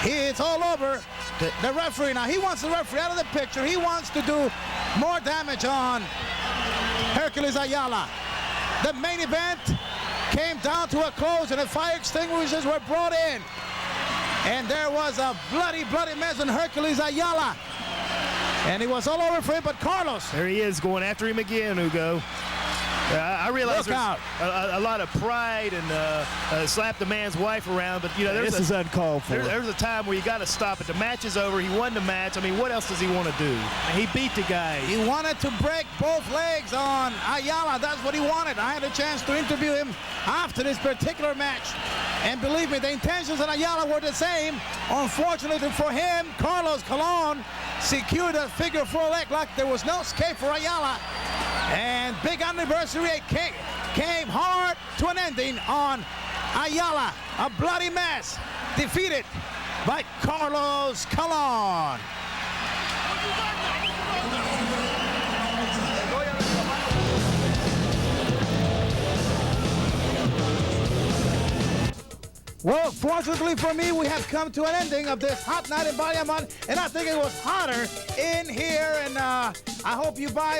It's all over. The referee now, he wants the referee out of the picture. He wants to do more damage on Hercules Ayala. The main event came down to a close and the fire extinguishers were brought in. And there was a bloody mess on Hercules Ayala. And it was all over for him, but Carlos. There he is going after him again, Hugo. I realize there's a lot of pride and slap the man's wife around, but this is uncalled for. There's a time where you got to stop it. The match is over. He won the match. I mean, what else does he want to do? He beat the guy. He wanted to break both legs on Ayala. That's what he wanted. I had a chance to interview him after this particular match. And believe me, the intentions on Ayala were the same. Unfortunately for him, Carlos Colon secured a figure four leg like there was no escape for Ayala. And big anniversary came hard to an ending on Ayala. A bloody mess defeated by Carlos Colon. Well, fortunately for me, we have come to an ending of this hot night in Bayamon, and I think it was hotter in here, and I hope you buy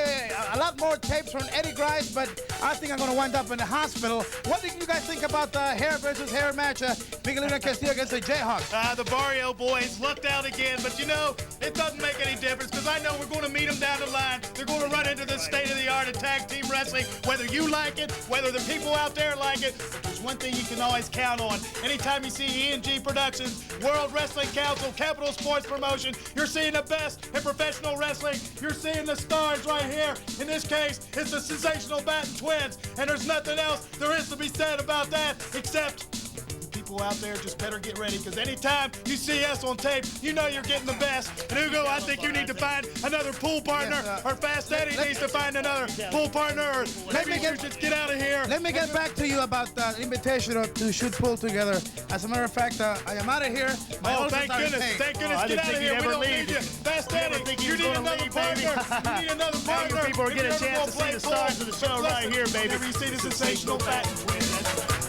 a lot more tapes from Eddie Grice, but I think I'm going to wind up in the hospital. What did you guys think about the hair versus hair match, Miguelito Castillo against the Jayhawks? The Barrio boys lucked out again, but it doesn't make any difference because I know we're going to meet them down the line. They're going to run into this state-of-the-art of tag team wrestling, whether you like it, whether the people out there like it. But there's one thing you can always count on. Anytime you see ENG Productions, World Wrestling Council, Capital Sports Promotion, you're seeing the best in professional wrestling. You're seeing the stars right here. In this case, it's the sensational Batten twins, and there's nothing else there is to be said about that except people out there just better get ready because anytime you see us on tape, you know you're getting the best. And Hugo, I think you need to find another pool partner, or Fast Eddie needs to find another pool partner, or maybe you just get out of here. Let me get back to you about the invitation to shoot pool together. As a matter of fact, I am out of here. Thank goodness, get out of here. We don't need you. Fast Eddie, you need another partner. You need another partner. People are getting a chance to see the stars of the show right here, baby. Whenever you see the sensational Batten twins.